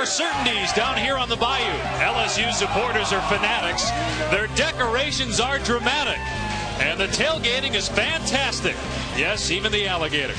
are certainties down here on the Bayou. LSU supporters are fanatics. Their decorations are dramatic. And the tailgating is fantastic. Yes, even the alligator.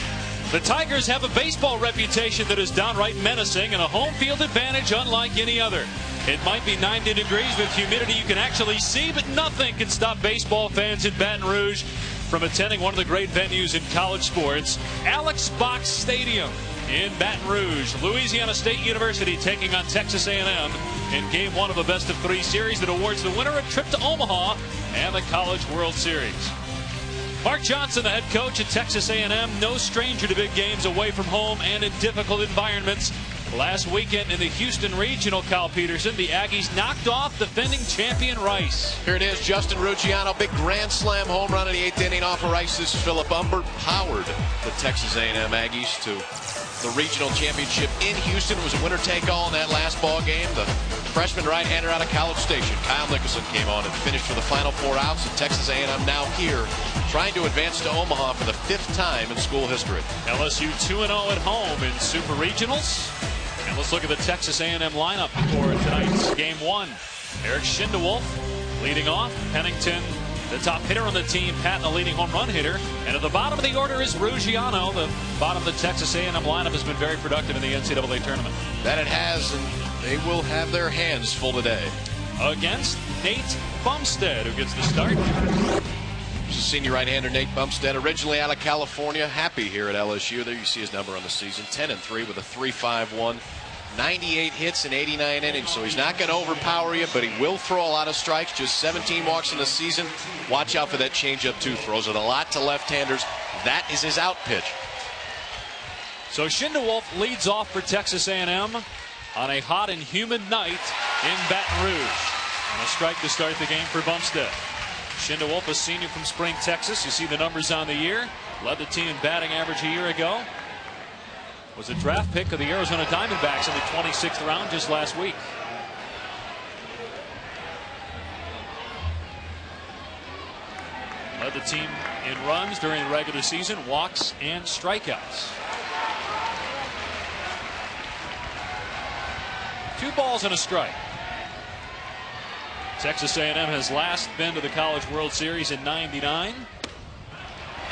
The Tigers have a baseball reputation that is downright menacing and a home field advantage unlike any other. It might be 90 degrees with humidity you can actually see, but nothing can stop baseball fans in Baton Rouge from attending one of the great venues in college sports, Alex Box Stadium in Baton Rouge. Louisiana State University taking on Texas A&M in Game 1 of a best-of-3 series that awards the winner a trip to Omaha and the College World Series. Mark Johnson, the head coach at Texas A&M, no stranger to big games away from home and in difficult environments. Last weekend in the Houston Regional, Kyle Peterson, the Aggies knocked off defending champion Rice. Here it is, Justin Ruggiano, big grand slam home run in the 8th inning off of Rice's Phillip Umbert, powered the Texas A&M Aggies to the regional championship in Houston. It was a winner-take-all in that last ball game. The freshman right-hander out of College Station, Kyle Nicholson, came on and finished for the final 4 outs. And Texas A&M now here, trying to advance to Omaha for the 5th time in school history. LSU 2-0 at home in Super Regionals. And let's look at the Texas A&M lineup for tonight's Game 1. Eric Schindewolf leading off. Pennington, the top hitter on the team. Patton, the leading home run hitter. And at the bottom of the order is Ruggiano. The bottom of the Texas A&M lineup has been very productive in the NCAA tournament. That it has, and they will have their hands full today. Against Nate Bumstead, who gets the start. Senior right-hander Nate Bumstead, originally out of California, happy here at LSU. There you see his number on the season, 10-3 with a 3.51, 98 hits in 89 innings. So he's not going to overpower you, but he will throw a lot of strikes. Just 17 walks in the season. Watch out for that changeup too. Throws it a lot to left-handers. That is his out pitch. So Schindewolf leads off for Texas A&M on a hot and humid night in Baton Rouge. And a strike to start the game for Bumstead. Schindewolf, a senior from Spring, Texas. You see the numbers on the year. Led the team in batting average a year ago. Was a draft pick of the Arizona Diamondbacks in the 26th round just last week. Led the team in runs during the regular season, walks, and strikeouts. 2 balls and a strike. Texas A&M has last been to the College World Series in '99.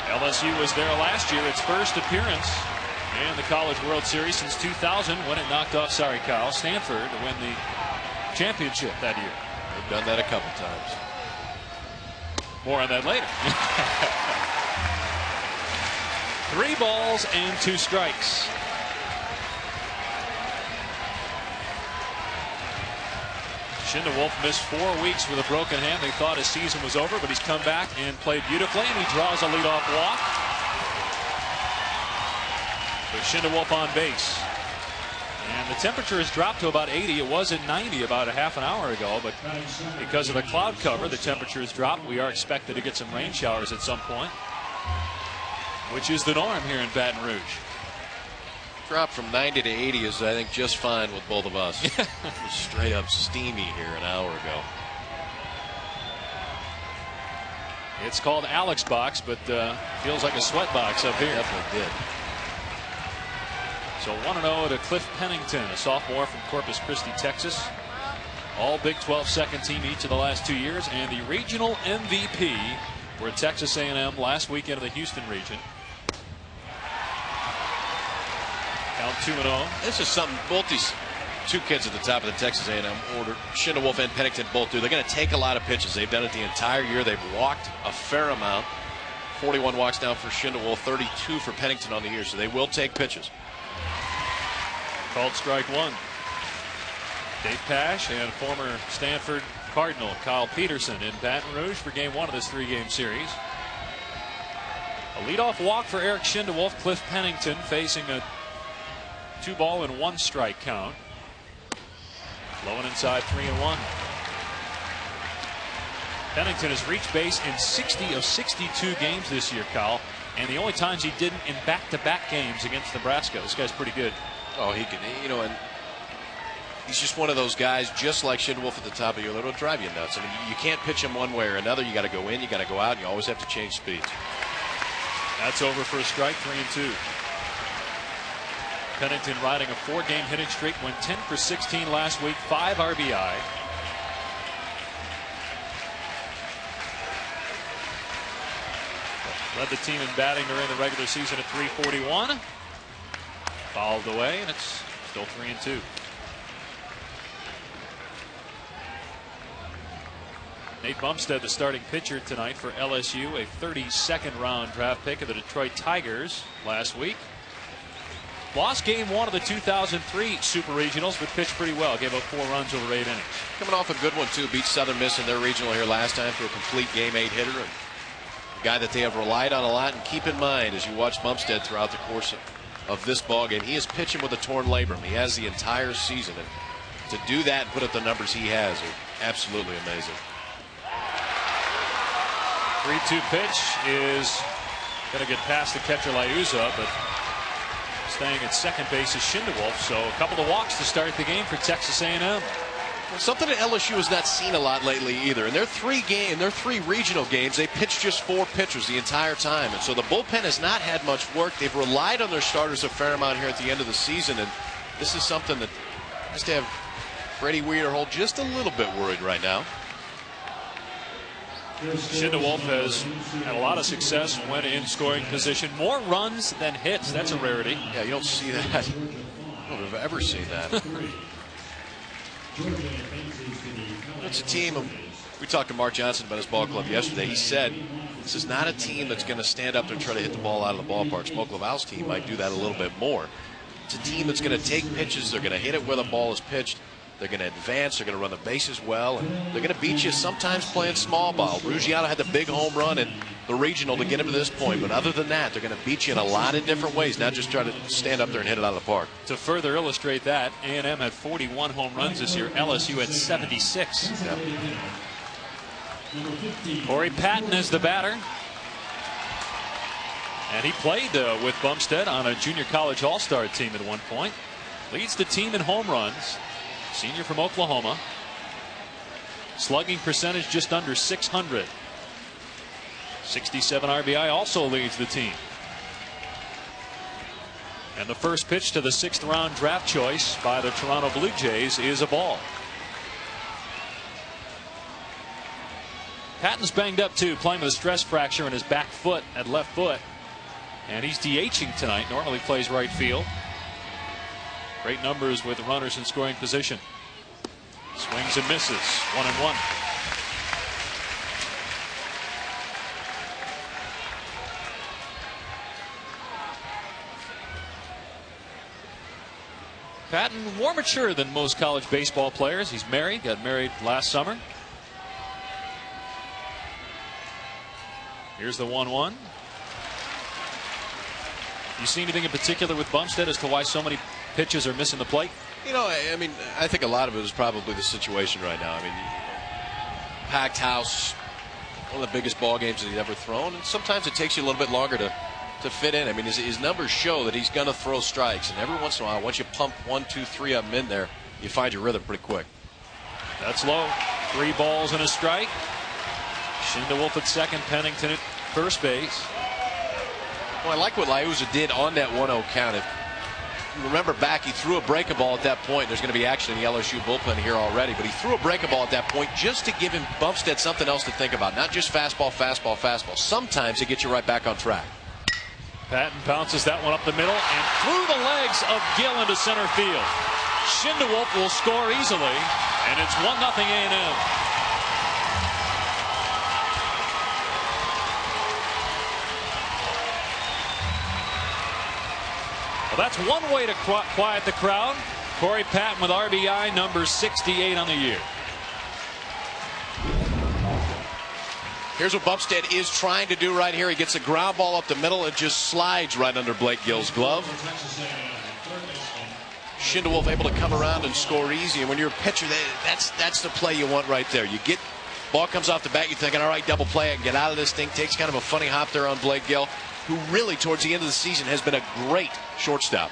LSU was there last year, its first appearance in the College World Series since 2000, when it knocked off, Stanford to win the championship that year. They've done that a couple times. More on that later. 3 balls and 2 strikes. Schindewolf missed 4 weeks with a broken hand. They thought his season was over, but he's come back and played beautifully, and he draws a leadoff walk. With Schindewolf on base. And the temperature has dropped to about 80. It was at 90 about a half an hour ago, but because of the cloud cover, the temperature has dropped. We are expected to get some rain showers at some point, which is the norm here in Baton Rouge. Drop from 90 to 80 is, I think, just fine with both of us. It was straight up steamy here an hour ago. It's called Alex Box, but feels like a sweat box up here. Definitely did. So 1-0 to Cliff Pennington, a sophomore from Corpus Christi, Texas. All Big 12 second team each of the last 2 years, and the regional MVP for Texas A&M last weekend of the Houston region. Count 2-0. This is something both these 2 kids at the top of the Texas A&M order, Schindewolf and Pennington, both do. They're going to take a lot of pitches. They've done it the entire year. They've walked a fair amount. 41 walks down for Schindewolf, 32 for Pennington on the year, so they will take pitches. Called strike 1. Dave Pash and former Stanford Cardinal Kyle Peterson in Baton Rouge for Game 1 of this 3-game series. A leadoff walk for Eric Schindewolf. Cliff Pennington facing a 2-ball and 1 strike count. Low and inside, 3-1. Pennington has reached base in 60 of 62 games this year, Kyle, and the only times he didn't in back-to-back games against Nebraska. This guy's pretty good. Oh, he can, and he's just one of those guys, just like Schindewolf at the top of your little, drive you nuts. I mean, you can't pitch him one way or another. You got to go in, you got to go out, and you always have to change speeds. That's over for a strike, 3-2. Pennington riding a 4-game hitting streak, went 10 for 16 last week, 5 RBI. Led the team in batting during the regular season at .341. Fouled away, and it's still 3-2. Nate Bumstead, the starting pitcher tonight for LSU, a 32nd round draft pick of the Detroit Tigers last week. Lost game 1 of the 2003 Super Regionals, but pitched pretty well. Gave up 4 runs over 8 innings. Coming off a good one, too. Beat Southern Miss in their regional here last time for a complete game 8 hitter. And a guy that they have relied on a lot. And keep in mind, as you watch Bumstead throughout the course of this ballgame, he is pitching with a torn labrum. He has the entire season. And to do that and put up the numbers he has are absolutely amazing. 3-2 pitch is going to get past the catcher Liuza, but staying at second base is Schindewolf. So a couple of walks to start the game for Texas A&M. Something that LSU has not seen a lot lately either. In their 3 regional games, they pitched just 4 pitchers the entire time. And so the bullpen has not had much work. They've relied on their starters a fair amount here at the end of the season. And this is something that has to have Freddie Wiederhold just a little bit worried right now. Schindewolf has had a lot of success when in scoring position. More runs than hits. That's a rarity. Yeah, you don't see that. I don't have ever seen that. It's a team. We talked to Mark Johnson about his ball club yesterday. He said this is not a team that's going to stand up there and try to hit the ball out of the ballpark. Smoke Laval's team might do that a little bit more. It's a team that's going to take pitches. They're going to hit it where the ball is pitched. They're going to advance. They're going to run the bases well. And they're going to beat you sometimes playing small ball. Ruggiano had the big home run in the regional to get him to this point. But other than that, they're going to beat you in a lot of different ways, not just try to stand up there and hit it out of the park. To further illustrate that, A&M had 41 home runs this year. LSU had 76. Yep. Corey Patton is the batter. And he played with Bumstead on a junior college all-star team at one point. Leads the team in home runs. Senior from Oklahoma. Slugging percentage just under .600. 67 RBI, also leads the team. And the first pitch to the 6th round draft choice by the Toronto Blue Jays is a ball. Patton's banged up too, playing with a stress fracture in his back foot at left foot. And he's DHing tonight. Normally plays right field. Great numbers with runners in scoring position. Swings and misses. 1-1. Patton more mature than most college baseball players. He's married. Got married last summer. Here's the 1-1. You see anything in particular with Bumstead as to why so many pitches are missing the plate? You know, I mean, I think a lot of it is probably the situation right now. I mean, packed house, one of the biggest ball games that he's ever thrown, and sometimes it takes you a little bit longer to fit in. I mean, his numbers show that he's going to throw strikes, and every once in a while, once you pump 1, 2, 3 of them in there, you find your rhythm pretty quick. That's low. 3 balls and a strike. Schindewolf at second, Pennington at first base. Well, I like what Liuza did on that 1-0 count. If you remember back, he threw a breaking ball at that point. There's going to be action in the LSU bullpen here already, but he threw a breaking ball at that point just to give him Bumstead something else to think about. Not just fastball, fastball, fastball. Sometimes it gets you right back on track. Patton bounces that one up the middle and through the legs of Gill into center field. Schindewolf will score easily, and it's 1-0 A&M. Well, that's one way to quiet the crowd. Corey Patton with RBI number 68 on the year. Here's what Bumstead is trying to do right here. He gets a ground ball up the middle. It just slides right under Blake Gill's glove. Schindewolf able to come around and score easy. And when you're a pitcher, that's the play you want right there. You get, ball comes off the bat, you're thinking, all right, double play, I can get out of this thing. Takes kind of a funny hop there on Blake Gill, who really, towards the end of the season, has been a great shortstop.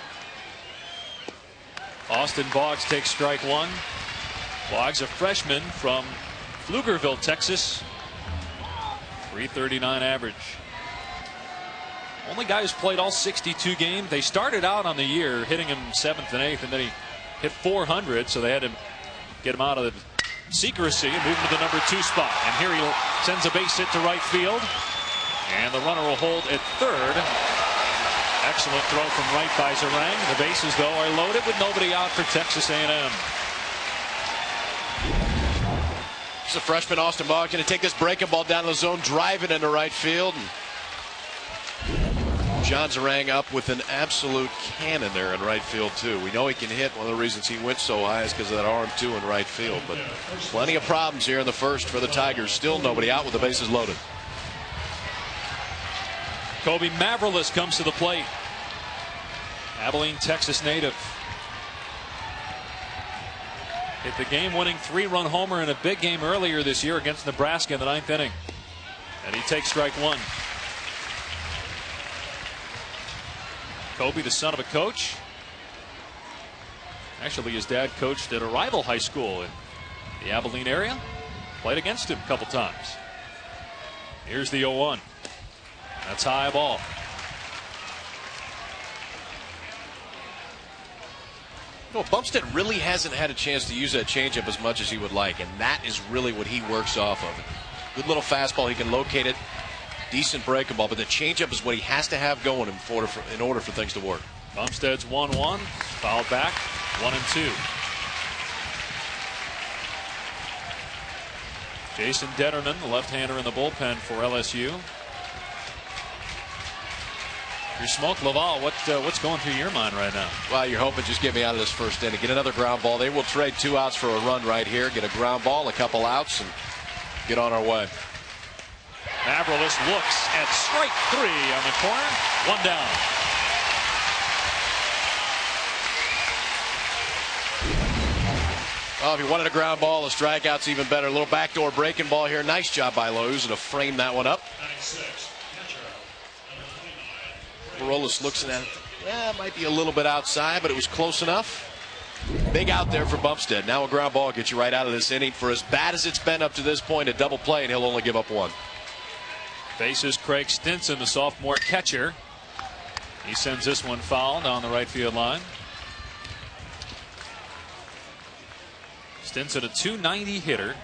Austin Boggs takes strike one. Boggs, a freshman from Pflugerville, Texas. .339 average. Only guy who's played all 62 games. They started out on the year hitting him 7th and 8th, and then he hit 400, so they had to get him out of the secrecy and move him to the number 2 spot. And here he sends a base hit to right field, and the runner will hold at third. Excellent throw from right by Zarang. The bases, though, are loaded with nobody out for Texas A&M. It's a freshman, Austin Mogg, going to take this breaking ball down to the zone, drive it into right field. And John Zarang up with an absolute cannon there in right field, too. We know he can hit. One of the reasons he went so high is because of that arm, too, in right field. But plenty of problems here in the first for the Tigers. Still nobody out with the bases loaded. Kobe Mavrilis comes to the plate. Abilene, Texas native. Hit the game-winning 3-run homer in a big game earlier this year against Nebraska in the 9th inning. And he takes strike 1. Kobe, the son of a coach. Actually, his dad coached at a rival high school in the Abilene area. Played against him a couple times. Here's the 0-1. That's high ball. Well, Bumstead really hasn't had a chance to use that changeup as much as he would like, and that is really what he works off of. Good little fastball, he can locate it. Decent breaking ball, but the changeup is what he has to have going in order for things to work. Bumstead's 1-1, fouled back, 1-2. Jason Detterman, the left-hander in the bullpen for LSU. Your Smoke Laval, what's going through your mind right now? Well, you're hoping just get me out of this first inning. Get another ground ball. They will trade 2 outs for a run right here. Get a ground ball, a couple outs, and get on our way. Mavrilis looks at strike 3 on the corner. 1 down. Well, if you wanted a ground ball, a strikeout's even better. A little backdoor breaking ball here. Nice job by Lowe's to frame that one up. Barolas looks at it. Yeah, it might be a little bit outside, but it was close enough. Big out there for Bumstead. Now a ground ball gets you right out of this inning. For as bad as it's been up to this point, a double play, and he'll only give up 1. Faces Craig Stinson, the sophomore catcher. He sends this one foul down the right field line. Stinson, a .290 hitter.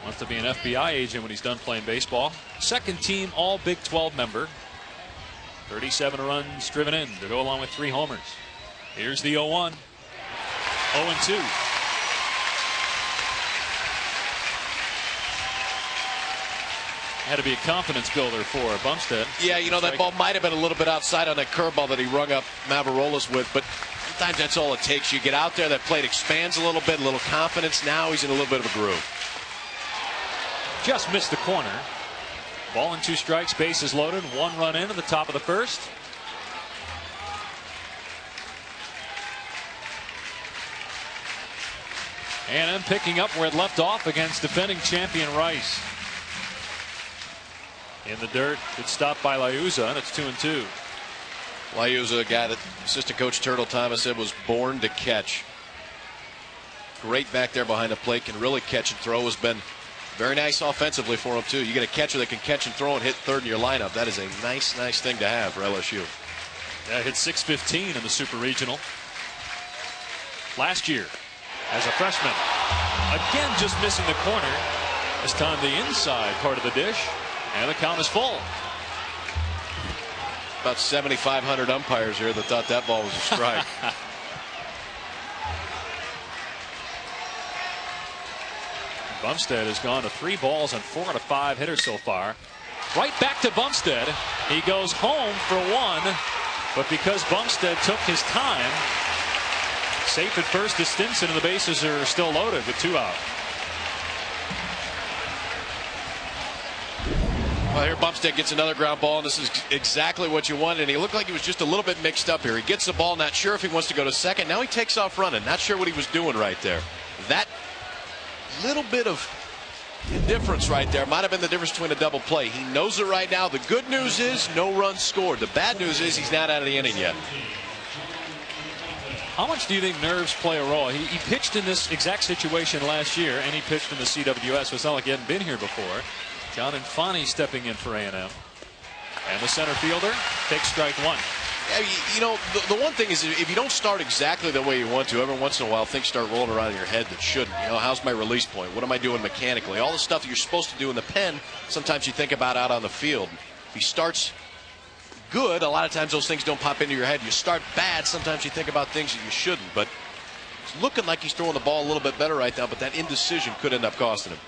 Wants to be an FBI agent when he's done playing baseball. Second team All Big 12 member. 37 runs driven in to go along with 3 homers. Here's the 0-1. 0-2. Had to be a confidence builder for Bumstead. Yeah, you know, that ball might have been a little bit outside on that curveball that he rung up Mavrilis with, but sometimes that's all it takes. You get out there, that plate expands a little bit, a little confidence. Now he's in a little bit of a groove. Just missed the corner. Ball and 2 strikes, bases loaded, 1 run in at the top of the first. A&M picking up where it left off against defending champion Rice. In the dirt, it's stopped by Liuza, and it's 2-2. Liuza, a guy that assistant coach Turtle Thomas said was born to catch. Great back there behind the plate, can really catch and throw. Has been very nice offensively for him, too. You get a catcher that can catch and throw and hit third in your lineup. That is a nice thing to have for LSU. Yeah, hit .615 in the Super Regional last year as a freshman. Again, just missing the corner. This time the inside part of the dish, and the count is full. About 7,500 umpires here that thought that ball was a strike. Bumstead has gone to 3 balls and 4 out of 5 hitters so far. Right back to Bumstead. He goes home for 1, but because Bumstead took his time, safe at first to Stinson, and the bases are still loaded with 2 out. Well, here Bumstead gets another ground ball, and this is exactly what you wanted. And he looked like he was just a little bit mixed up here. He gets the ball, not sure if he wants to go to second. Now he takes off running. Not sure what he was doing right there. That little bit of difference right there might have been the difference between a double play. He knows it right now. The good news is no runs scored. The bad news is he's not out of the inning yet. How much do you think nerves play a role? He pitched in this exact situation last year, and he pitched in the CWS, so it's not like he hadn't been here before. John Infani stepping in for A&M. And the center fielder takes strike one. Yeah, you know, the one thing is if you don't start exactly the way you want to, every once in a while things start rolling around in your head that shouldn't. You know, how's my release point? What am I doing mechanically? All the stuff that you're supposed to do in the pen, sometimes you think about out on the field. If he starts good, a lot of times those things don't pop into your head. You start bad, sometimes you think about things that you shouldn't. But it's looking like he's throwing the ball a little bit better right now, but that indecision could end up costing him.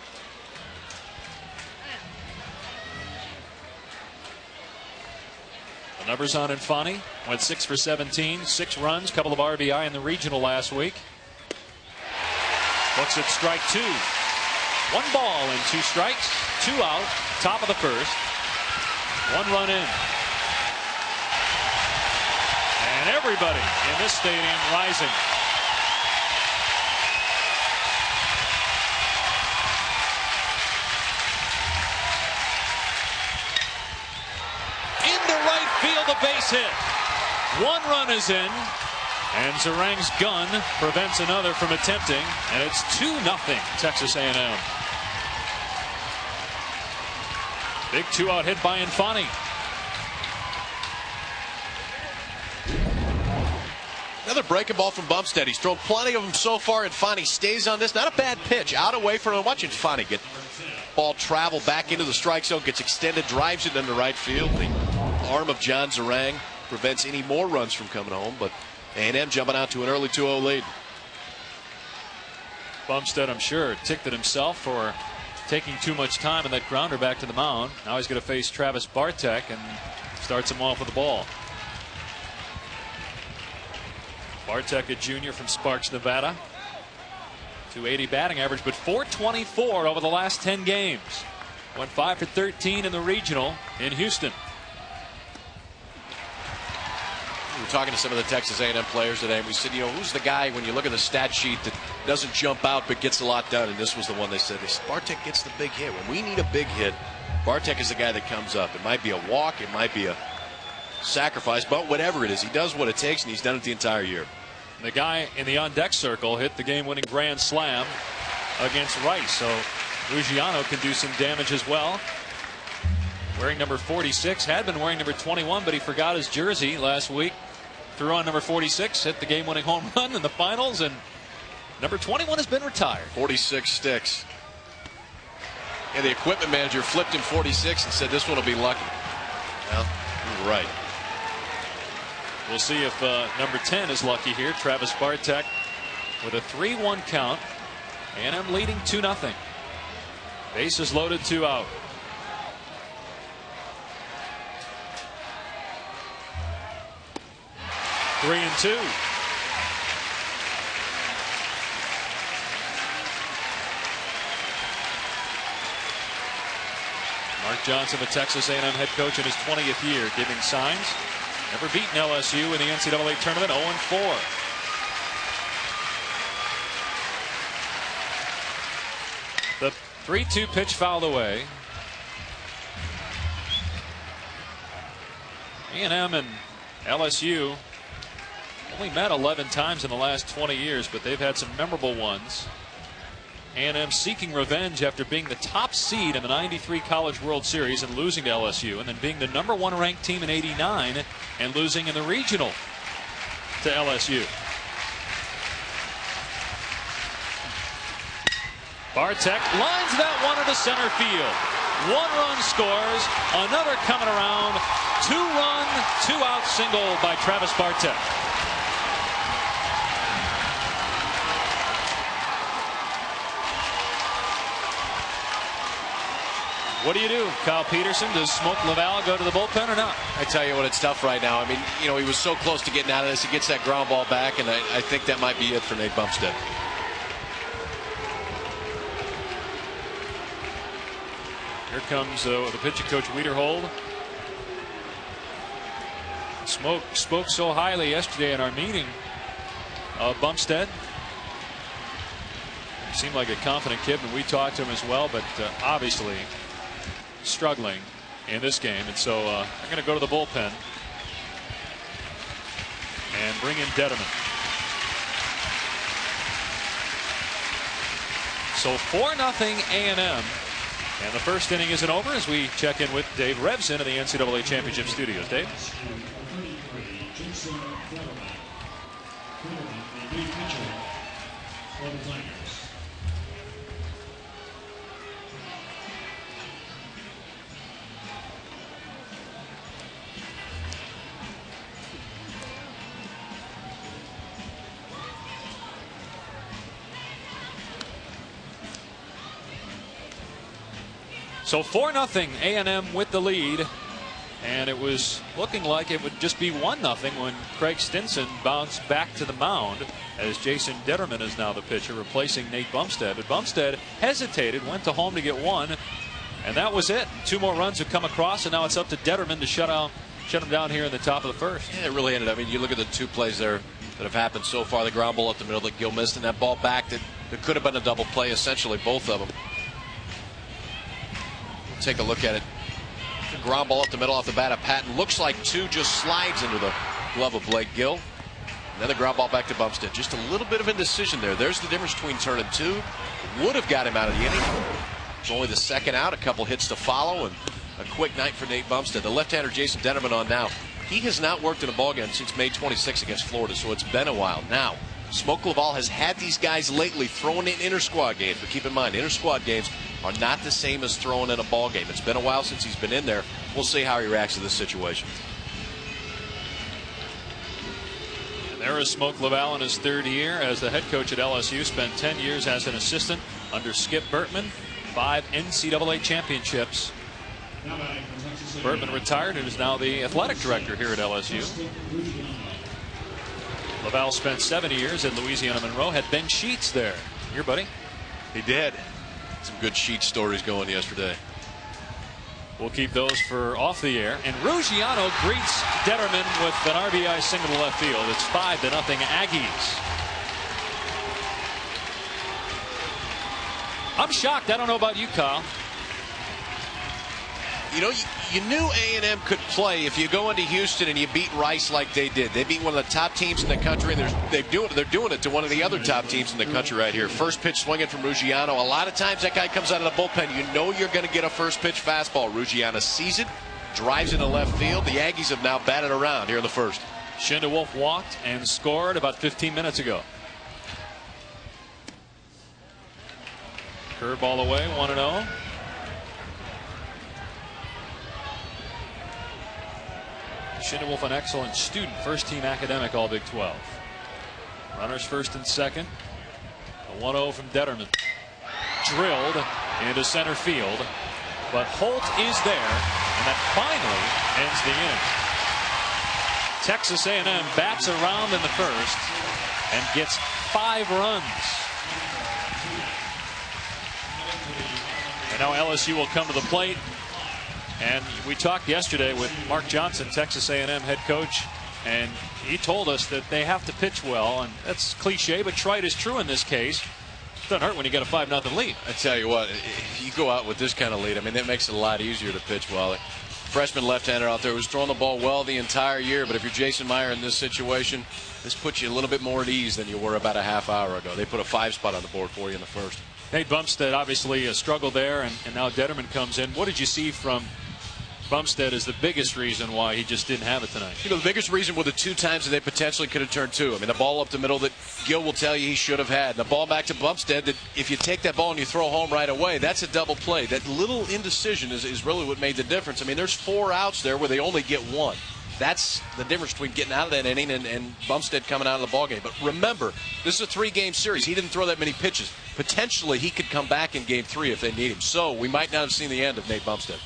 The numbers on Infani. Went 6 for 17, 6 runs, couple of RBI in the regional last week. Looks at strike two. 1 ball and 2 strikes, 2 out, top of the first. 1 run in. And everybody in this stadium rising. Field a base hit. 1 run is in, and Zarang's gun prevents another from attempting, and it's 2-0 Texas A&M. Big 2-out hit by Infani. Another breaking ball from Bumstead. He's thrown plenty of them so far. Infani stays on this. Not a bad pitch. Out away from him. Watch Infani get ball travel back into the strike zone. Gets extended. Drives it into right field. The arm of John Zarang prevents any more runs from coming home. But A&M jumping out to an early 2-0 lead. Bumstead, I'm sure, ticked at himself for taking too much time in that grounder back to the mound. Now he's going to face Travis Bartek and starts him off with the ball. Bartek, a junior from Sparks, Nevada. 280 batting average, but 424 over the last 10 games. Went 5 for 13 in the regional in Houston. We were talking to some of the Texas A&M players today, and we said, you know, who's the guy when you look at the stat sheet that doesn't jump out but gets a lot done? And this was the one they said. Bartek gets the big hit. When we need a big hit, Bartek is the guy that comes up. It might be a walk, it might be a sacrifice, but whatever it is, he does what it takes, and he's done it the entire year. The guy in the on-deck circle hit the game-winning grand slam against Rice, so Ruggiano can do some damage as well. Wearing number 46, had been wearing number 21, but he forgot his jersey last week. Threw on number 46, hit the game-winning home run in the finals, and number 21 has been retired. 46 sticks. And the equipment manager flipped him 46 and said this one will be lucky. Well, you're right. We'll see if number 10 is lucky here. Travis Bartek with a 3-1 count. A&M leading 2-0. Bases loaded, 2 out. Three and 2. Mark Johnson, the Texas A&M head coach in his 20th year, giving signs. Never beaten LSU in the NCAA tournament, 0-4. The 3-2 pitch fouled away. A&M and LSU only met 11 times in the last 20 years, but they've had some memorable ones. A&M seeking revenge after being the top seed in the '93 College World Series and losing to LSU, and then being the #1 ranked team in '89 and losing in the regional to LSU. Bartek lines that one into center field. 1 run scores, another coming around. 2-run, 2-out single by Travis Bartek. What do you do, Kyle Peterson? Does Smoke Laval go to the bullpen or not? I tell you what, it's tough right now. I mean, you know, he was so close to getting out of this. He gets that ground ball back, and I think that might be it for Nate Bumstead. Here comes the pitching coach, Wiederhold. Smoke spoke so highly yesterday in our meeting of Bumstead. He seemed like a confident kid when we talked to him as well, but obviously struggling in this game, and so they're going to go to the bullpen and bring in Detterman. So 4-0 A&M, And the first inning isn't over as we check in with Dave Revson of the NCAA Championship Studios. Dave? So 4-0 A&M with the lead, and it was looking like it would just be 1-0 when Craig Stinson bounced back to the mound as Jason Detterman is now the pitcher replacing Nate Bumstead. But Bumstead hesitated, went to home to get one, and that was it. 2 more runs have come across, and now it's up to Detterman to shut him down here in the top of the first. Yeah, it really ended. I mean, you look at the 2 plays there that have happened so far. The ground ball up the middle that Gill missed, and that ball back that could have been a double play, essentially both of them. Take a look at it. The ground ball up the middle off the bat of Patton. Looks like 2 just slides into the glove of Blake Gill. And then the ground ball back to Bumstead. Just a little bit of indecision there. There's the difference between turning 2. Would have got him out of the inning. It's only the second out. A couple hits to follow, and a quick night for Nate Bumstead. The left-hander Jason Detterman on now. He has not worked in a ballgame since May 26 against Florida, so it's been a while. Now, Smoke Laval has had these guys lately throwing in inter-squad games, but keep in mind, inter-squad games are not the same as throwing in a ball game. It's been a while since he's been in there. We'll see how he reacts to this situation. And there is Smoke Laval in his 3rd year as the head coach at LSU. Spent 10 years as an assistant under Skip Bertman. 5 NCAA championships. Bertman retired and is now the athletic director here at LSU. Laval spent 7 years at Louisiana Monroe. Had Ben Sheets there. Here, buddy. He did. Some good sheet stories going yesterday. We'll keep those for off the air. And Ruggiano greets Detterman with an RBI single to left field. It's 5-0 Aggies. I'm shocked. I don't know about you, Kyle. You know, you knew A&M could play if you go into Houston and you beat Rice like they did. They beat one of the top teams in the country, and they're doing it to one of the other top teams in the country right here. First pitch swinging from Ruggiano. A lot of times that guy comes out of the bullpen. You know you're going to get a first pitch fastball. Ruggiano sees it, drives into left field. The Aggies have now batted around here in the first. Schindewolf walked and scored about 15 minutes ago. Curveball away, 1-0. Schindewolf, an excellent student, first team academic All Big 12. Runners first and second. A 1-0 from Detterman. Drilled into center field, but Holt is there, and that finally ends the inning. Texas A&M bats around in the first and gets 5 runs. And now LSU will come to the plate. And we talked yesterday with Mark Johnson, Texas A&M head coach, and he told us that they have to pitch well, and that's cliche, but trite is true in this case. It doesn't hurt when you get a 5-0 lead. I tell you what, if you go out with this kind of lead, I mean, that makes it a lot easier to pitch well. Freshman left-hander out there who's throwing the ball well the entire year, but if you're Jason Meyer in this situation, this puts you a little bit more at ease than you were about a half hour ago. They put a 5 spot on the board for you in the first. Nate Bumstead obviously struggled there, and now Detterman comes in. What did you see from Bumstead as the biggest reason why he just didn't have it tonight? You know, the biggest reason were the 2 times that they potentially could have turned 2. I mean, the ball up the middle that Gill will tell you he should have had. And the ball back to Bumstead that if you take that ball and you throw home right away, that's a double play. That little indecision is really what made the difference. I mean, there's 4 outs there where they only get 1. That's the difference between getting out of that inning and Bumstead coming out of the ballgame. But remember, this is a 3-game series. He didn't throw that many pitches. Potentially, he could come back in Game 3 if they need him. So we might not have seen the end of Nate Bumstead.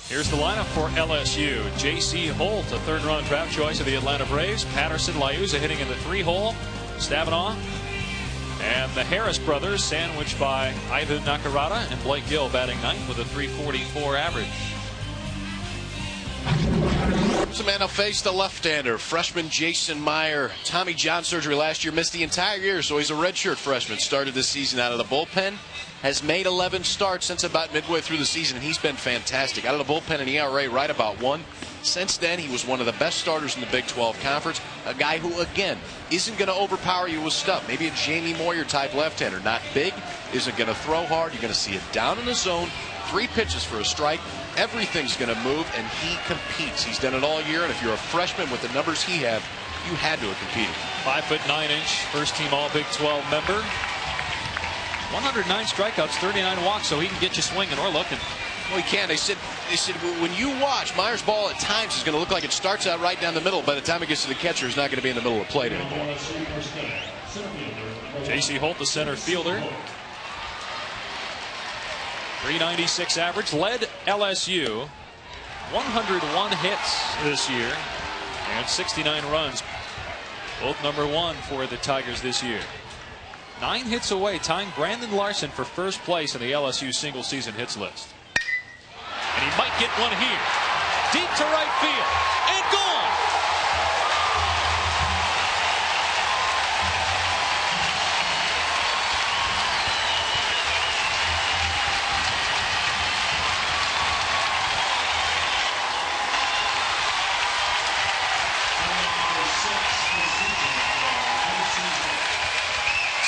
Here's the lineup for LSU. J.C. Holt, a 3rd-round draft choice of the Atlanta Braves. Patterson, Liuza hitting in the 3-hole. Stavinoff and the Harris brothers sandwiched by Ivan Nakarada and Blake Gill batting 9th with a .344 average. Here's a man who faced the left-hander, freshman Jason Meyer. Tommy John surgery last year, missed the entire year, so he's a redshirt freshman. Started this season out of the bullpen. Has made 11 starts since about midway through the season, and he's been fantastic. Out of the bullpen, an ERA right about 1. Since then, he was one of the best starters in the Big 12 Conference. A guy who, again, isn't going to overpower you with stuff. Maybe a Jamie Moyer type left-hander. Not big, isn't going to throw hard. You're going to see it down in the zone, 3 pitches for a strike. Everything's going to move, and he competes. He's done it all year, and if you're a freshman with the numbers he had, you had to have competed. 5'9", first team All Big 12 member. 109 strikeouts, 39 walks, so he can get you swinging or looking. Well, he can. They said when you watch, Myers' ball at times is going to look like it starts out right down the middle. By the time it gets to the catcher, it's not going to be in the middle of the plate anymore. J.C. Holt, the center fielder. 396 average, led LSU. 101 hits this year and 69 runs. Both #1 for the Tigers this year. 9 hits away, tying Brandon Larson for first place in the LSU single season hits list. And he might get one here. Deep to right field. And gone.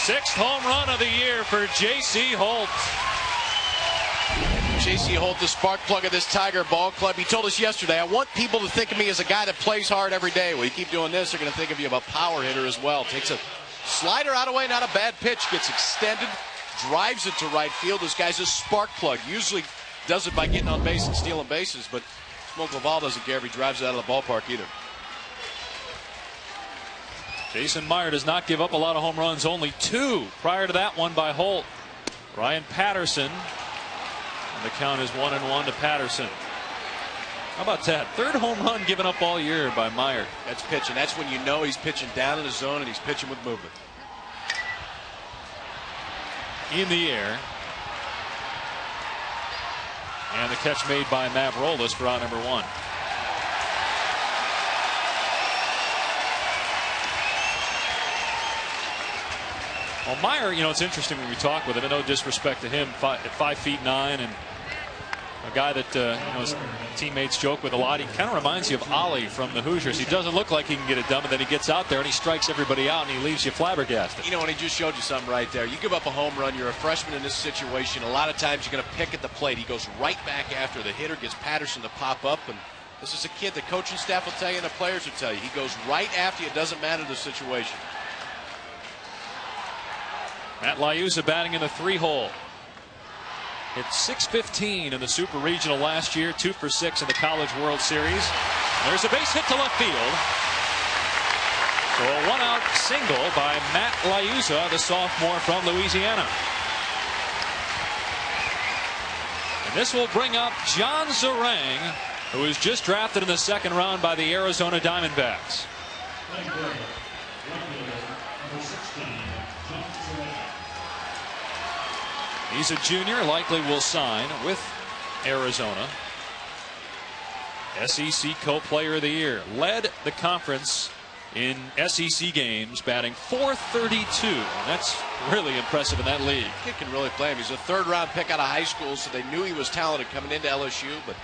Sixth home run of the year for J.C. Holt. J.C. Holt, the spark plug of this Tiger ball club. He told us yesterday, I want people to think of me as a guy that plays hard every day. Well, you keep doing this, they're going to think of you as a power hitter as well. Takes a slider out of the way, not a bad pitch. Gets extended, drives it to right field. This guy's a spark plug. Usually does it by getting on base and stealing bases, but Smoke Laval doesn't care if he drives it out of the ballpark either. Jason Meyer does not give up a lot of home runs, only 2 prior to that one by Holt. Ryan Patterson, and the count is 1-1 to Patterson. How about that? 3rd home run given up all year by Meyer. That's pitching. That's when you know he's pitching down in the zone and he's pitching with movement. In the air. And the catch made by Mavrolas for out #1. Well, Meyer, you know, it's interesting when we talk with him, and no disrespect to him, at 5'9", and a guy that you know, his teammates joke with a lot. He kind of reminds you of Ollie from the Hoosiers. He doesn't look like he can get it done, but then he gets out there and he strikes everybody out and he leaves you flabbergasted. You know, and he just showed you something right there. You give up a home run, you're a freshman in this situation. A lot of times you're going to pick at the plate. He goes right back after the hitter, gets Patterson to pop up, and this is a kid the coaching staff will tell you and the players will tell you. He goes right after you. It doesn't matter the situation. Matt Liuzza batting in the 3-hole. Hit .615 in the Super Regional last year, 2 for 6 in the College World Series. There's a base hit to left field. So a 1-out single by Matt Liuzza, the sophomore from Louisiana. And this will bring up John Zarang, who was just drafted in the 2nd round by the Arizona Diamondbacks. He's a junior, likely will sign with Arizona. SEC Co-Player of the Year. Led the conference in SEC games, batting .432. And that's really impressive in that league. Kid can really play him. He's a 3rd-round pick out of high school, so they knew he was talented coming into LSU. But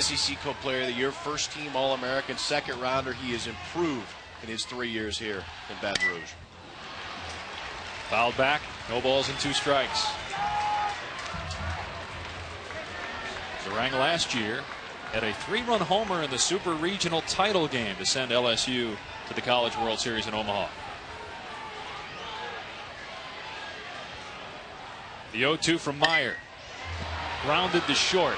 SEC Co-Player of the Year, 1st-team All-American, 2nd-rounder. He has improved in his 3 years here in Baton Rouge. Fouled back, no balls and 2 strikes. Zarang last year had a 3-run homer in the Super Regional title game to send LSU to the College World Series in Omaha. The 0-2 from Meyer. Grounded to short.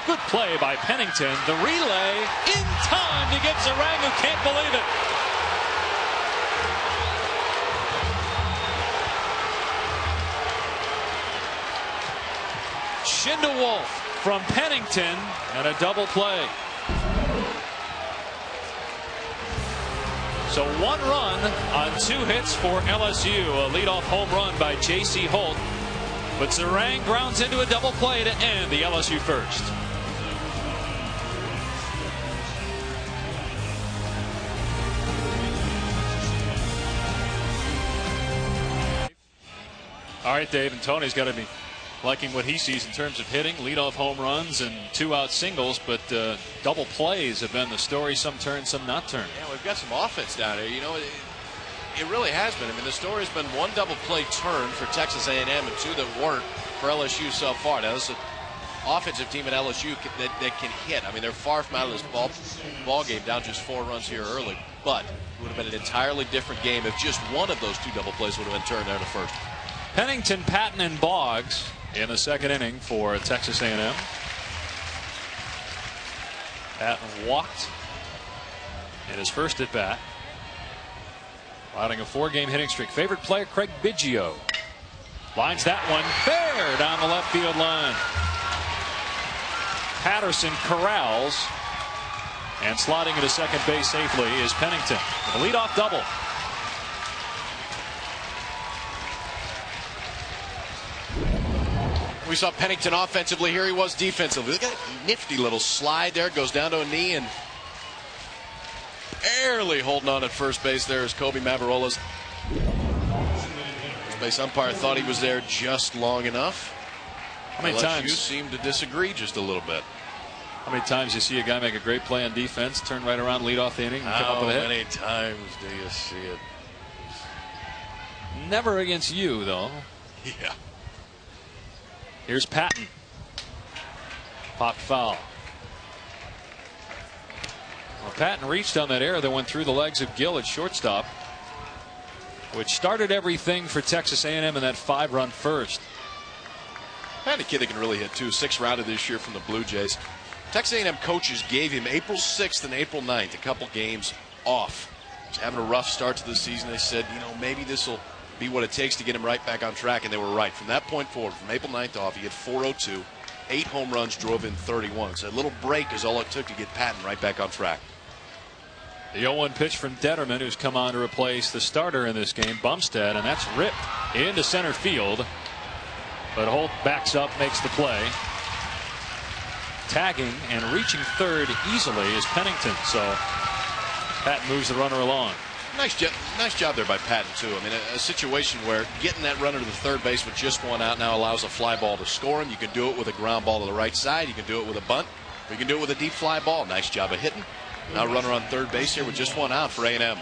Good play by Pennington. The relay in time to get Zarang, who can't believe it. Schindewolf from Pennington, and a double play. So 1 run on 2 hits for LSU. A leadoff home run by J.C. Holt. But Zarang grounds into a double play to end the LSU first. All right, Dave, and Tony's got to be liking what he sees in terms of hitting, leadoff home runs, and 2-out singles, but double plays have been the story. Some turn, some not turn. Yeah, we've got some offense down here. You know, it really has been. I mean, the story's been 1 double play turn for Texas A&M and 2 that weren't for LSU so far. Now, this is offensive team at LSU that can hit. I mean, they're far from out of this ball game, down just 4 runs here early. But it would have been an entirely different game if just one of those 2 double plays would have been turned there in the first. Pennington, Patton, and Boggs in the second inning for Texas A&M. Patton walked in his first at bat, riding a 4-game hitting streak. Favorite player, Craig Biggio, lines that one fair down the left field line. Patterson corrals, and sliding into second base safely is Pennington. A leadoff double. We saw Pennington offensively. Here he was defensively. Look at that nifty little slide there. Goes down to a knee and barely holding on at first base there is Kobe Mavarola's. First base umpire thought he was there just long enough. How many LSU times seemed to disagree just a little bit. How many times you see a guy make a great play on defense, turn right around, lead off the inning, and come up with a hit? How many times do you see it? Never against you, though. Yeah. Here's Patton. Popped foul. Well, Patton reached on that error that went through the legs of Gill at shortstop, which started everything for Texas A&M in that 5-run first. And a kid that can really hit too. 6th-rounded this year from the Blue Jays. Texas A&M coaches gave him April 6th and April 9th, a couple games off. He's having a rough start to the season. They said, maybe this will be what it takes to get him right back on track, and they were right. From that point forward, from April 9th off, he had 402, 8 home runs, drove in 31. So a little break is all it took to get Patton right back on track. The 0-1 pitch from Detterman, who's come on to replace the starter in this game, Bumstead, and that's ripped into center field. But Holt backs up, makes the play. Tagging and reaching third easily is Pennington. So Patton moves the runner along. Nice job there by Patton, too. I mean, a situation where getting that runner to the third base with just one out now allows a fly ball to score him. You can do it with a ground ball to the right side. You can do it with a bunt. Or you can do it with a deep fly ball. Nice job of hitting. Now runner on third base here with just one out for A&M.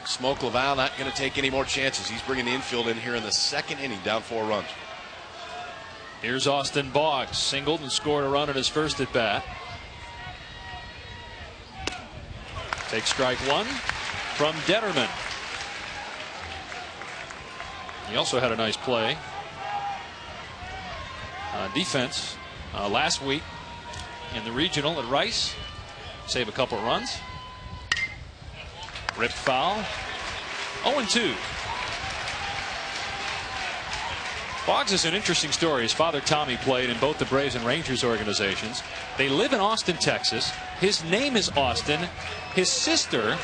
Smoke Laval not going to take any more chances. He's bringing the infield in here in the second inning, down 4 runs. Here's Austin Boggs, singled and scored a run in his first at bat. Take strike 1 from Detterman. He also had a nice play defense last week in the regional at Rice. Save a couple of runs. Ripped foul. 0-2. Boggs is an interesting story. His father Tommy played in both the Braves and Rangers organizations. They live in Austin, Texas. His name is Austin. His sister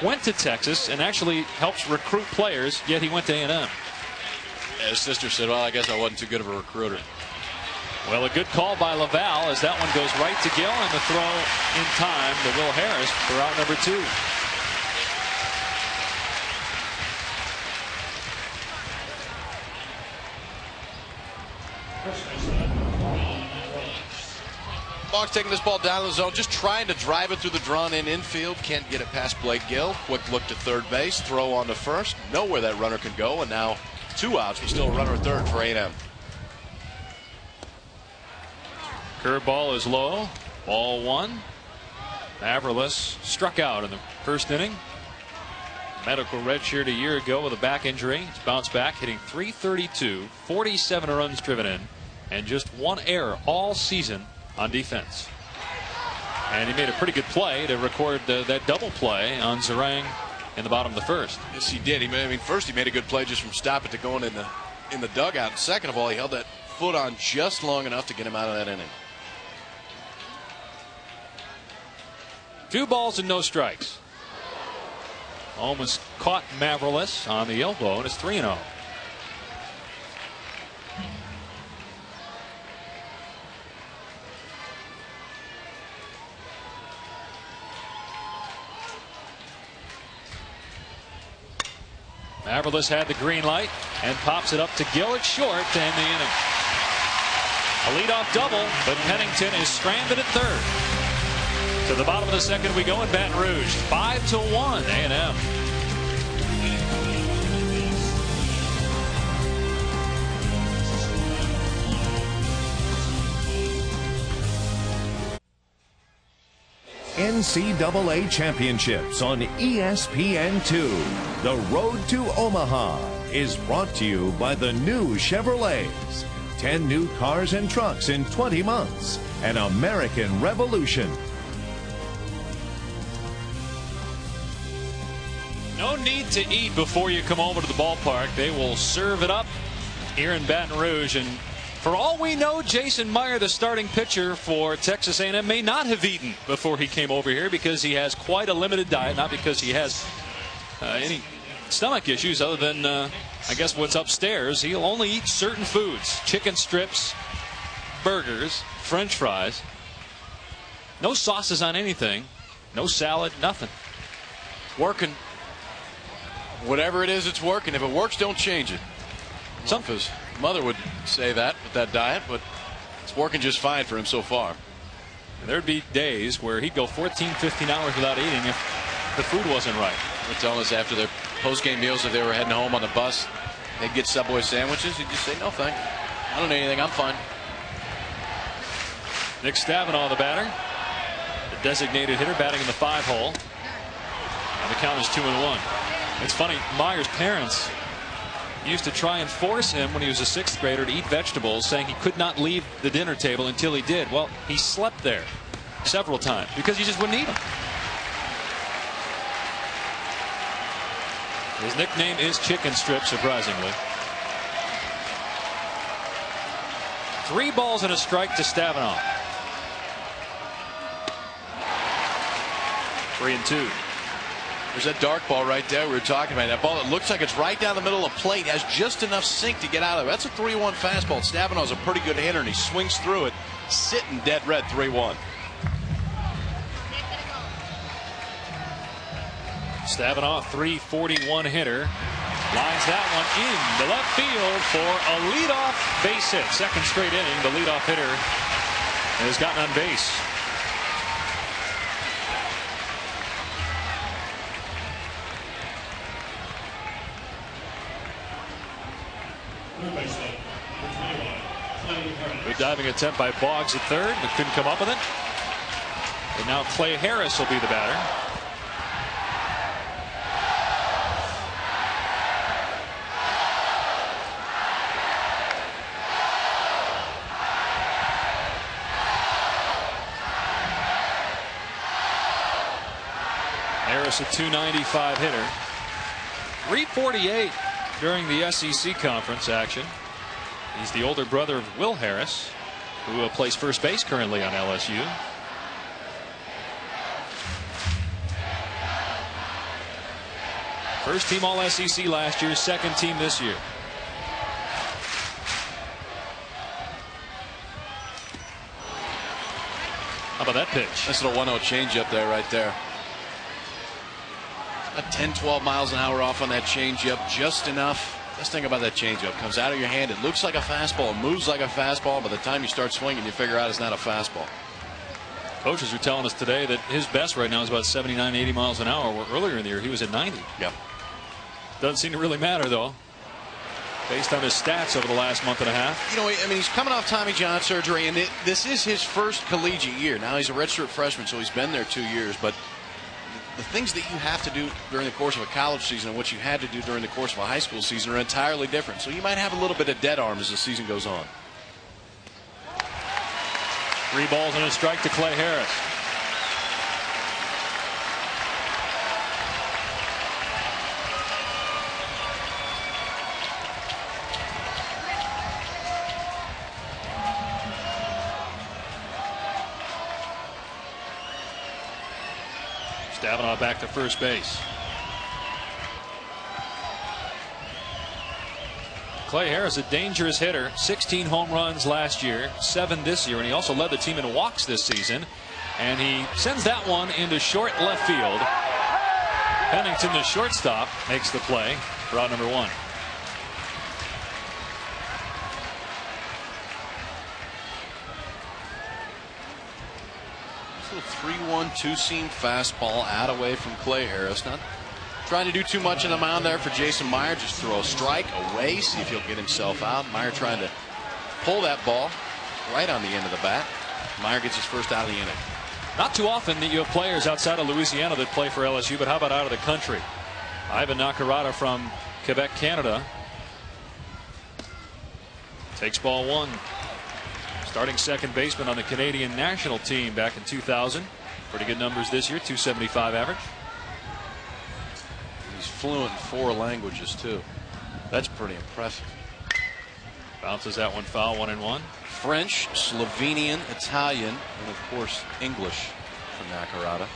went to Texas and actually helps recruit players, yet he went to A&M. His sister said, well, I guess I wasn't too good of a recruiter. Well, a good call by Laval as that one goes right to Gill, and the throw in time to Will Harris for out number 2. Boggs taking this ball down the zone, just trying to drive it through the drawn-in infield. Can't get it past Blake Gill. Quick look to third base, throw on to first. Know where that runner can go, and now 2 outs with still a runner at third for A&M. Curveball is low. Ball 1. Maverless struck out in the first inning. Medical redshirt a year ago with a back injury. He's bounced back, hitting .332, 47 runs driven in, and just 1 error all season on defense. And he made a pretty good play to record that double play on Zerang in the bottom of the first. Yes, he did. First he made a good play just from stopping to going in the dugout. And second of all, he held that foot on just long enough to get him out of that inning. 2 balls and no strikes. Almost caught Maverless on the elbow, and it's 3-0. Maverless had the green light and pops it up to Gill at short to end the inning. A leadoff double, but Pennington is stranded at third. To the bottom of the second we go in Baton Rouge. 5-1 A&M. NCAA championships on ESPN2. The Road to Omaha is brought to you by the new Chevrolets. 10 new cars and trucks in 20 months. An American revolution. No need to eat before you come over to the ballpark. They will serve it up here in Baton Rouge. And for all we know, Jason Meyer, the starting pitcher for Texas A&M, may not have eaten before he came over here because he has quite a limited diet. Not because he has any stomach issues other than, I guess, what's upstairs. He'll only eat certain foods. Chicken strips, burgers, French fries. No sauces on anything. No salad, nothing. Working. Whatever it is, it's working. If it works, don't change it. Some of his mother would say that with that diet, but it's working just fine for him so far. There'd be days where he'd go 14, 15 hours without eating if the food wasn't right. They're telling us after their post-game meals, if they were heading home on the bus, they'd get Subway sandwiches. He'd just say, no, thank you. I don't need anything. I'm fine. Nick Stavinaugh, the batter. The designated hitter, batting in the 5-hole. And the count is 2-1. It's funny, Meyer's parents used to try and force him when he was a 6th grader to eat vegetables, saying he could not leave the dinner table until he did. Well, he slept there several times because he just wouldn't eat them. His nickname is Chicken Strip, surprisingly. 3 balls and a strike to Stavinaugh. 3-2. There's that dark ball right there we were talking about. That ball that looks like it's right down the middle of the plate has just enough sink to get out of it. That's a 3-1 fastball. Stavinaugh's a pretty good hitter, and he swings through it, sitting dead red. 3-1. Stavinaugh, 341 hitter, lines that one in the left field for a leadoff base hit. Second straight inning, the leadoff hitter has gotten on base. Good diving attempt by Boggs at third, but couldn't come up with it. And now Clay Harris will be the batter. Harris, a .295 hitter. 348 during the SEC conference action. He's the older brother of Will Harris, who plays first base currently on LSU. First team All SEC last year, second team this year. How about that pitch? Nice little 1-0 changeup there, right there. About 10-12 miles an hour off on that changeup, just enough. Best thing about that changeup, comes out of your hand. It looks like a fastball, it moves like a fastball. By the time you start swinging, you figure out it's not a fastball. Coaches are telling us today that his best right now is about 79, 80 miles an hour. Where earlier in the year he was at 90. Yep. Doesn't seem to really matter though, based on his stats over the last month and a half. You know, I mean, he's coming off Tommy John surgery, and this is his first collegiate year. Now he's a redshirt freshman, so he's been there 2 years. But the things that you have to do during the course of a college season and what you had to do during the course of a high school season are entirely different. So you might have a little bit of dead arm as the season goes on. 3 balls and a strike to Clay Harris. Stavinaugh back to first base. Clay Harris, a dangerous hitter. 16 home runs last year, 7 this year, and he also led the team in walks this season. And he sends that one into short left field. Pennington, the shortstop, makes the play for out number 1. Little 3-1 two-seam fastball out away from Clay Harris. Not trying to do too much on the mound there for Jason Meyer. Just throw a strike away, see if he'll get himself out. Meyer trying to pull that ball right on the end of the bat. Meyer gets his first out of the inning. Not too often that you have players outside of Louisiana that play for LSU, but how about out of the country? Ivan Nakarada from Quebec, Canada. Takes ball one. Starting second baseman on the Canadian national team back in 2000. Pretty good numbers this year, 275 average. He's fluent in 4 languages too. That's pretty impressive. Bounces that one foul, 1-1. French, Slovenian, Italian, and of course English for Nakarada.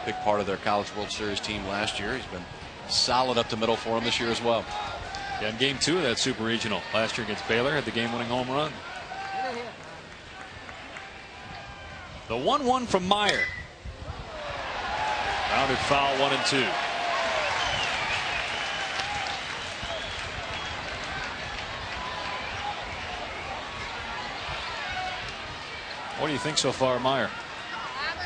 Big part of their College World Series team last year. He's been solid up the middle for him this year as well. Yeah, in game 2 of that Super Regional last year against Baylor, had the game-winning home run. The 1-1 from Meyer. Rounded foul, 1-2. What do you think so far, Meyer?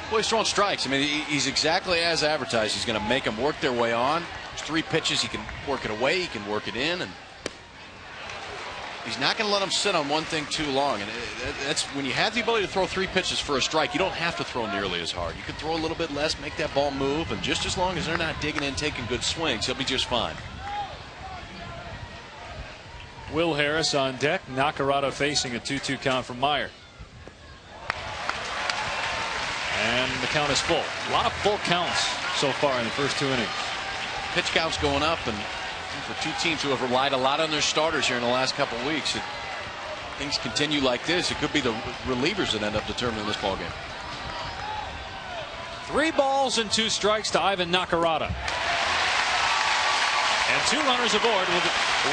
Well, he's throwing strikes. I mean, he's exactly as advertised. He's going to make them work their way on. There's 3 pitches. He can work it away. He can work it in. And he's not going to let them sit on one thing too long. And that's when you have the ability to throw 3 pitches for a strike, you don't have to throw nearly as hard. You can throw a little bit less, make that ball move. And just as long as they're not digging in, taking good swings, he'll be just fine. Will Harris on deck. Nakarada facing a 2-2 count from Meyer. And the count is full. A lot of full counts so far in the first 2 innings. Pitch count's going up, and for 2 teams who have relied a lot on their starters here in the last couple of weeks, if things continue like this, it could be the relievers that end up determining this ball game. 3 balls and 2 strikes to Ivan Nakarada. And 2 runners aboard with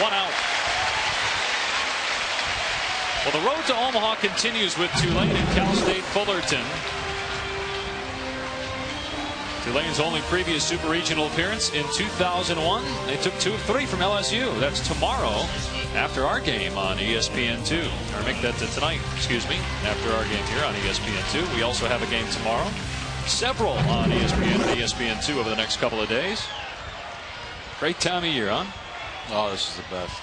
1 out. Well, the road to Omaha continues with Tulane and Cal State Fullerton. Tulane's only previous Super Regional appearance in 2001. They took 2 of 3 from LSU. That's tomorrow after our game on ESPN2. Or make that to tonight, excuse me, after our game here on ESPN2. We also have a game tomorrow. Several on ESPN and ESPN2 over the next couple of days. Great time of year, huh? Oh, this is the best.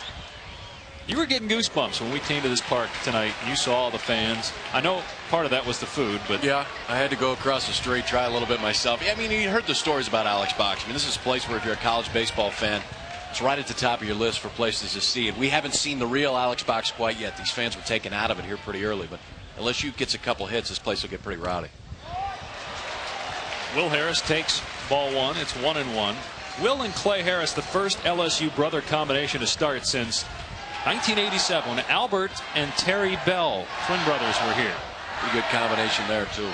You were getting goosebumps when we came to this park tonight. You saw all the fans. I know part of that was the food, but yeah, I had to go across the street, try a little bit myself. I mean, you heard the stories about Alex Box. I mean, this is a place where if you're a college baseball fan, it's right at the top of your list for places to see. And we haven't seen the real Alex Box quite yet. These fans were taken out of it here pretty early, but LSU gets a couple hits, this place will get pretty rowdy. Will Harris takes ball 1. It's 1-1. Will and Clay Harris, the first LSU brother combination to start since 1987 when Albert and Terry Bell, twin brothers, were here. Pretty good combination there, too.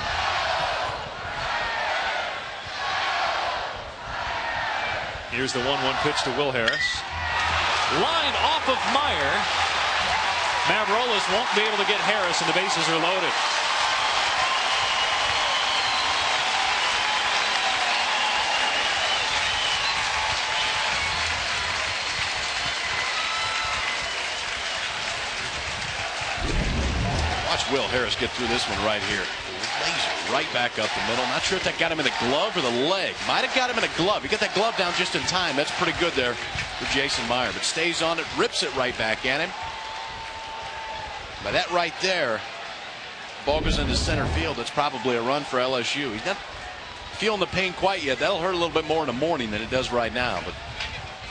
Here's the 1-1 pitch to Will Harris. Line off of Meyer. Mavrolas won't be able to get Harris, and the bases are loaded. Watch Will Harris get through this one right here. Laser right back up the middle. Not sure if that got him in the glove or the leg. Might have got him in the glove. He got that glove down just in time. That's pretty good there for Jason Meyer. But stays on it, rips it right back at him. By that right there, ball goes into center field. That's probably a run for LSU. He's not feeling the pain quite yet. That'll hurt a little bit more in the morning than it does right now. But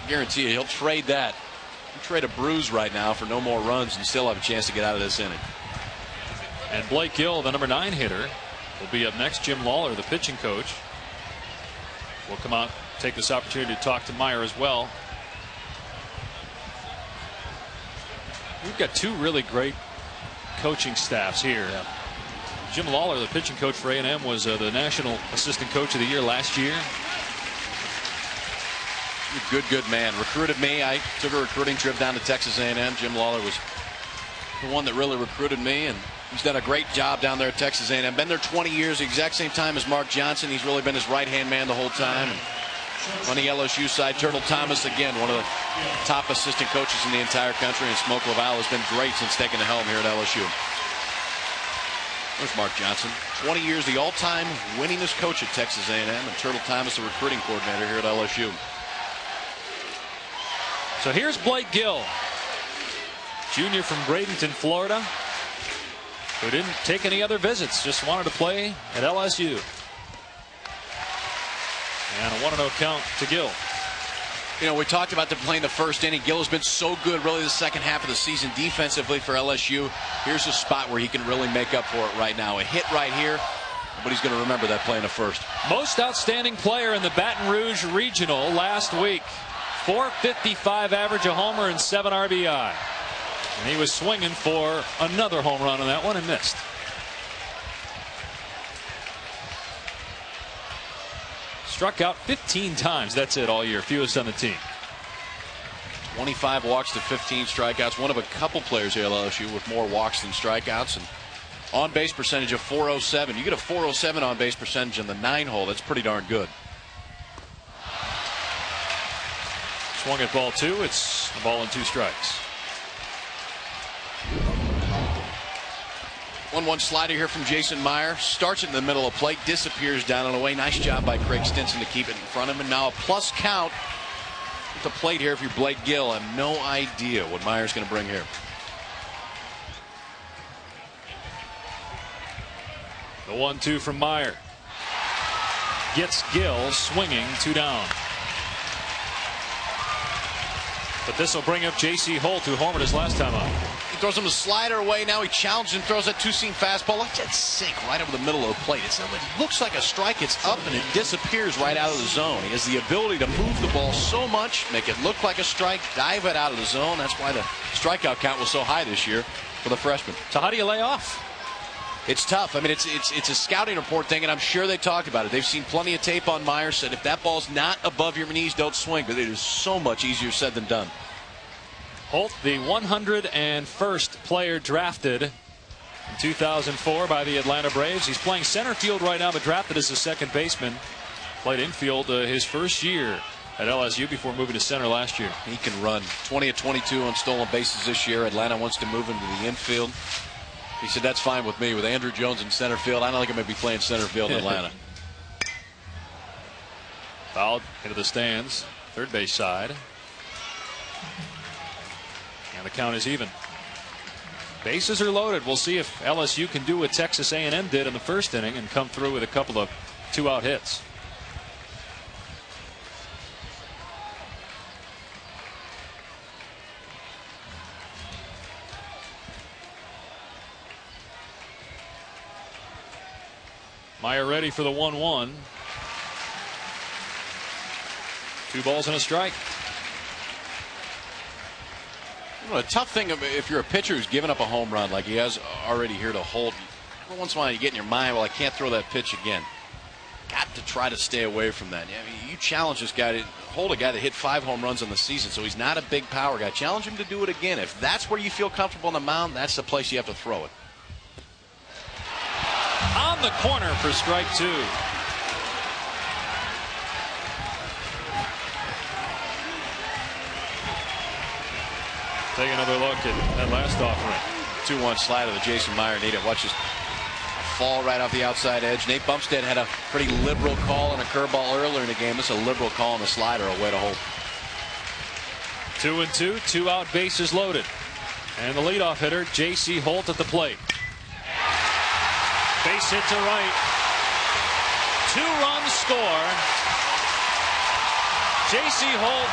I guarantee you he'll trade that. He'll trade a bruise right now for no more runs and still have a chance to get out of this inning. And Blake Gill, the number 9 hitter, will be up next. Jim Lawler, the pitching coach, will come out, take this opportunity to talk to Meyer as well. We've got 2 really great coaching staffs here. Yeah. Jim Lawler, the pitching coach for A&M, was the National Assistant Coach of the Year last year. Good man. Recruited me. I took a recruiting trip down to Texas A&M. Jim Lawler was the one that really recruited me, and he's done a great job down there at Texas A&M. Been there 20 years, the exact same time as Mark Johnson. He's really been his right-hand man the whole time. And on the LSU side, Turtle Thomas, again, one of the top assistant coaches in the entire country, and Smoke Laval has been great since taking the helm here at LSU. There's Mark Johnson. 20 years, the all-time winningest coach at Texas A&M, and Turtle Thomas, the recruiting coordinator here at LSU. So here's Blake Gill, junior from Bradenton, Florida. who didn't take any other visits, just wanted to play at LSU. And a 1-0 count to Gill. You know, we talked about them playing the first inning. Gill has been so good really the second half of the season defensively for LSU. Here's a spot where he can really make up for it right now. A hit right here, but he's going to remember that play in the first. Most outstanding player in the Baton Rouge Regional last week. .455 average, a homer, and 7 RBI. And he was swinging for another home run on that one and missed. Struck out 15 times. That's it all year. Fewest on the team. 25 walks to 15 strikeouts. One of a couple players here at LSU with more walks than strikeouts. And on-base percentage of .407. You get a .407 on-base percentage in the 9-hole. That's pretty darn good. Swung at ball 2. It's a ball and 2 strikes. 1-1 slider here from Jason Meyer. Starts it in the middle of plate, disappears down and away. Nice job by Craig Stinson to keep it in front of him. And now a plus count at the plate here if you're Blake Gill. I have no idea what Meyer's going to bring here. The 1-2 from Meyer. Gets Gill swinging, 2 down. But this will bring up J.C. Holt, who homered his last time out. He throws him a slider away. Now he challenges and throws that two-seam fastball. Let that sink right over the middle of the plate. It looks like a strike. It's up and it disappears right out of the zone. He has the ability to move the ball so much, make it look like a strike, dive it out of the zone. That's why the strikeout count was so high this year for the freshman. So how do you lay off? It's tough. I mean, it's a scouting report thing, and I'm sure they talked about it. They've seen plenty of tape on Meyer. Said if that ball's not above your knees, don't swing. But it is so much easier said than done. Holt, the 101st player drafted in 2004 by the Atlanta Braves. He's playing center field right now, but drafted as a second baseman. Played infield his first year at LSU before moving to center last year. He can run. 20 of 22 on stolen bases this year. Atlanta wants to move him to the infield. He said that's fine with me. With Andrew Jones in center field, I don't think I'm going to be playing center field in Atlanta. Fouled into the stands, third base side. And the count is even. Bases are loaded. We'll see if LSU can do what Texas A&M did in the first inning and come through with a couple of 2-out hits. Meyer ready for the 1-1. 2 balls and a strike. You know, a tough thing if you're a pitcher who's given up a home run like he has already here to Holt. Every once in a while you get in your mind, well, I can't throw that pitch again. Got to try to stay away from that. I mean, you challenge this guy to hold a guy that hit 5 home runs on the season, so he's not a big power guy. Challenge him to do it again. If that's where you feel comfortable on the mound, that's the place you have to throw it. On the corner for strike 2. Take another look at that last offering. 2-1 slider to Jason Meyer. Need it. Watch this fall right off the outside edge. Nate Bumstead had a pretty liberal call on a curveball earlier in the game. This is a liberal call on the slider away to Holt. 2-2, 2-out, bases loaded. And the leadoff hitter, J.C. Holt at the plate. Base hit to right. 2-run score. J.C. Holt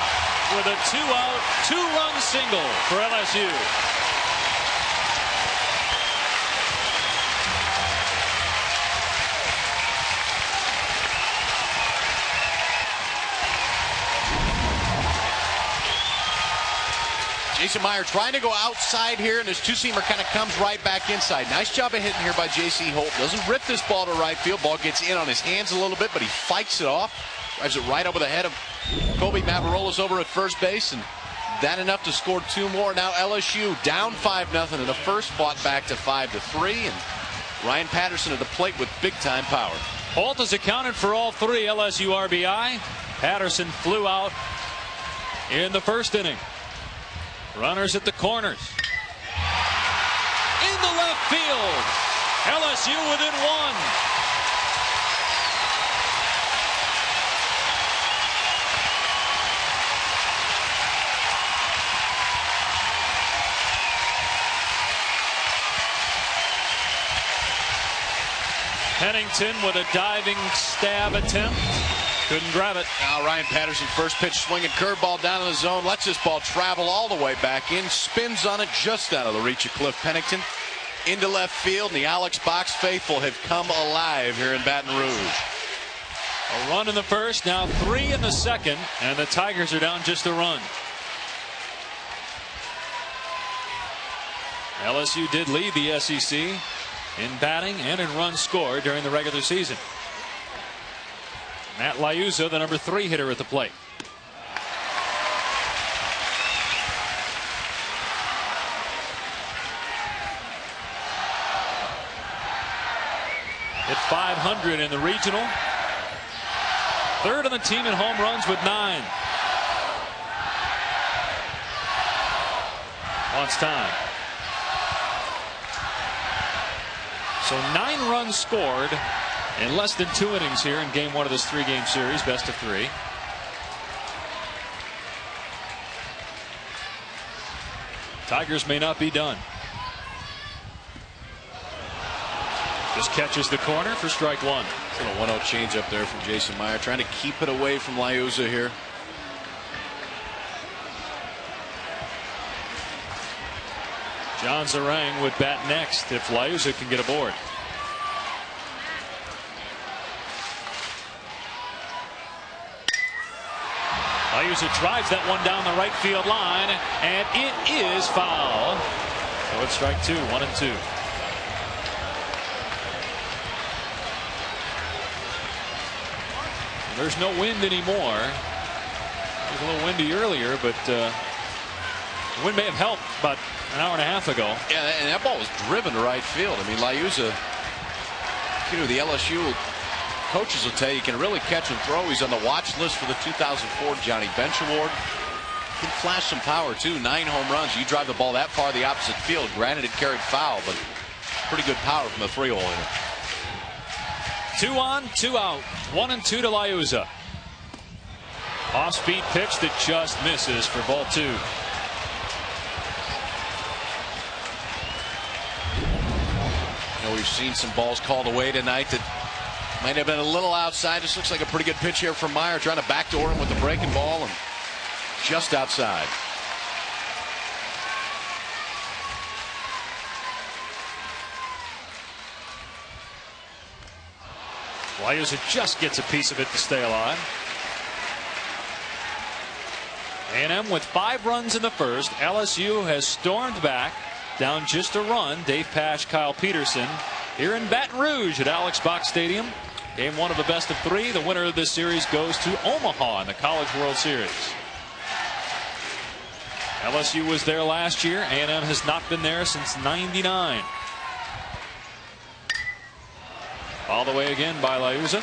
with a 2-out, 2-run single for LSU. Jason Meyer trying to go outside here, and his two-seamer kind of comes right back inside. Nice job of hitting here by J.C. Holt. Doesn't rip this ball to right field. Ball gets in on his hands a little bit, but he fights it off. Drives it right over the head of Kobe Mavarolas over at first base, and that enough to score 2 more. Now LSU down 5-0 in the first, fought back to 5-3, and Ryan Patterson at the plate with big-time power. Holt has accounted for all 3 LSU RBI. Patterson flew out in the first inning. Runners at the corners. In the left field. LSU within 1. Pennington with a diving stab attempt. Couldn't grab it. Now Ryan Patterson, first pitch swinging curveball down in the zone. Lets this ball travel all the way back in. Spins on it just out of the reach of Cliff Pennington. Into left field. And the Alex Box faithful have come alive here in Baton Rouge. A run in the first, now 3 in the second. And the Tigers are down just a run. LSU did lead the SEC in batting and in runs scored during the regular season. Matt Liuzza, the number 3 hitter at the plate. Hit .500 in the regional. 3rd on the team in home runs with 9. Wants time. So 9 runs scored in less than 2 innings here in game 1 of this 3-game series, best of 3. Tigers may not be done. Just catches the corner for strike 1. It's a 1-0 change up there from Jason Meyer, trying to keep it away from Liuzza here. John Zarang would bat next if Liuzza can get aboard. Liuzza drives that one down the right field line, and it is foul. So it's strike 2, 1-2. There's no wind anymore. It was a little windy earlier, but the wind may have helped about an hour and a half ago. Yeah, and that ball was driven to right field. I mean, Liuzza, the LSU coaches will tell you, can really catch and throw. He's on the watch list for the 2004 Johnny Bench Award. Can flash some power too. 9 home runs. You drive the ball that far the opposite field. Granted, it carried foul, but pretty good power from the 3-hole hitter. 2 on, 2 out. 1-2 to Liuzza. Off-speed pitch that just misses for ball 2. We've seen some balls called away tonight that might have been a little outside. This looks like a pretty good pitch here from Meyer, trying to backdoor him with the breaking ball, and just outside. Liuzza just gets a piece of it to stay alive. A&M with 5 runs in the first. LSU has stormed back, down just a run. Dave Pasch, Kyle Peterson here in Baton Rouge at Alex Box Stadium. Game 1 of the best of 3. The winner of this series goes to Omaha in the College World Series. LSU was there last year. A&M has not been there since '99. All the way again by Liuzza.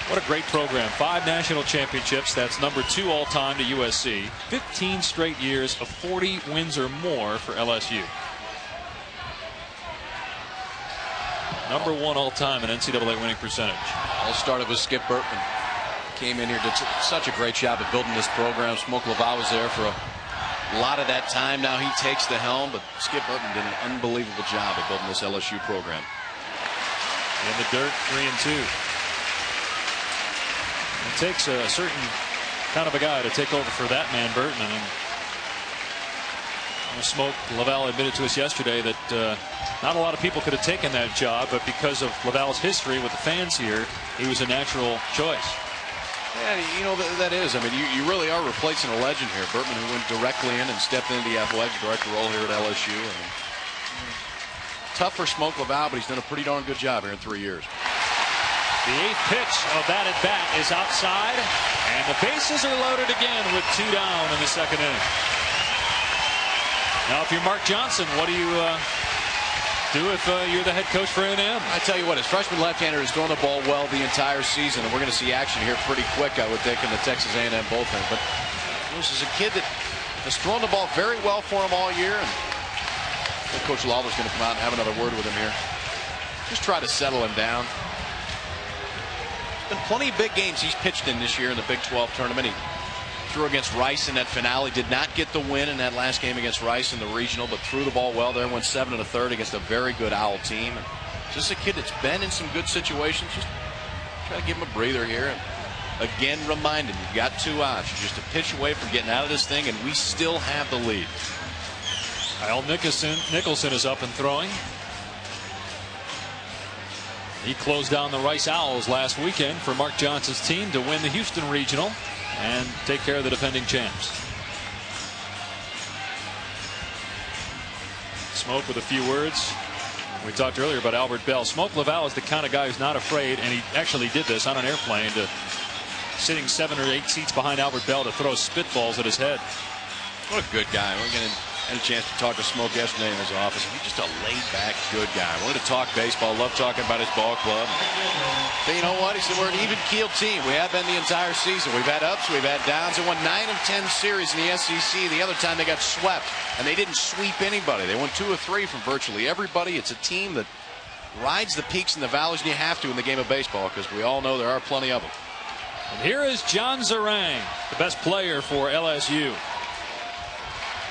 What a great program. 5 national championships. That's number 2 all-time to USC. 15 straight years of 40 wins or more for LSU. Number 1 all-time in NCAA winning percentage. All started with Skip Bertman. Came in here, did such a great job of building this program. Smoke Laval was there for a lot of that time. Now he takes the helm, but Skip Bertman did an unbelievable job of building this LSU program. In the dirt, 3-2. It takes a certain kind of a guy to take over for that man, Bertman. And Smoke Laval admitted to us yesterday that not a lot of people could have taken that job, but because of Laval's history with the fans here, he was a natural choice. Yeah, that is. I mean, you really are replacing a legend here. Bertman, who went directly in and stepped into the athletic director role here at LSU. And tough for Smoke Laval, but he's done a pretty darn good job here in 3 years. The 8th pitch of that at bat is outside, and the bases are loaded again with 2 down in the second inning. Now, if you're Mark Johnson, what do you do if you're the head coach for A&M? I tell you what, his freshman left-hander has thrown the ball well the entire season, and we're going to see action here pretty quick, I would think, in the Texas A&M bullpen. But this is a kid that has thrown the ball very well for him all year, and I think Coach Lawler's going to come out and have another word with him here. Just try to settle him down. Been plenty of big games he's pitched in this year in the Big 12 tournament. He threw against Rice in that finale, did not get the win in that last game against Rice in the regional, but threw the ball well there, went 7 1/3 against a very good Owl team. And Is this a kid that's been in some good situations? Just try to give him a breather here. And again, remind him you've got 2 outs. You're just a pitch away from getting out of this thing, and we still have the lead. Kyle Nicholson is up and throwing. He closed down the Rice Owls last weekend for Mark Johnson's team to win the Houston Regional and take care of the defending champs. Smoke with a few words. We talked earlier about Albert Bell. Smoke Laval is the kind of guy who's not afraid, and he actually did this on an airplane, to sitting 7 or 8 seats behind Albert Bell to throw spitballs at his head. What a good guy. Had a chance to talk to Smoke yesterday in his office. He's just a laid-back, good guy. Wanted to talk baseball. Loved talking about his ball club. But you know what? He said we're an even-keeled team. We have been the entire season. We've had ups, we've had downs. They won 9 of 10 series in the SEC. The other time they got swept, and they didn't sweep anybody. They won 2 or 3 from virtually everybody. It's a team that rides the peaks and the valleys, and you have to in the game of baseball, because we all know there are plenty of them. And here is John Zarang, the best player for LSU.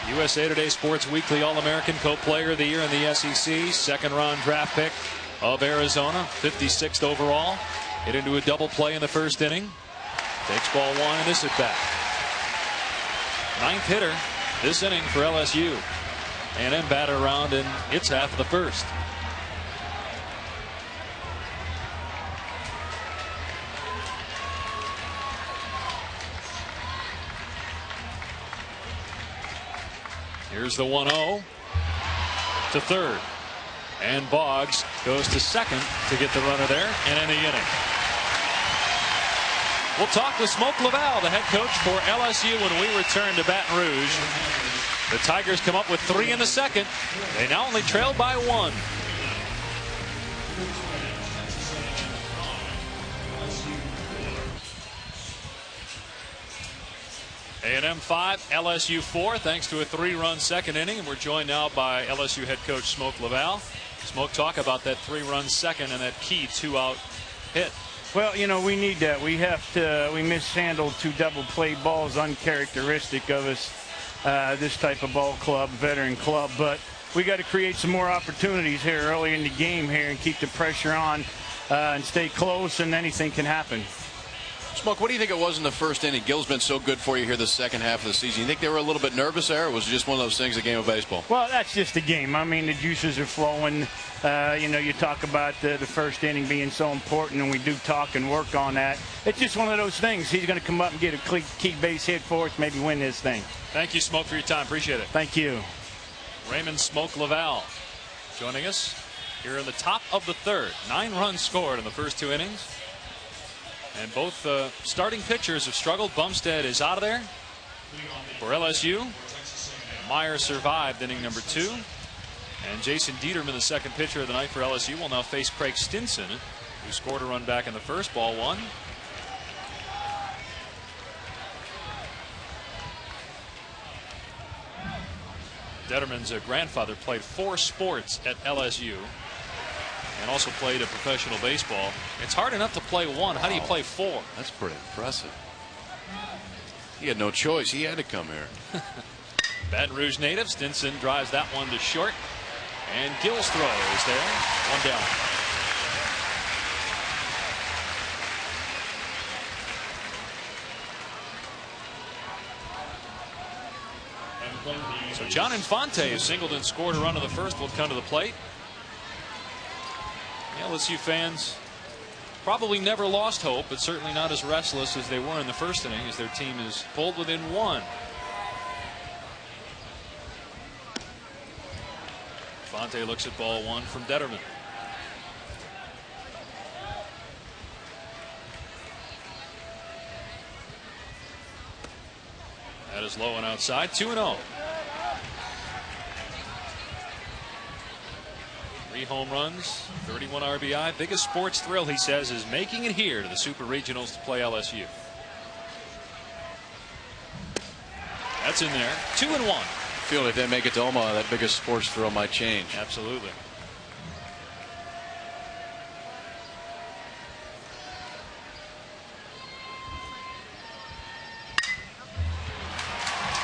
USA Today Sports Weekly All-American, Co-Player of the Year in the SEC, 2nd-round draft pick of Arizona, 56th overall. Hit into a double play in the first inning. Takes ball 1 in this at bat. 9th hitter this inning for LSU. A&M batted around in its half of the first. Here's the 1-0 to third. And Boggs goes to second to get the runner there and end the inning. We'll talk with Smoke Laval, the head coach for LSU, when we return to Baton Rouge. The Tigers come up with 3 in the second. They now only trail by 1. A&M 5, LSU 4, thanks to a 3-run second inning. And we're joined now by LSU head coach Smoke Laval. Smoke, talk about that 3-run second and that key 2-out hit. Well, you know, we need that. We mishandled 2 double play balls, uncharacteristic of us, this type of ball club, veteran club. But we got to create some more opportunities here early in the game here and keep the pressure on and stay close, and anything can happen. Smoke, what do you think it was in the first inning? Gil's been so good for you here the second half of the season. You think they were a little bit nervous there, or was it just one of those things, a game of baseball? Well, that's just a game. I mean, the juices are flowing. You know, you talk about the first inning being so important, and we do talk and work on that. It's just one of those things. He's going to come up and get a key base hit for us, maybe win this thing. Thank you, Smoke, for your time. Appreciate it. Thank you. Raymond Smoke Laval joining us here in the top of the third. 9 runs scored in the first 2 innings. And both starting pitchers have struggled. Bumstead is out of there for LSU. Meyer survived inning number 2. And Jason Dieterman, the second pitcher of the night for LSU, will now face Craig Stinson, who scored a run back in the first, ball 1. Dieterman's grandfather played 4 sports at LSU. And also played a professional baseball. It's hard enough to play 1. How do you play 4? That's pretty impressive. He had no choice. He had to come here. Baton Rouge native. Stinson drives that one to short. And Gill's throw is there. 1 down. So John Infante, who singled and scored a run in the first, will come to the plate. LSU fans probably never lost hope, but certainly not as restless as they were in the first inning, as their team is pulled within 1. Fonte looks at ball 1 from Detterman. That is low and outside. 2-0. 3 home runs, 31 RBI. Biggest sports thrill, he says, is making it here to the Super Regionals to play LSU. That's in there. 2-1. I feel if they make it to Omaha, that biggest sports thrill might change. Absolutely.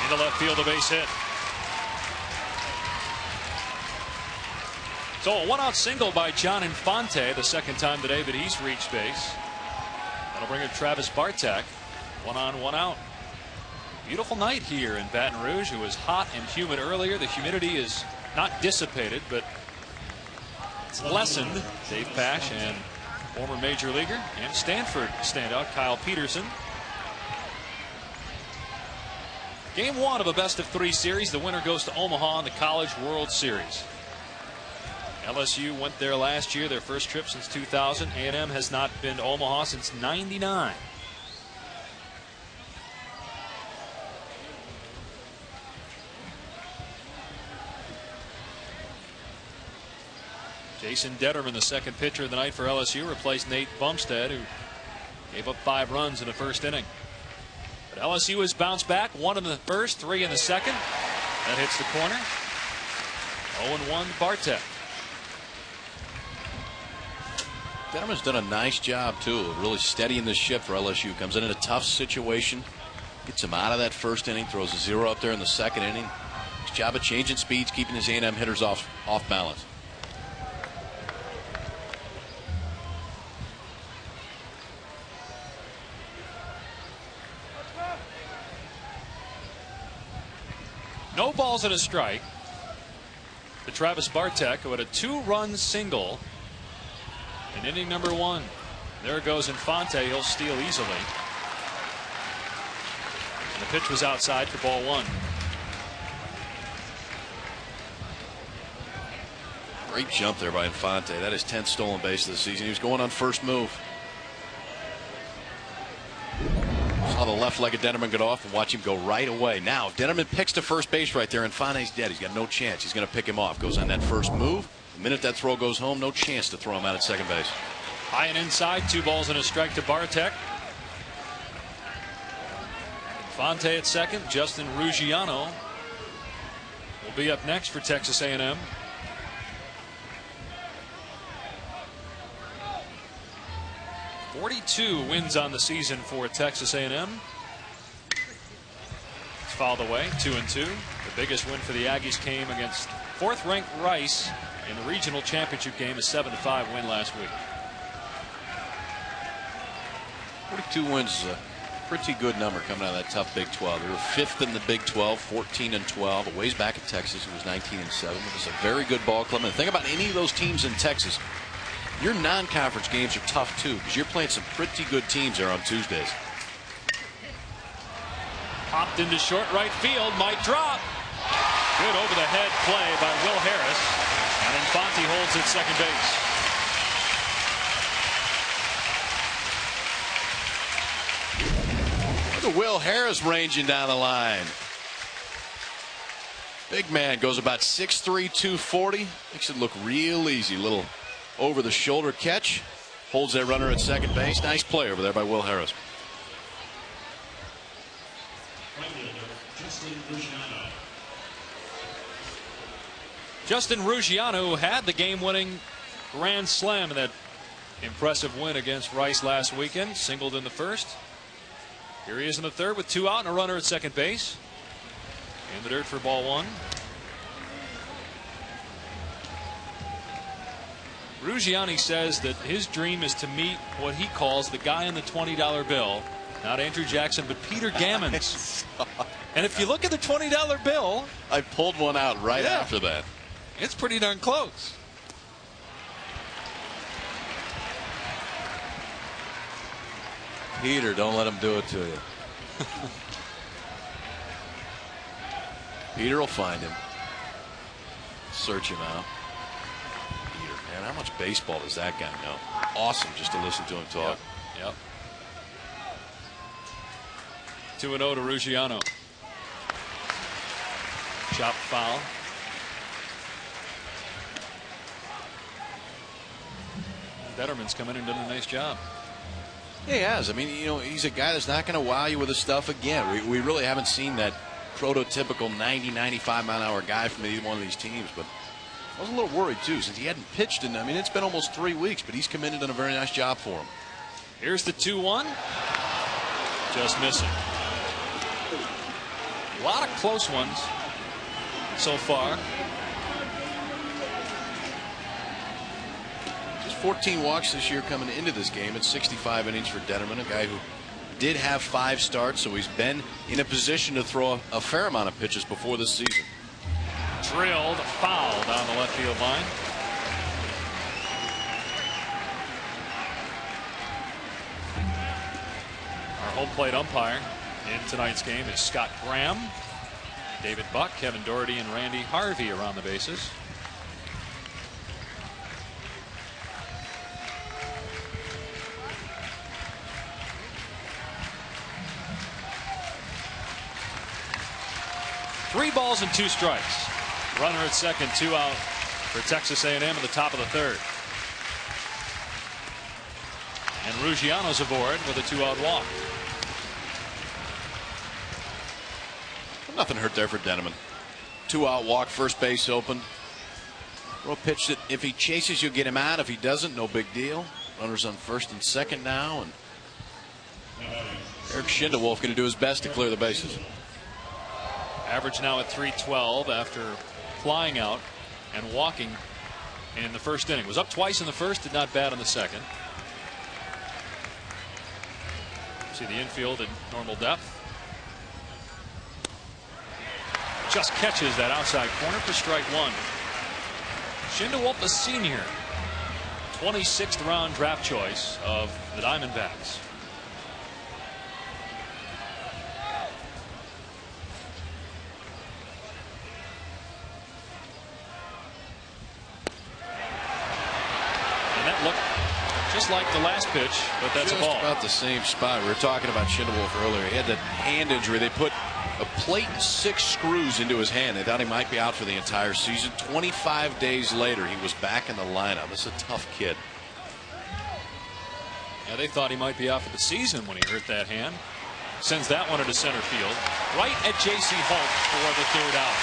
Into left field, a base hit. So a one-out single by John Infante, the second time today that he's reached base. That'll bring in Travis Bartek. 1 on, 1 out. Beautiful night here in Baton Rouge. It was hot and humid earlier. The humidity is not dissipated, but it's lessened. Dave Pash and former major leaguer and Stanford standout Kyle Peterson. Game 1 of a best-of-3 series. The winner goes to Omaha in the College World Series. LSU went there last year, their first trip since 2000. A&M has not been to Omaha since '99. Jason Detterman, the second pitcher of the night for LSU, replaced Nate Bumstead, who gave up 5 runs in the first inning. But LSU has bounced back. 1 in the first, 3 in the second. That hits the corner. 0-1 Bartek. Detterman's done a nice job, too, of really steadying the ship for LSU. Comes in a tough situation, gets him out of that first inning, throws a 0 up there in the second inning. His job of changing speeds, keeping his A&M hitters off balance. No balls and a strike to Travis Bartek, who had a 2-run single in inning number 1. There goes Infante. He'll steal easily. And the pitch was outside for ball 1. Great jump there by Infante. That is 10th stolen base of the season. He was going on first move. Saw the left-legged Detterman get off and watch him go right away. Now, if Detterman picks to first base right there, Infante's dead. He's got no chance. He's going to pick him off. Goes on that first move. The minute that throw goes home, no chance to throw him out at second base. High and inside, 2 balls and a strike to Bartek. Infante at second. Justin Ruggiano will be up next for Texas A&M. .42 wins on the season for Texas A&M. It's fouled away, 2-2. The biggest win for the Aggies came against 4th-ranked Rice in the regional championship game, a 7-5 win last week. 42 wins is a pretty good number coming out of that tough Big 12. They were 5th in the Big 12, 14-12. A ways back at Texas, it was 19-7. It was a very good ball club. And think about any of those teams in Texas. Your non-conference games are tough too, because you're playing some pretty good teams there on Tuesdays. Popped into short right field, might drop. Good over-the-head play by Will Harris, and Infante holds at second base. Look at Will Harris ranging down the line. Big man, goes about 6'3", 240. Makes it look real easy. Little over-the-shoulder catch. Holds that runner at second base. Nice play over there by Will Harris. Justin Ruggiano had the game-winning grand slam in that impressive win against Rice last weekend. Singled in the first. Here he is in the third with 2 out and a runner at second base. In the dirt for ball 1. Ruggiani says that his dream is to meet what he calls the guy on the $20 bill. Not Andrew Jackson, but Peter Gammons. And if you look at the $20 bill, I pulled one out right after that. It's pretty darn close. Peter, don't let him do it to you. Peter will find him. Search him out. Peter, man, how much baseball does that guy know? Awesome just to listen to him talk. Yep. 2-0 to Ruggiano. Chop foul. Detterman's come in and done a nice job. He has. I mean, you know, he's a guy that's not going to wow you with his stuff again. We really haven't seen that prototypical 90, 95 mile an hour guy from either one of these teams. But I was a little worried, too, since he hadn't pitched in, I mean, it's been almost 3 weeks, but he's come in and done a very nice job for him. Here's the 2-1. Just missing. A lot of close ones so far. 14 walks this year coming into this game. It's 65 innings for Detterman, a guy who did have 5 starts, so he's been in a position to throw a fair amount of pitches before this season. Drilled, foul down the left field line. Our home plate umpire in tonight's game is Scott Graham. David Buck, Kevin Doherty, and Randy Harvey around the bases. Three balls and 2 strikes. Runner at second, 2 out for Texas A&M in the top of the 3rd. And Ruggiano's aboard with a 2-out walk. Nothing hurt there for Detterman. 2-out walk, first base open. Throw a pitch that if he chases, you'll get him out. If he doesn't, no big deal. Runners on first and second now, and Eric Schindewolf going to do his best to clear the bases. Average now at 312 after flying out and walking in the first inning. Was up twice in the first, did not bat in the second. See the infield at normal depth. Just catches that outside corner for strike 1. Schindewolf, a senior, 26th round draft choice of the Diamondbacks. Look just like the last pitch, but that's just a ball. About the same spot. We were talking about Schindewolf earlier. He had that hand injury. They put a plate and 6 screws into his hand. They thought he might be out for the entire season. 25 days later, he was back in the lineup. This is a tough kid. Yeah, they thought he might be out for the season when he hurt that hand. Sends that one into center field, right at J.C. Holt for the 3rd out.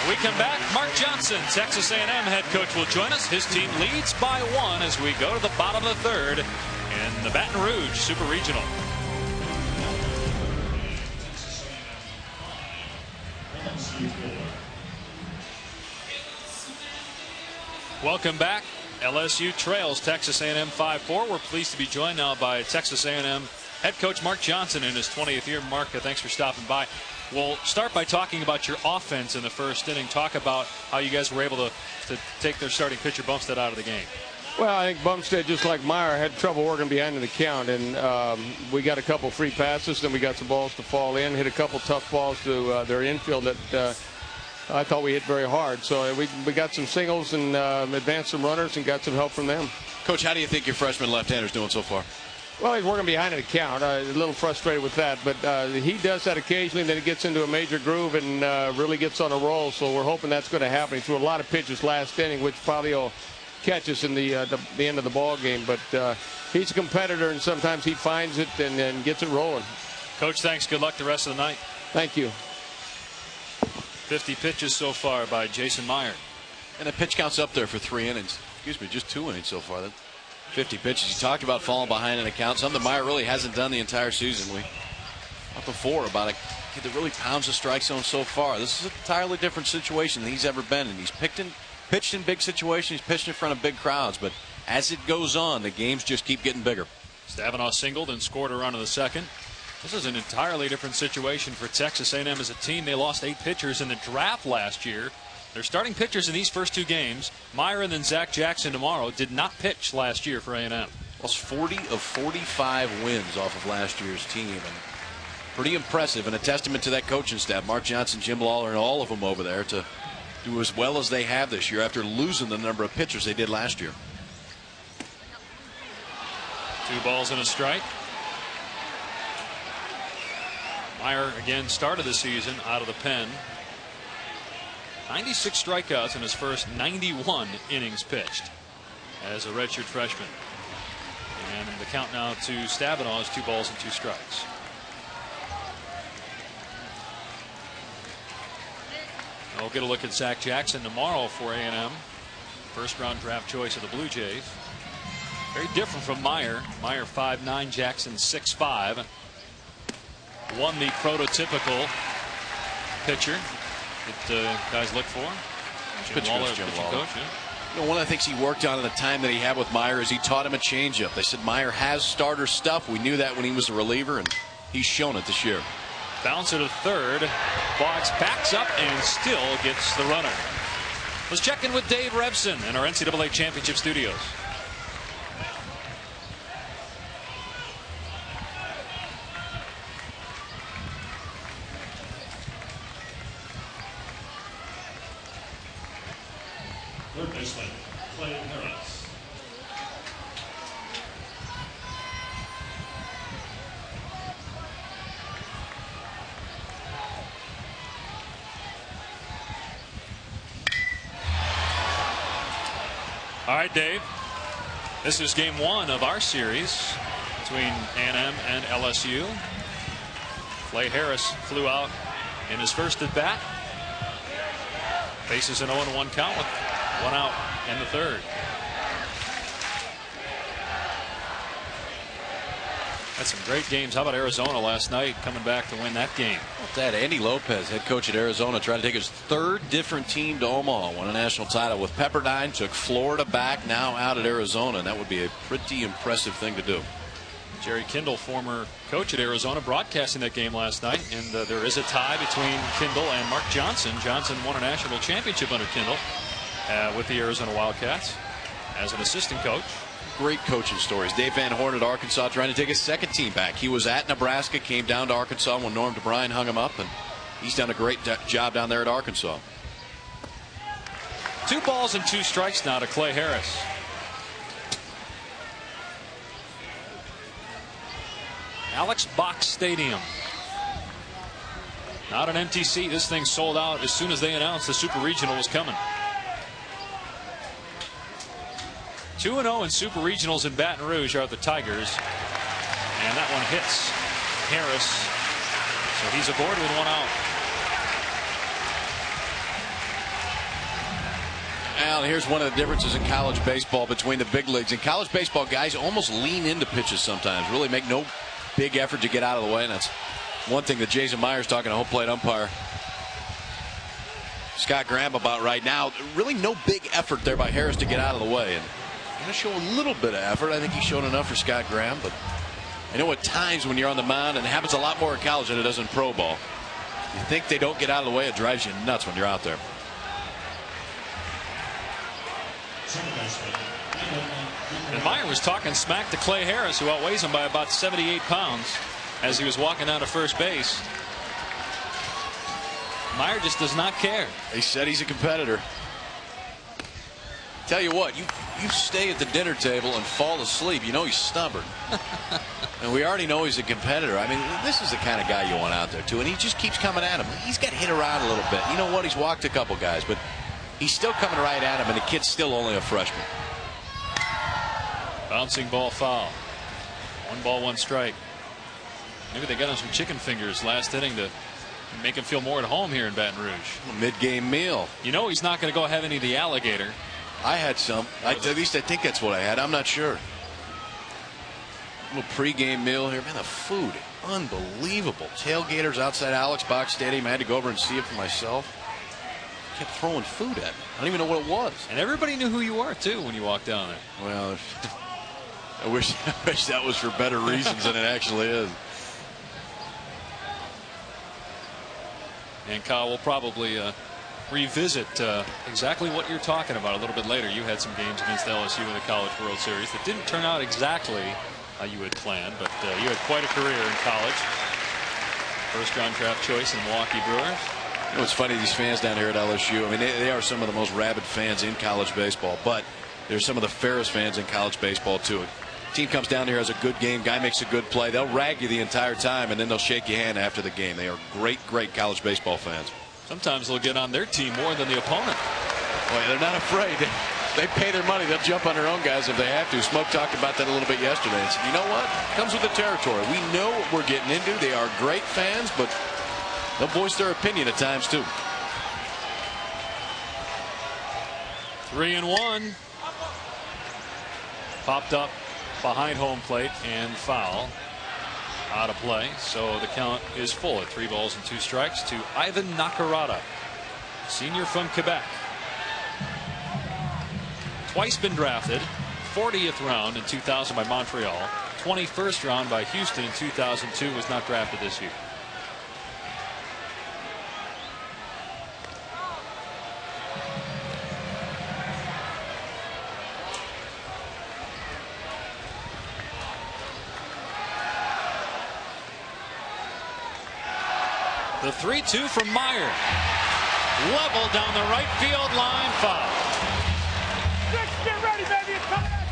When we come back, Mark Johnson, Texas A&M head coach, will join us. His team leads by 1 as we go to the bottom of the 3rd in the Baton Rouge Super Regional. Welcome back. LSU trails Texas A&M 5-4. We're pleased to be joined now by Texas A&M head coach Mark Johnson in his 20th year. Mark, thanks for stopping by. We'll start by talking about your offense in the first inning. Talk about how you guys were able to take their starting pitcher Bumstead out of the game. Well, I think Bumstead, just like Meyer, had trouble working behind the count, and we got a couple free passes, then we got some balls to fall in, hit a couple tough balls to their infield that I thought we hit very hard. So we got some singles and advanced some runners and got some help from them. Coach, how do you think your freshman left-hander's doing so far? Well, he's working behind the count. A little frustrated with that, but he does that occasionally. Then he gets into a major groove and really gets on a roll. So we're hoping that's going to happen. He threw a lot of pitches last inning, which probably will catch us in the end of the ball game. But he's a competitor, and sometimes he finds it and gets it rolling. Coach, thanks. Good luck the rest of the night. Thank you. 50 pitches so far by Jason Meyer. And the pitch count's up there for 3 innings. Excuse me, just 2 innings so far. 50 pitches. You talked about falling behind in a count. Something Meyer really hasn't done the entire season. We talked before about a kid that really pounds the strike zone so far. This is an entirely different situation than he's ever been. And he's pitched in big situations. He's pitched in front of big crowds. But as it goes on, the games just keep getting bigger. Stavanaugh singled and scored a run in the second. This is an entirely different situation for Texas A&M as a team. They lost 8 pitchers in the draft last year. Their starting pitchers in these first 2 games, Meyer and then Zach Jackson tomorrow, did not pitch last year for A&M. Lost 40 of 45 wins off of last year's team. And pretty impressive and a testament to that coaching staff. Mark Johnson, Jim Lawler, and all of them over there to do as well as they have this year after losing the number of pitchers they did last year. 2 balls and a strike. Meyer again started the season out of the pen. 96 strikeouts in his first 91 innings pitched as a redshirt freshman. And the count now to Stavanaugh is 2 balls and 2 strikes. We'll get a look at Zach Jackson tomorrow for A&M. First round draft choice of the Blue Jays. Very different from Meyer. Meyer 5'9", Jackson 6'5". Won the prototypical pitcher that guys look for. Jim Lawler, pitching coach. Yeah. You know, one of the things he worked on in the time that he had with Meyer is he taught him a changeup. They said Meyer has starter stuff. We knew that when he was a reliever, and he's shown it this year. Bouncer to third. Boggs backs up and still gets the runner. Let's check in with Dave Rebson in our NCAA Championship studios. Third baseman, Clay Harris. All right, Dave. This is game one of our series between A&M and LSU. Clay Harris flew out in his first at bat. Faces an 0-1 count with one out in the third. Had some great games. How about Arizona last night coming back to win that game? Well, that Andy Lopez, head coach at Arizona, tried to take his third different team to Omaha, won a national title with Pepperdine, took Florida back, now out at Arizona, and that would be a pretty impressive thing to do. Jerry Kindle, former coach at Arizona, broadcasting that game last night, and there is a tie between Kindle and Mark Johnson. Johnson won a national championship under Kindle with the Arizona Wildcats as an assistant coach. Great coaching stories. Dave Van Horn at Arkansas trying to take his second team back. He was at Nebraska, came down to Arkansas when Norm DeBryan hung him up, and he's done a great job down there at Arkansas. 2 balls and 2 strikes now to Clay Harris. Alex Box Stadium. Not an empty seat. This thing sold out as soon as they announced the Super Regional was coming. 2-0 in Super Regionals in Baton Rouge are the Tigers. And that one hits Harris. So he's aboard with 1 out. Al, here's one of the differences in college baseball between the big leagues. In college baseball, guys almost lean into pitches sometimes, really make no big effort to get out of the way. And that's one thing that Jason Myers, talking to home plate umpire Scott Graham about right now. Really no big effort there by Harris to get out of the way. And going to show a little bit of effort. I think he's shown enough for Scott Graham, but I know at times when you're on the mound, and it happens a lot more in college than it does in pro ball, you think they don't get out of the way, it drives you nuts when you're out there. And Meyer was talking smack to Clay Harris, who outweighs him by about 78 pounds, as he was walking down to first base. Meyer just does not care. He said he's a competitor. Tell you what, you stay at the dinner table and fall asleep, you know he's stubborn. And we already know he's a competitor. I mean, this is the kind of guy you want out there too, and he just keeps coming at him. He's got hit around a little bit. You know what, he's walked a couple guys, but he's still coming right at him, and the kid's still only a freshman. Bouncing ball foul. 1 ball, 1 strike. Maybe they got him some chicken fingers last inning to make him feel more at home here in Baton Rouge. A mid-game meal. You know he's not going to go have any of the alligator. I had some. At least I think that's what I had. I'm not sure. A little pregame meal here. Man, the food, unbelievable. Tailgaters outside Alex Box Stadium. I had to go over and see it for myself. Kept throwing food at me. I don't even know what it was. And everybody knew who you were, too, when you walked down there. Well, I wish that was for better reasons than it actually is. And Kyle will probably revisit exactly what you're talking about a little bit later. You had some games against LSU in the College World Series that didn't turn out exactly how you had planned, but you had quite a career in college. First-round draft choice in Milwaukee Brewers. You know, it's funny, these fans down here at LSU, I mean, they are some of the most rabid fans in college baseball, but they're some of the fairest fans in college baseball, too. Team comes down here, has a good game, guy makes a good play, they'll rag you the entire time, and then they'll shake your hand after the game. They are great college baseball fans. Sometimes they'll get on their team more than the opponent. Boy, they're not afraid. They pay their money. They'll jump on their own guys if they have to. Smoke talked about that a little bit yesterday and said, you know what? It comes with the territory. We know what we're getting into. They are great fans, but they'll voice their opinion at times, too. 3-1. Popped up behind home plate and foul. Out of play, so the count is full at 3 balls and 2 strikes to Ivan Nakarada, senior from Quebec. twice been drafted. 40th round in 2000 by Montreal. 21st round by Houston in 2002. Was not drafted this year. The 3-2 from Meyer. Level down the right field line. Foul. Get ready, baby. It's coming at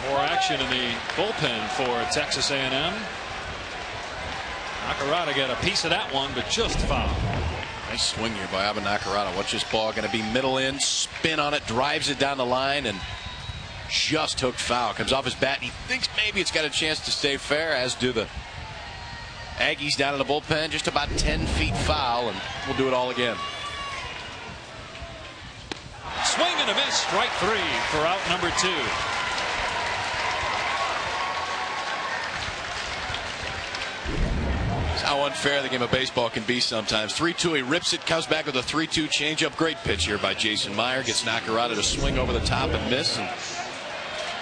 you. More action in the bullpen for Texas A&M. Nakarada got a piece of that one, but just foul. Nice swing here by Abba Nakarada. What's this ball going to be? Middle in, spin on it, drives it down the line, and just hooked foul. Comes off his bat, and he thinks maybe it's got a chance to stay fair, as do the Aggies down in the bullpen. Just about 10 feet foul, and we'll do it all again. Swing and a miss. Strike 3 for out number 2. How unfair the game of baseball can be sometimes. 3-2, he rips it, comes back with a 3-2 changeup. Great pitch here by Jason Meyer. Gets Nakarada to swing over the top and miss. And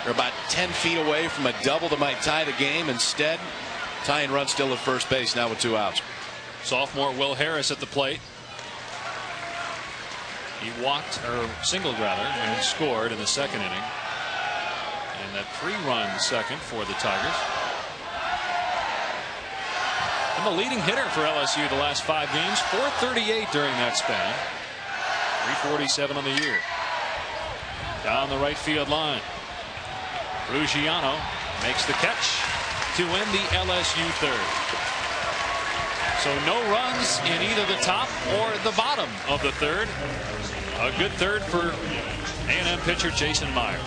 they're about 10 feet away from a double that might tie the game. Instead, tying run still at first base now with 2 outs. Sophomore Will Harris at the plate. He walked, or singled rather, and scored in the second inning. And that 3-run second for the Tigers. And the leading hitter for LSU the last 5 games, 438 during that span. 347 on the year. Down the right field line. Ruggiano makes the catch to end the LSU third. So no runs in either the top or the bottom of the third. A good third for A&M pitcher Jason Meyer.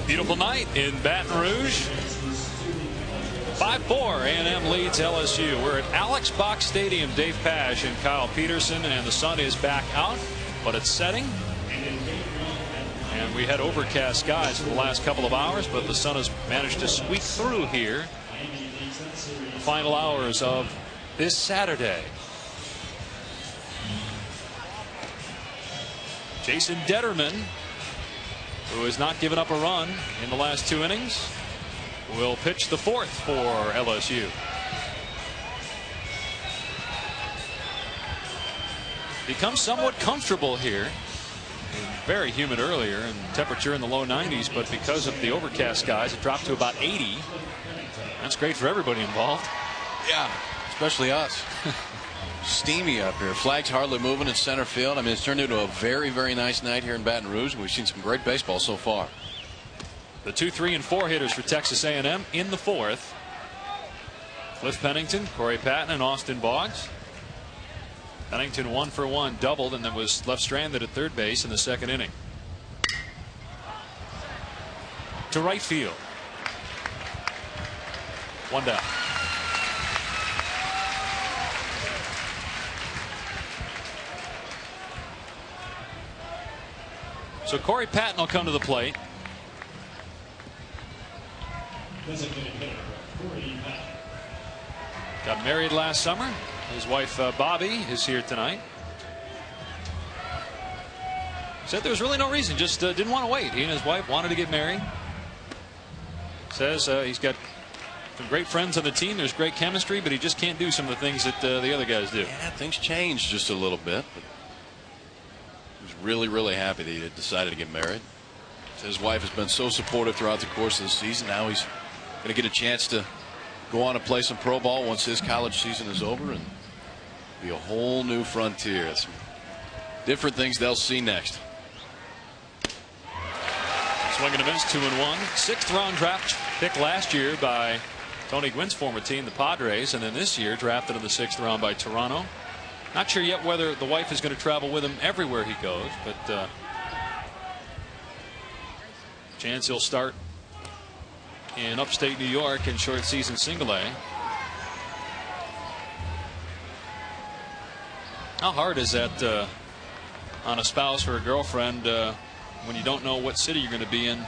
Beautiful night in Baton Rouge. 5-4, A&M leads LSU. We're at Alex Box Stadium. Dave Pash and Kyle Peterson, and the sun is back out, but it's setting. And we had overcast skies for the last couple of hours, but the sun has managed to squeak through here. The final hours of this Saturday. Jason Detterman, who has not given up a run in the last 2 innings, will pitch the 4th for LSU. Become somewhat comfortable here. Very humid earlier and temperature in the low 90s, but because of the overcast skies, it dropped to about 80. That's great for everybody involved. Yeah, especially us. Steamy up here. Flags hardly moving in center field. I mean, it's turned into a very, very nice night here in Baton Rouge. We've seen some great baseball so far. The 2, 3, and 4 hitters for Texas A&M in the 4th. Cliff Pennington, Corey Patton, and Austin Boggs. Pennington 1 for 1, doubled, and then was left stranded at third base in the second inning. To right field. 1 down. So Corey Patton will come to the plate. Got married last summer. His wife Bobby is here tonight. Said there was really no reason, just didn't want to wait. He and his wife wanted to get married. Says he's got some great friends on the team. There's great chemistry, but he just can't do some of the things that the other guys do. Yeah, things changed just a little bit. But he was really, really happy that he had decided to get married. His wife has been so supportive throughout the course of the season. Now he's going to get a chance to go on and play some pro ball once his college season is over, and be a whole new frontier. Some different things they'll see next. Swing and a miss, 2-1. 6th round draft pick last year by Tony Gwynn's former team, the Padres, and then this year drafted in the 6th round by Toronto. Not sure yet whether the wife is going to travel with him everywhere he goes, but chance he'll start in upstate New York in short season single A. How hard is that on a spouse or a girlfriend when you don't know what city you're going to be in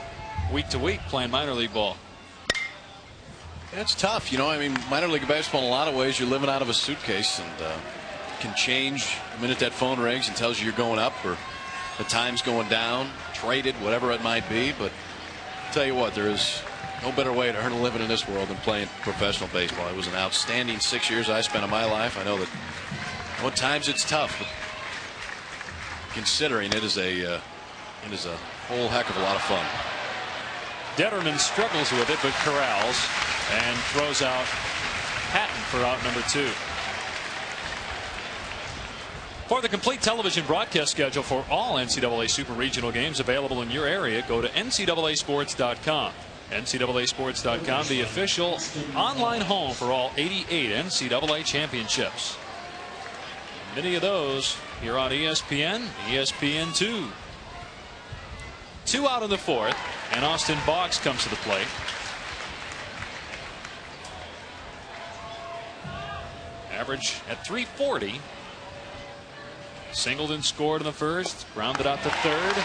week to week playing minor league ball? It's tough. I mean, minor league baseball in a lot of ways, you're living out of a suitcase, and can change the minute that phone rings and tells you you're going up or the time's going down, traded, whatever it might be. But I'll tell you what, there is no better way to earn a living in this world than playing professional baseball. It was an outstanding 6 years I spent in my life. I know that at times it's tough, but considering it is a whole heck of a lot of fun. Detterman struggles with it, but corrals and throws out Patton for out number 2. For the complete television broadcast schedule for all NCAA Super Regional games available in your area, go to ncaasports.com. ncaasports.com, the official online home for all 88 NCAA championships. Many of those here on ESPN, ESPN2. 2 out in the 4th, and Austin Boggs comes to the plate. Average at 340. Singleton scored in the 1st, grounded out to 3rd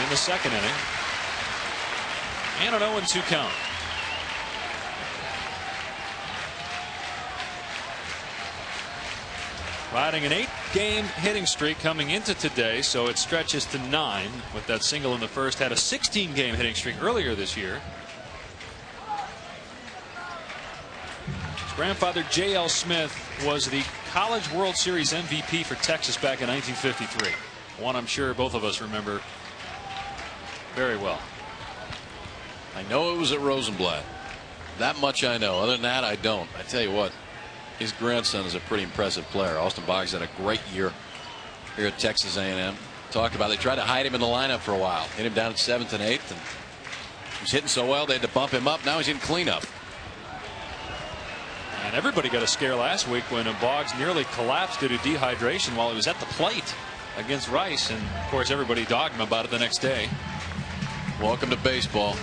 in the 2nd inning. And an 0-2 count. Riding an 8-game hitting streak coming into today, so it stretches to 9 with that single in the 1st. Had a 16-game hitting streak earlier this year. His grandfather, J.L. Smith, was the College World Series MVP for Texas back in 1953. One I'm sure both of us remember very well. I know it was at Rosenblatt. That much I know. Other than that, I don't. I tell you what, his grandson is a pretty impressive player. Austin Boggs had a great year here at Texas A&M. Talked about they tried to hide him in the lineup for a while. Hit him down at 7th and 8th. And he was hitting so well they had to bump him up. Now he's in cleanup. And everybody got a scare last week when Boggs nearly collapsed due to dehydration while he was at the plate against Rice. And, of course, everybody dogged him about it the next day. Welcome to baseball.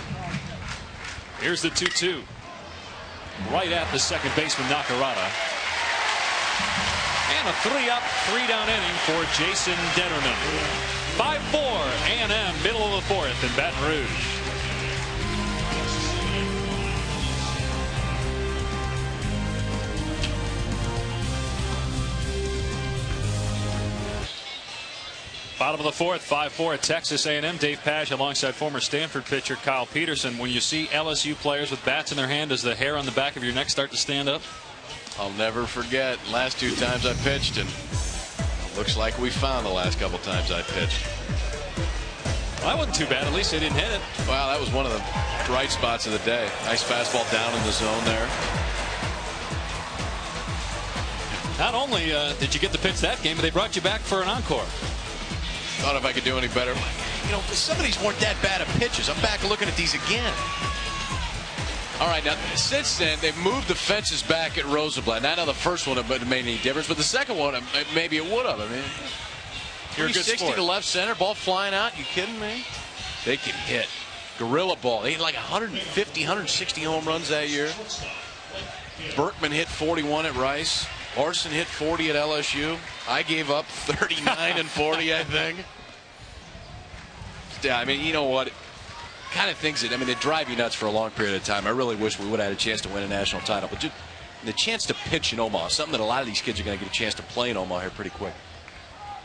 Here's the 2-2. Right at the second baseman, Nakarada. And a 3-up, 3-down inning for Jason Detterman. 5-4, A&M, middle of the 4th in Baton Rouge. Bottom of the 4th, 5-4 at Texas A&M. Dave Pasch alongside former Stanford pitcher Kyle Peterson. When you see LSU players with bats in their hand, does the hair on the back of your neck start to stand up? I'll never forget last 2 times I pitched, and it looks like we found the last couple times I pitched. Well, that wasn't too bad. At least they didn't hit it. Well, that was one of the bright spots of the day. Nice fastball down in the zone there. Not only did you get the pitch that game, but they brought you back for an encore. Thought if I could do any better. Some of these weren't that bad of pitches. I'm back looking at these again. All right, now, since then, they've moved the fences back at Rosenblatt. Now, the first one made any difference, but the second one, maybe it would have. I mean, You're a good 360 sport. to left center, ball flying out. You kidding me? They can hit. Gorilla ball. They had like 150, 160 home runs that year. Berkman hit 41 at Rice. Larson hit 40 at LSU. I gave up 39 and 40, I think. Yeah, I mean, you know what? Kind of things that, I mean, they drive you nuts for a long period of time. I really wish we would have had a chance to win a national title. But just the chance to pitch in Omaha, something that a lot of these kids are going to get a chance to play in Omaha here pretty quick.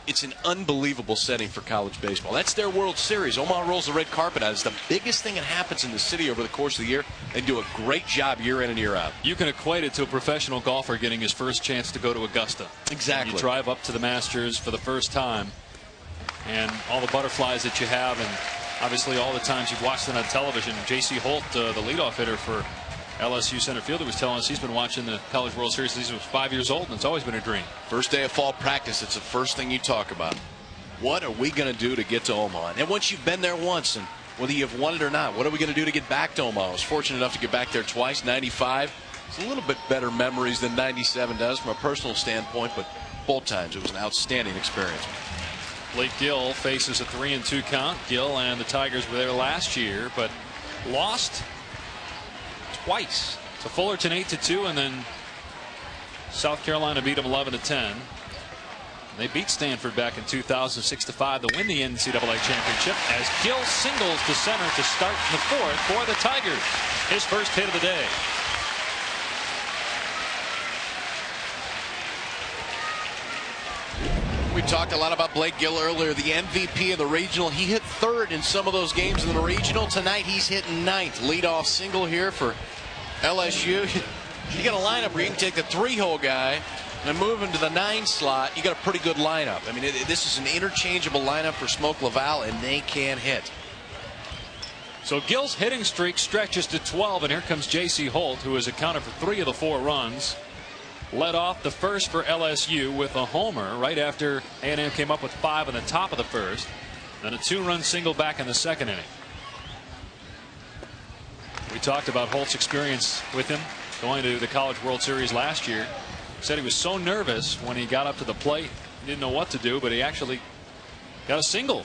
It's an unbelievable setting for college baseball. That's their World Series. Omaha rolls the red carpet out. It's the biggest thing that happens in the city over the course of the year. They do a great job year in and year out. You can equate it to a professional golfer getting his first chance to go to Augusta. Exactly. You drive up to the Masters for the first time, and all the butterflies that you have, and obviously all the times you've watched it on television. J.C. Holt, the leadoff hitter for LSU center fielder, was telling us he's been watching the College World Series since he was 5 years old, and it's always been a dream. First day of fall practice, it's the first thing you talk about. What are we going to do to get to Omaha? And once you've been there once, and whether you've won it or not, what are we going to do to get back to Omaha? I was fortunate enough to get back there twice, 95. It's a little bit better memories than 97 does from a personal standpoint, but both times it was an outstanding experience. Blake Gill faces a 3-2 count. Gill and the Tigers were there last year, but lost twice. So Fullerton 8-2, and then South Carolina beat them 11-10. They beat Stanford back in 2006-5 to win the NCAA championship as Gill singles to center to start the fourth for the Tigers. His first hit of the day. We talked a lot about Blake Gill earlier, the MVP of the regional. He hit third in some of those games in the regional. Tonight he's hitting ninth. Leadoff single here for LSU. You got a lineup where you can take the 3-hole guy and move him to the 9 slot. You got a pretty good lineup. I mean, this is an interchangeable lineup for Smoke Laval, and they can hit. So Gill's hitting streak stretches to 12, and here comes J.C. Holt, who has accounted for 3 of the 4 runs. Led off the first for LSU with a homer right after A&M came up with 5 in the top of the first. Then a 2-run single back in the second inning. We talked about Holt's experience with him going to the College World Series last year. Said he was so nervous when he got up to the plate. He didn't know what to do, but he actually got a single.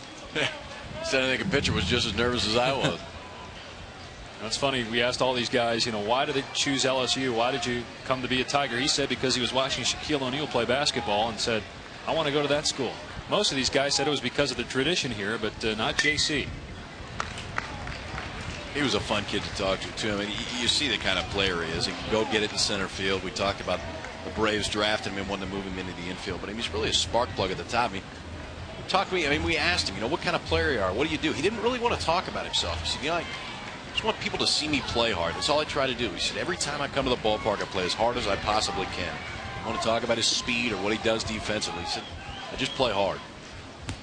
Said I think a pitcher was just as nervous as I was. That's funny. We asked all these guys, why did they choose LSU? Why did you come to be a Tiger? He said because he was watching Shaquille O'Neal play basketball and said, I want to go to that school. Most of these guys said it was because of the tradition here, but not JC. He was a fun kid to talk to, too. I mean, you see the kind of player he is. He can go get it in center field. We talked about the Braves drafting him and wanting to move him into the infield. But I mean, he's really a spark plug at the top. We asked him, what kind of player you are? What do you do? He didn't really want to talk about himself. He said, I just want people to see me play hard. That's all I try to do. He said, every time I come to the ballpark, I play as hard as I possibly can. I want to talk about his speed or what he does defensively. He said, I just play hard.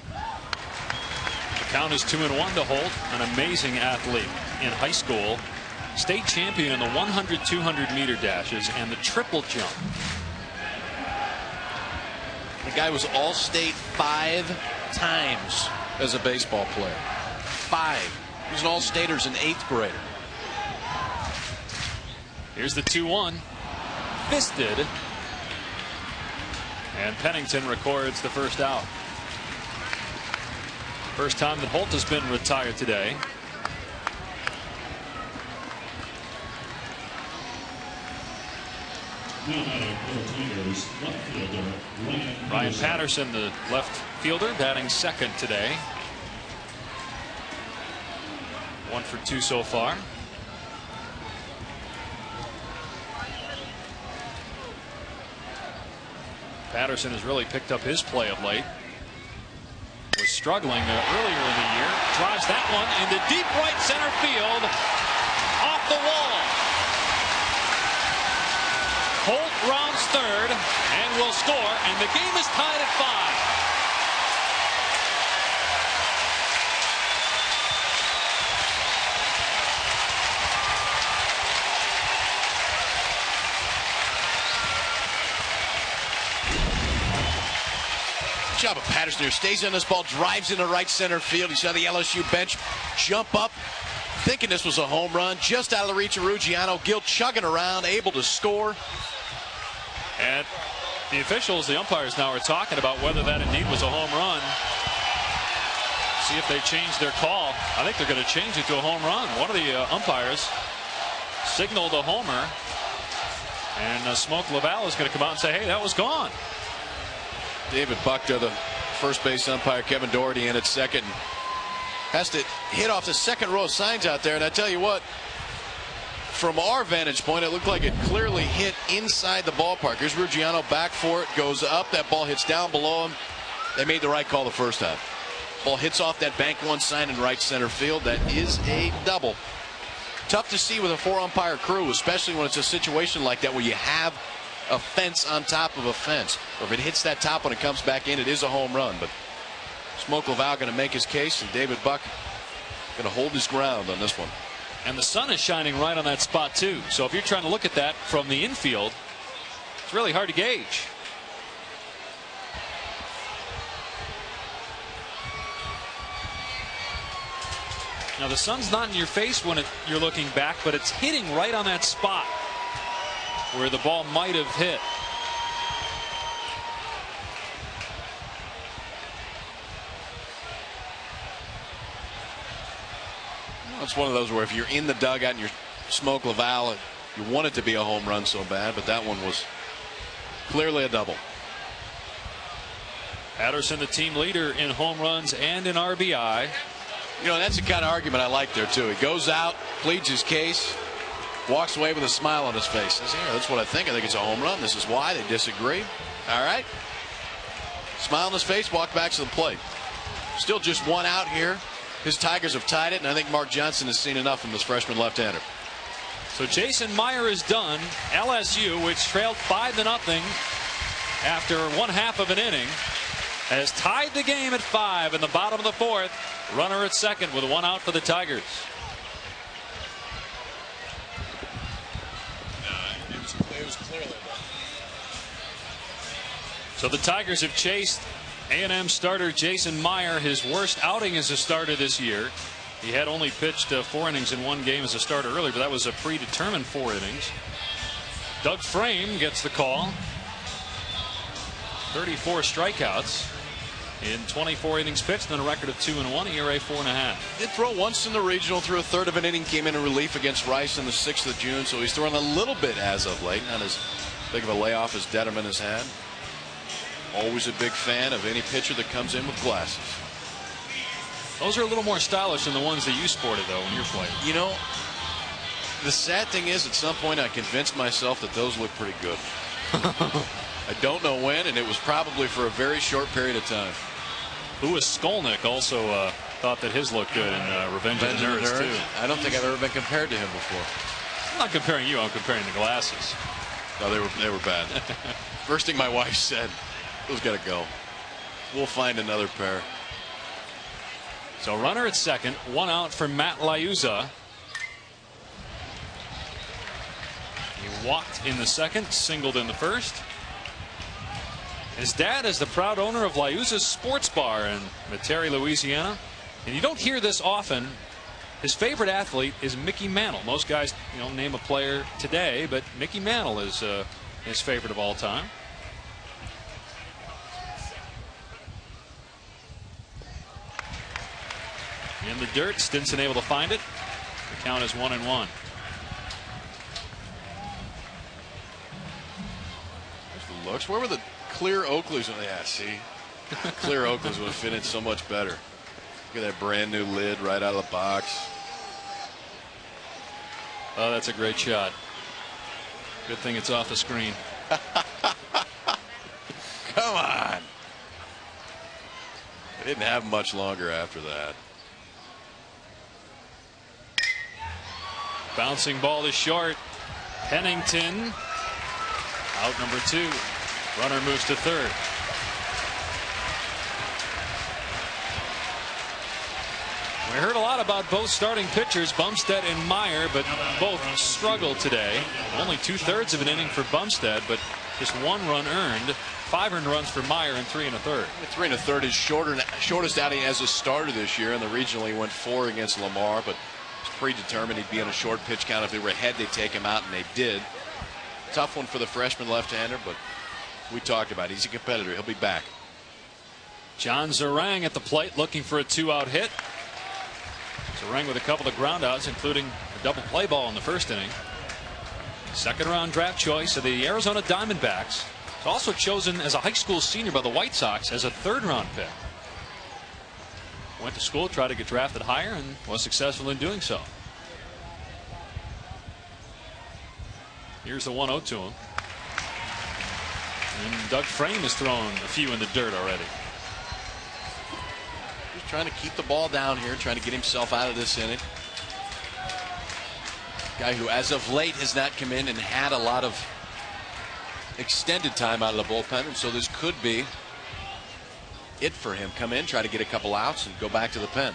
The count is 2-1 to Holt, an amazing athlete in high school. State champion in the 100, 200 meter dashes and the triple jump. The guy was All-State 5 times as a baseball player. 5. He was an All-Stater as an 8th grader. Here's the 2-1. Fisted. And Pennington records the first out. First time that Holt has been retired today. Ryan Patterson, the left fielder, batting second today. 1 for 2 so far. Patterson has really picked up his play of late. Was struggling earlier in the year. Drives that one into deep right center field. Off the wall. Holt rounds third and will score, and the game is tied at 5. Job of Patterson here. Stays on this ball, drives into right center field. You saw the LSU bench jump up, thinking this was a home run. Just out of the reach of Ruggiano. Gill chugging around, able to score. And the officials, the umpires now are talking about whether that indeed was a home run. See if they change their call. I think they're going to change it to a home run. One of the umpires signaled a homer. And Smoke Laval is going to come out and say, hey, that was gone. David Buckner, the first base umpire, Kevin Doherty in at second. Has to hit off the second row of signs out there. And I tell you what, from our vantage point, it looked like it clearly hit inside the ballpark. Here's Ruggiano back for it, goes up. That ball hits down below him. They made the right call the first time. Ball hits off that bank one sign in right center field. That is a double. Tough to see with a 4-umpire crew, especially when it's a situation like that where you have a fence on top of a fence. Or if it hits that top when it comes back in, it is a home run. But Smoke Laval going to make his case, and David Buck going to hold his ground on this one. And the sun is shining right on that spot too. So if you're trying to look at that from the infield, it's really hard to gauge. Now the sun's not in your face when you're looking back, but it's hitting right on that spot where the ball might have hit. It's one of those where if you're in the dugout and you're Smoke Laval, you want it to be a home run so bad, but that one was clearly a double. Patterson, the team leader in home runs and in RBI. You know, that's the kind of argument I like there, too. He goes out, pleads his case, walks away with a smile on his face. Says, yeah, that's what I think. I think it's a home run. This is why. They disagree. All right. Smile on his face, walk back to the plate. Still just one out here. His Tigers have tied it, and I think Mark Johnson has seen enough from this freshman left-hander. So Jason Meyer is done. LSU, which trailed 5-0 after 1/2 of an inning, has tied the game at 5 in the bottom of the 4th. Runner at second with 1 out for the Tigers. It was clearly. So the Tigers have chased A&M starter Jason Meyer, his worst outing as a starter this year. He had only pitched 4 innings in 1 game as a starter earlier, but that was a predetermined 4 innings. Doug Frame gets the call. 34 strikeouts in 24 innings pitched, and a record of 2-1, ERA 4.5. Did throw once in the regional, through a third of an inning, came in relief against Rice on the 6th of June, so he's thrown a little bit as of late. Not as big of a layoff as Detterman has had. Always a big fan of any pitcher that comes in with glasses. Those are a little more stylish than the ones that you sported, though, when you're playing. You know, the sad thing is, at some point I convinced myself that those look pretty good. I don't know when, and it was probably for a very short period of time. Louis Skolnick also thought that his looked good in Revenge of the Nerds, too. I don't think I've ever been compared to him before. I'm not comparing you, I'm comparing the glasses. No, they were bad. First thing my wife said, those got to go. We'll find another pair. So runner at second, 1 out for Matt Liuzza. He walked in the second, singled in the first. His dad is the proud owner of Liuzza's Sports Bar in Metairie, Louisiana. And you don't hear this often. His favorite athlete is Mickey Mantle. Most guys, name a player today, but Mickey Mantle is his favorite of all time. In the dirt, Stinson able to find it. The count is 1-1. There's the looks. Where were the clear Oakleys? Yeah, see, clear Oakleys would have fit in so much better. Look at that brand new lid right out of the box. Oh, that's a great shot. Good thing it's off the screen. Come on. They didn't have much longer after that. Bouncing ball is short. Pennington out number 2. Runner moves to third. We heard a lot about both starting pitchers, Bumstead and Meyer, but both struggled today. Only 2/3 of an inning for Bumstead, but just 1 run earned. 5 earned runs for Meyer and 3 1/3. 3 1/3 is shortest outing as a starter this year. In the regional, he went 4 against Lamar, but predetermined he'd be on a short pitch count. If they were ahead, they'd take him out, and they did. Tough one for the freshman left-hander, but we talked about it. He's a competitor. He'll be back. John Zarang at the plate looking for a 2-out hit. Zarang with a couple of groundouts, including a double play ball in the first inning. Second-round draft choice of the Arizona Diamondbacks. He's also chosen as a high school senior by the White Sox as a 3rd-round pick. Went to school, tried to get drafted higher, and was successful in doing so. Here's the 1-0 to him. And Doug Frame has thrown a few in the dirt already. He's trying to keep the ball down here, trying to get himself out of this inning. Guy who, as of late, has not come in and had a lot of extended time out of the bullpen, and so this could be it for him. Come in, try to get a couple outs, and go back to the pen.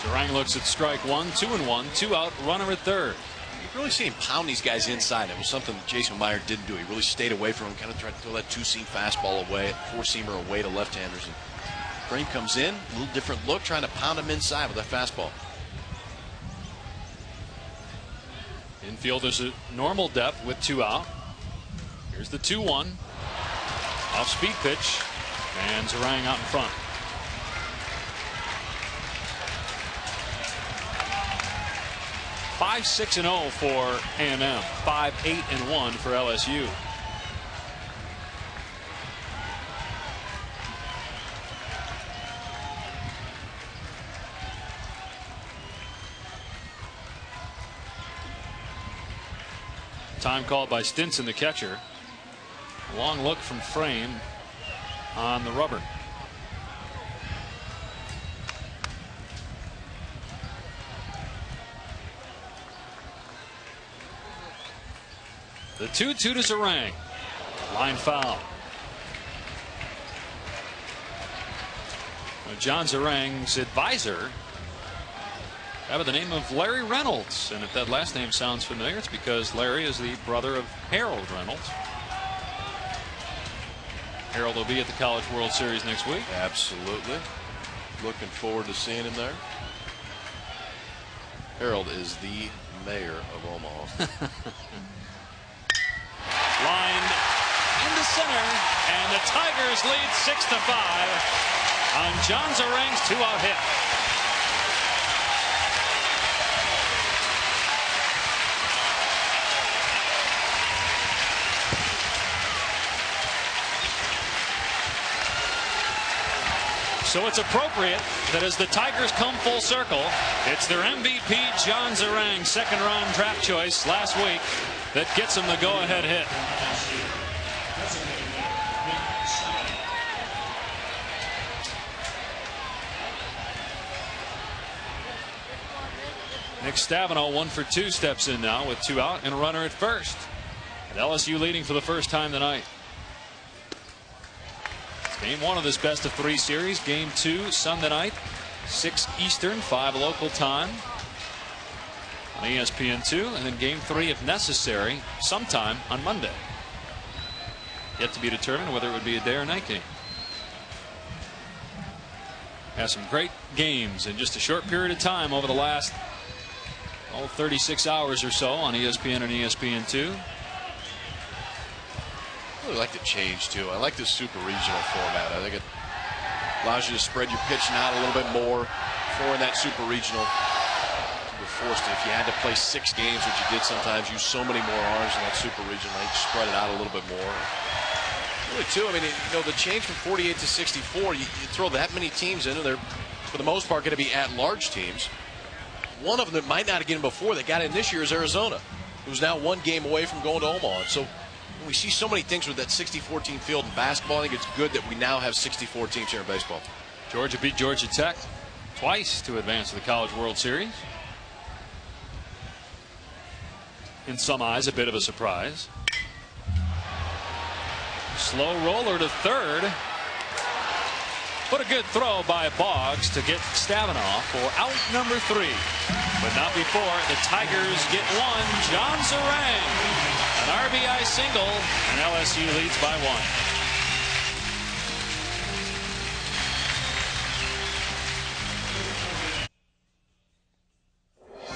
Zarang looks at strike 1, 2-1, 2 out, runner at third. You've really seen him pound these guys inside. It was something that Jason Meyer didn't do. He really stayed away from him, kind of tried to throw that 2-seam fastball away, 4-seamer away to left-handers. And Frame comes in, a little different look, trying to pound him inside with that fastball. Infield is a normal depth with 2 out. Here's the 2-1. Off speed pitch, and Zarang out in front. (5-6-0) for A&M, 5-8-1 for LSU. Time called by Stinson, the catcher. Long look from Frame on the rubber. The 2-2 to Zarang. Line foul. John Zarang's advisor by the name of Larry Reynolds, and if that last name sounds familiar, it's because Larry is the brother of Harold Reynolds. Harold will be at the College World Series next week. Absolutely. Looking forward to seeing him there. Harold is the mayor of Omaha. Line into center, and the Tigers lead 6-5 on John Zarang's 2-out hit. So it's appropriate that as the Tigers come full circle, it's their MVP, John Zarang, second-round draft choice last week, that gets him the go-ahead hit. Nick Stavino, 1 for 2, steps in now with 2 out and a runner at first. And LSU leading for the first time tonight. It's game 1 of this best-of-3 series. Game 2 Sunday night, 6 Eastern, 5 local time on ESPN2, and then game 3, if necessary, sometime on Monday. Yet to be determined whether it would be a day or night game. Has some great games in just a short period of time over the last 36 hours or so on ESPN and ESPN2. I really like the change too. I like this super regional format. I think it allows you to spread your pitching out a little bit more. Before in that super regional, you were forced to, if you had to play 6 games, which you did sometimes, use so many more arms in that super regional. They spread it out a little bit more. Really too, I mean, the change from 48 to 64, you throw that many teams in, and they're for the most part going to be at-large teams. One of them that might not have gotten before that got in this year is Arizona, who's now 1 game away from going to Omaha. So we see so many things with that 64-team field in basketball. I think it's good that we now have 64 teams here in baseball. Georgia beat Georgia Tech twice to advance to the College World Series. In some eyes, a bit of a surprise. Slow roller to third. But a good throw by Boggs to get Stavinoff for out number 3. But not before the Tigers get 1. John Zarang, an RBI single, and LSU leads by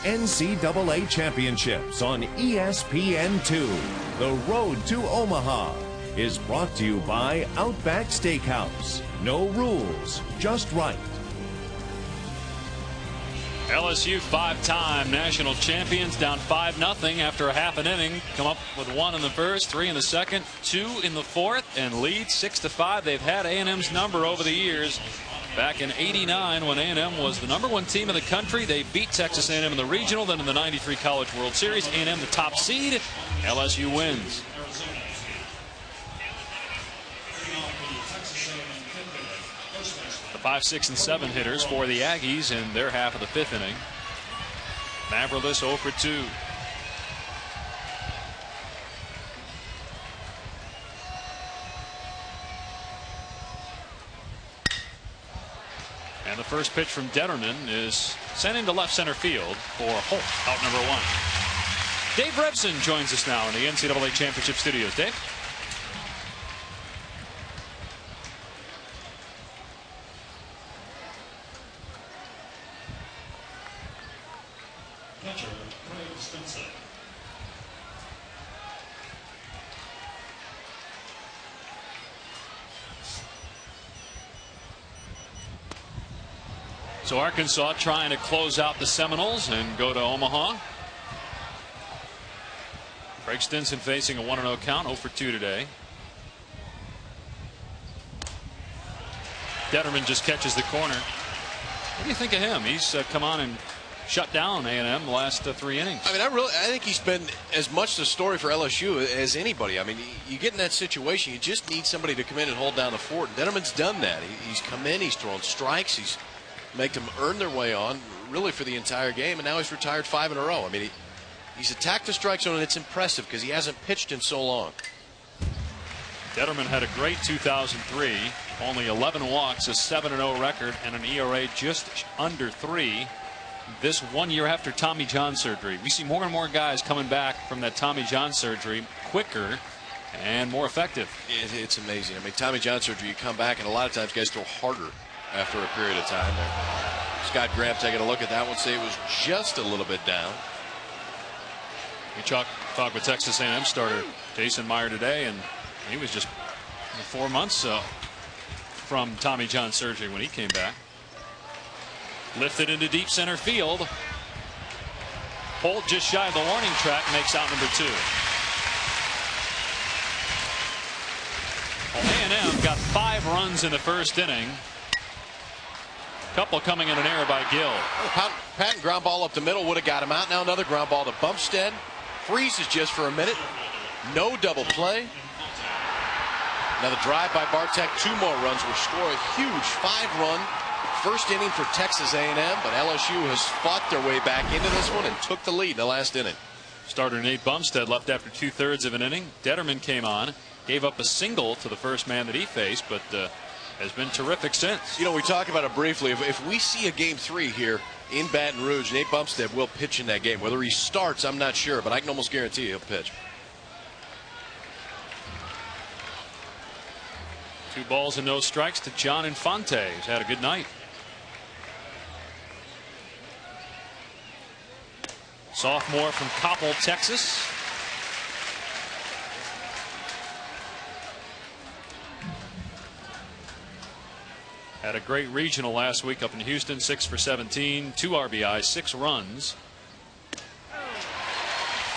1. NCAA Championships on ESPN2. The Road to Omaha is brought to you by Outback Steakhouse. No rules, just right. LSU 5-time national champions, down 5-0 after a half an inning. Come up with 1 in the first, 3 in the second, 2 in the fourth, and lead 6-5. They've had A&M's number over the years. Back in '89, when A&M was the #1 team in the country, they beat Texas A&M in the regional. Then in the '93 College World Series, A&M the top seed. LSU wins. The 5, 6, and 7 hitters for the Aggies in their half of the 5th inning. Mavrillis 0 for 2. And the first pitch from Detterman is sent into left center field for Holt, out number 1. Dave Rebson joins us now in the NCAA Championship Studios. Dave? So Arkansas trying to close out the Seminoles and go to Omaha. Craig Stinson facing a 1-0 count, 0 for 2 today. Detterman just catches the corner. What do you think of him? He's come on and shut down A&M the last 3 innings. I mean, I think he's been as much the story for LSU as anybody. I mean, you get in that situation, you just need somebody to come in and hold down the fort. Detterman's done that. He's come in, he's thrown strikes, he's made them earn their way on really for the entire game, and now he's retired 5 in a row. I mean, he's attacked the strike zone, and it's impressive because he hasn't pitched in so long. Detterman had a great 2003, only 11 walks, a 7-0 record, and an ERA just under 3. This 1 year after Tommy John surgery. We see more and more guys coming back from that Tommy John surgery quicker and more effective. It's amazing. I mean, Tommy John surgery, you come back, and a lot of times guys throw harder after a period of time. Scott Graham taking a look at that one, say it was just a little bit down. We talked with Texas A&M starter Jason Meyer today, and he was just 4 months from Tommy John surgery when he came back. Lifted into deep center field. Holt just shy of the warning track, makes out number 2. Well, A&M got 5 runs in the first inning. Couple coming in an error by Gill. Patton ground ball up the middle would have got him out. Now another ground ball to Bumstead. Freezes just for a minute. No double play. Another drive by Bartek. 2 more runs will score. A huge 5-run first inning for Texas A&M, but LSU has fought their way back into this one and took the lead in the last inning. Starter Nate Bumstead left after 2/3 of an inning. Detterman came on, gave up a single to the first man that he faced, but has been terrific since. You know, we talked about it briefly. If we see a game 3 here in Baton Rouge, Nate Bumstead will pitch in that game. Whether he starts, I'm not sure, but I can almost guarantee he'll pitch. 2 balls and no strikes to John Infante, who's had a good night. Sophomore from Coppell, Texas. Had a great regional last week up in Houston, 6 for 17, 2 RBIs, 6 runs.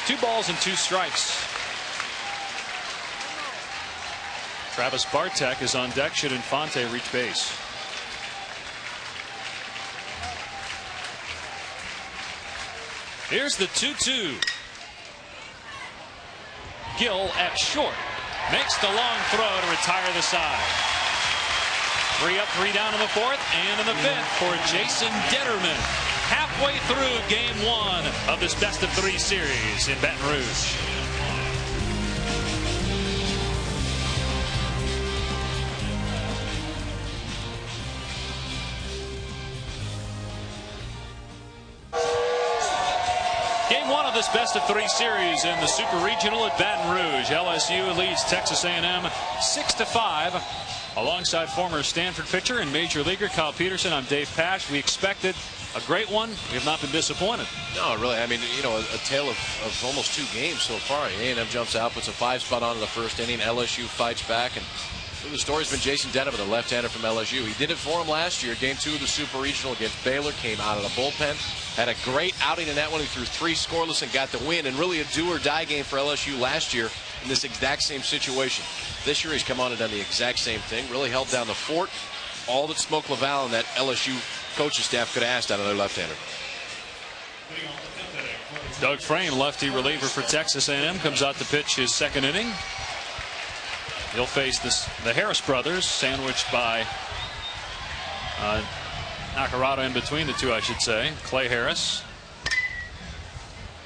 2 balls and 2 strikes. Travis Bartek is on deck should Infante reach base. Here's the 2-2. Gill at short. Makes the long throw to retire the side. 3 up, 3 down in the 4th and in the 5th for Jason Detterman. Halfway through game 1 of this best-of-3 series in Baton Rouge. Game 1 of this best-of-3 series in the Super Regional at Baton Rouge. LSU leads Texas A&M 6-5. Alongside former Stanford pitcher and major leaguer Kyle Peterson, I'm Dave Pasch. We expected a great one. We have not been disappointed. No, really. I mean, you know, a tale of almost 2 games so far. A&M jumps out, puts a 5 spot on in the first inning. LSU fights back, and the story's been Jason Detterman, the left-hander from LSU. He did it for him last year. Game 2 of the Super Regional against Baylor. Came out of the bullpen. Had a great outing in that one. He threw 3 scoreless and got the win. And really a do-or-die game for LSU last year in this exact same situation. This year he's come on and done the exact same thing. Really held down the fort. All that Smoke Laval and that LSU coaching staff could have asked out of their left-hander. Doug Frame, lefty reliever for Texas A&M, comes out to pitch his 2nd inning. He'll face the Harris brothers, sandwiched by Nakarada in between the 2, I should say. Clay Harris.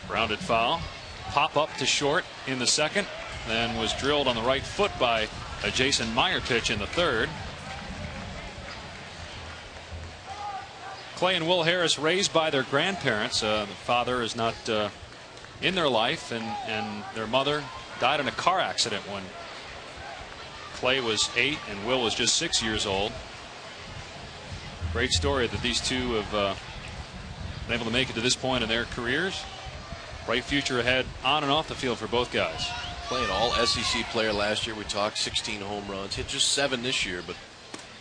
Grounded foul. Pop up to short in the 2nd. Then was drilled on the right foot by a Jason Meyer pitch in the 3rd. Clay and Will Harris raised by their grandparents. The father is not in their life, and their mother died in a car accident when Clay was 8 and Will was just 6 years old. Great story that these two have been able to make it to this point in their careers. Bright future ahead on and off the field for both guys. Playing all SEC player last year. We talked 16 home runs. Hit just 7 this year. But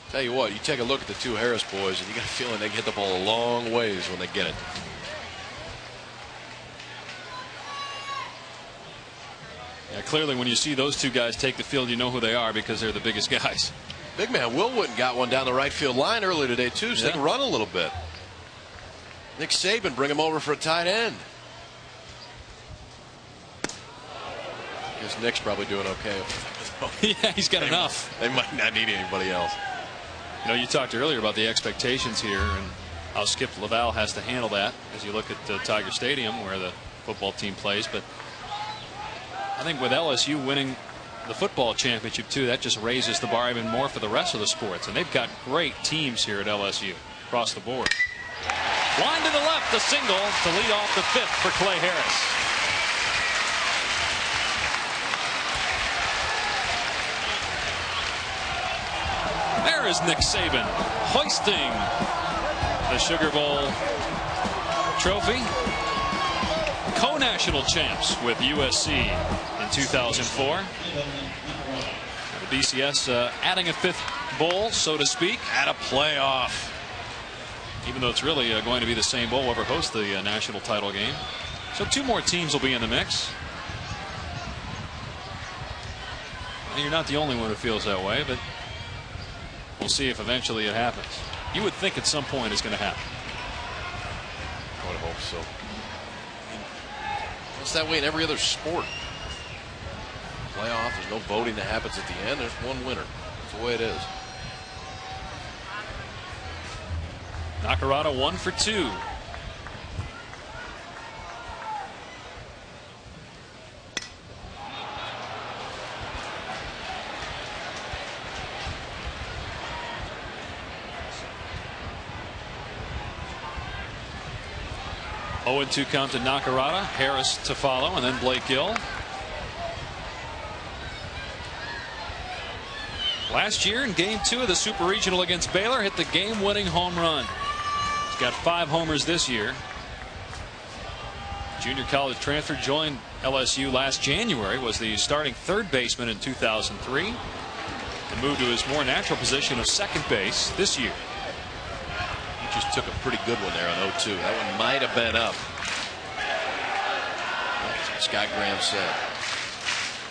tell you what, you take a look at the 2 Harris boys and you got a feeling they can hit the ball a long ways when they get it. Yeah, clearly when you see those 2 guys take the field, you know who they are because they're the biggest guys. Big man Will Wooten got one down the right field line early today too, so they can run a little bit. Nick Saban, bring him over for a tight end. I guess Nick's probably doing okay. Yeah, he's got enough. They might not need anybody else. You know, you talked earlier about the expectations here and how Skip Laval has to handle that as you look at Tiger Stadium where the football team plays. But I think with LSU winning the football championship too, that just raises the bar even more for the rest of the sports. And they've got great teams here at LSU across the board. Line to the left, a single to lead off the fifth for Clay Harris. There is Nick Saban hoisting the Sugar Bowl trophy. Co-national champs with USC in 2004. The BCS adding a fifth bowl, so to speak. At a playoff. Even though it's really going to be the same bowl, whoever hosts the national title game. So 2 more teams will be in the mix. And you're not the only one who feels that way, but we'll see if eventually it happens. You would think at some point it's going to happen. I would hope so. It's that way in every other sport. Playoff, there's no voting that happens at the end. There's one winner. That's the way it is. Nakarada 1 for 2. Oh, and 2 count to Nakarada. Harris to follow, and then Blake Gill. Last year in Game 2 of the Super Regional against Baylor, hit the game-winning home run. He's got 5 homers this year. Junior college transfer, joined LSU last January, was the starting third baseman in 2003, and moved to his more natural position of second base this year. He just took a pretty good one there on 0-2. That one might have been up. That's what Scott Graham said.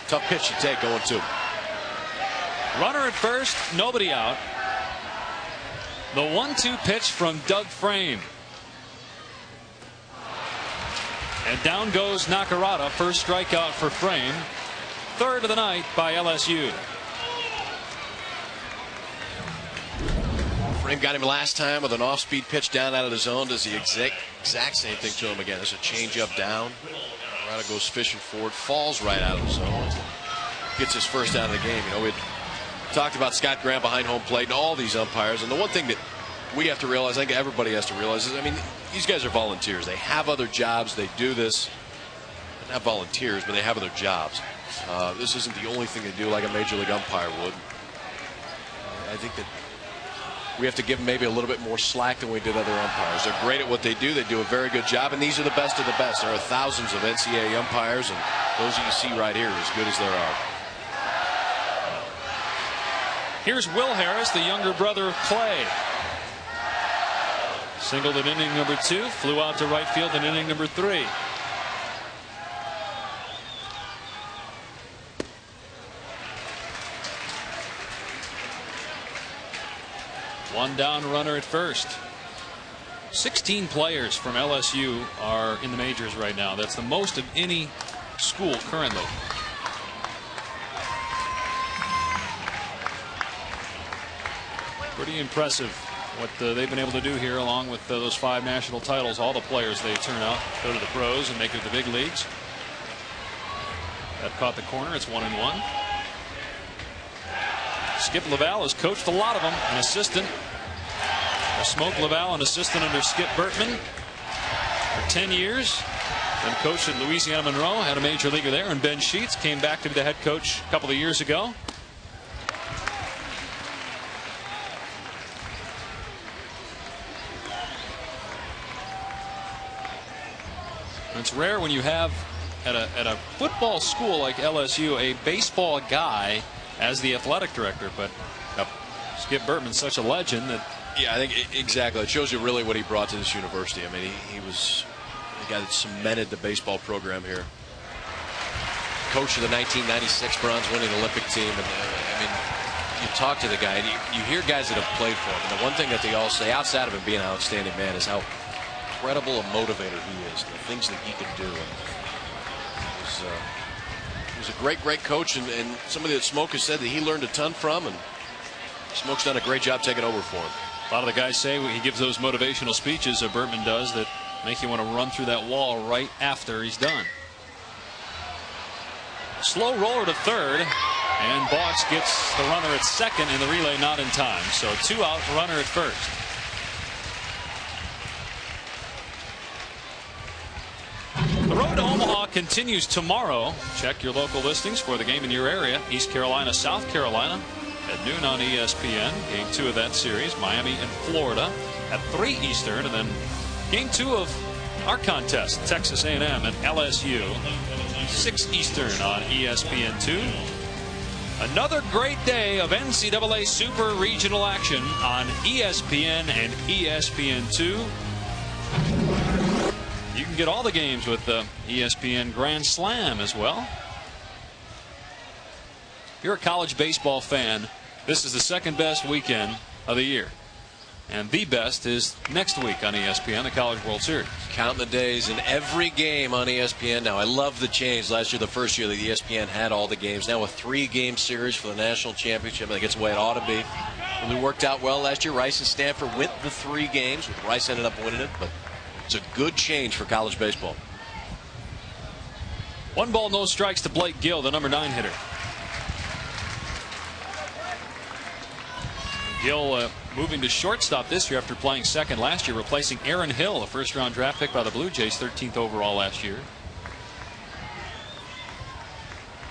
Tough pitch to take 0-2. Runner at first, nobody out. The 1-2 pitch from Doug Frame. And down goes Nakarada. First strikeout for Frame. Third of the night by LSU. Frame got him last time with an off-speed pitch down out of the zone. Does the exact same thing to him again. There's a changeup down. Nakarada goes fishing forward, falls right out of the zone. Gets his first out of the game. You know, we talked about Scott Graham behind home plate and all these umpires. And the one thing that we have to realize, I think everybody has to realize, is, I mean, these guys are volunteers. They have other jobs. They do this. They're not volunteers, but they have other jobs. This isn't the only thing they do like a major league umpire would. I think that we have to give them maybe a little bit more slack than we did other umpires. They're great at what they do. They do a very good job, and these are the best of the best. There are thousands of NCAA umpires, and those you see right here are as good as there are. Here's Will Harris, the younger brother of Clay. Singled in inning number 2, flew out to right field in inning number 3. One down, runner at first. 16 players from LSU are in the majors right now. That's the most of any school currently. Pretty impressive what they've been able to do here, along with those 5 national titles. All the players they turn out go to the pros and make it to the big leagues. That caught the corner. It's 1-1. Skip Laval has coached a lot of them. An assistant. Smoke Laval, an assistant under Skip Bertman for 10 years. Then coached at Louisiana Monroe. Had a major leaguer there. And Ben Sheets came back to be the head coach a couple of years ago. It's rare when you have at a football school like LSU a baseball guy as the athletic director, but Skip Bertman's such a legend that. Yeah, I think exactly. It shows you really what he brought to this university. I mean, he was the guy that cemented the baseball program here. Coach of the 1996 bronze-winning Olympic team, and I mean, you talk to the guy, and you hear guys that have played for him. And the one thing that they all say, outside of him being an outstanding man, is how incredible a motivator he is, the things that he can do. He was a great coach, and somebody that Smoke has said that he learned a ton from, and Smoke's done a great job taking over for him. A lot of the guys say he gives those motivational speeches, Bertman does, that make you want to run through that wall right after he's done. Slow roller to third, and Boggs gets the runner at second, and the relay not in time. So 2 out, runner at first. The road to Omaha continues tomorrow. Check your local listings for the game in your area. East Carolina, South Carolina at noon on ESPN. Game 2 of that series. Miami and Florida at 3 Eastern. And then game 2 of our contest, Texas A&M and LSU, 6 Eastern on ESPN2. Another great day of NCAA Super Regional action on ESPN and ESPN2. You can get all the games with the ESPN Grand Slam as well. If you're a college baseball fan, this is the second best weekend of the year. And the best is next week on ESPN, the College World Series. Count the days in every game on ESPN now. I love the change. Last year, the first year that ESPN had all the games. Now a 3-game series for the national championship. I think it's the way it ought to be. Really worked out well last year. Rice and Stanford went the 3 games. Rice ended up winning it, but it's a good change for college baseball. 1 ball, no strikes to Blake Gill, the number 9 hitter. Gill moving to shortstop this year after playing second last year, replacing Aaron Hill, a first-round draft pick by the Blue Jays, 13th overall last year.